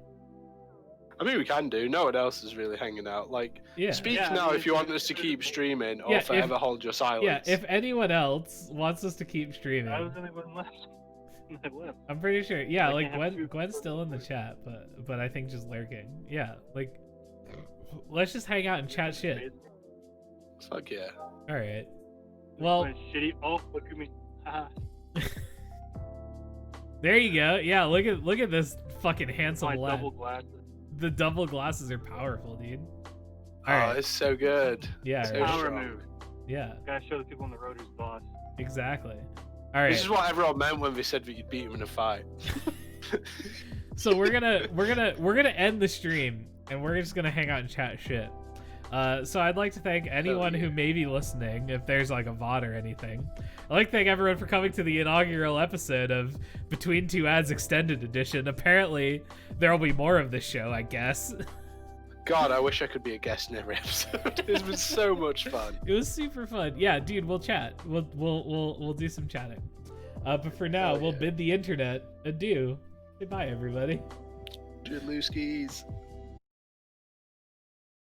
I mean, we can do. No one else is really hanging out. Like, Yeah. speak Yeah, now I mean, if you want us to keep streaming, or Yeah, forever hold your silence. Yeah. If anyone else wants us to keep streaming, I was the only one left. I left. I'm pretty sure. Yeah, I like can have two Gwen's still in the chat, but I think just lurking. Yeah, like let's just hang out and chat shit. Fuck yeah. All right. Well, Shitty. Oh, look at me. Haha. there you go. Yeah, look at this fucking handsome My lad. double glasses. The double glasses are powerful, dude. All Oh, right. it's so good. Yeah. So right. Power strong. move. Yeah. Gotta show the people on the road who's boss. Exactly. All right. This is what everyone meant when they said that you'd beat him in a fight. So we're gonna end the stream and we're just gonna hang out and chat shit. So I'd like to thank anyone who may be listening, if there's like a VOD or anything. I'd like to thank everyone for coming to the inaugural episode of Between Two Ads Extended Edition. Apparently, there'll be more of this show, I guess. God, I wish I could be a guest in every episode. It's been so much fun. It was super fun. Yeah, dude, we'll chat. We'll do some chatting. But for now, we'll bid the internet adieu. Goodbye, everybody. Toodaloo skis.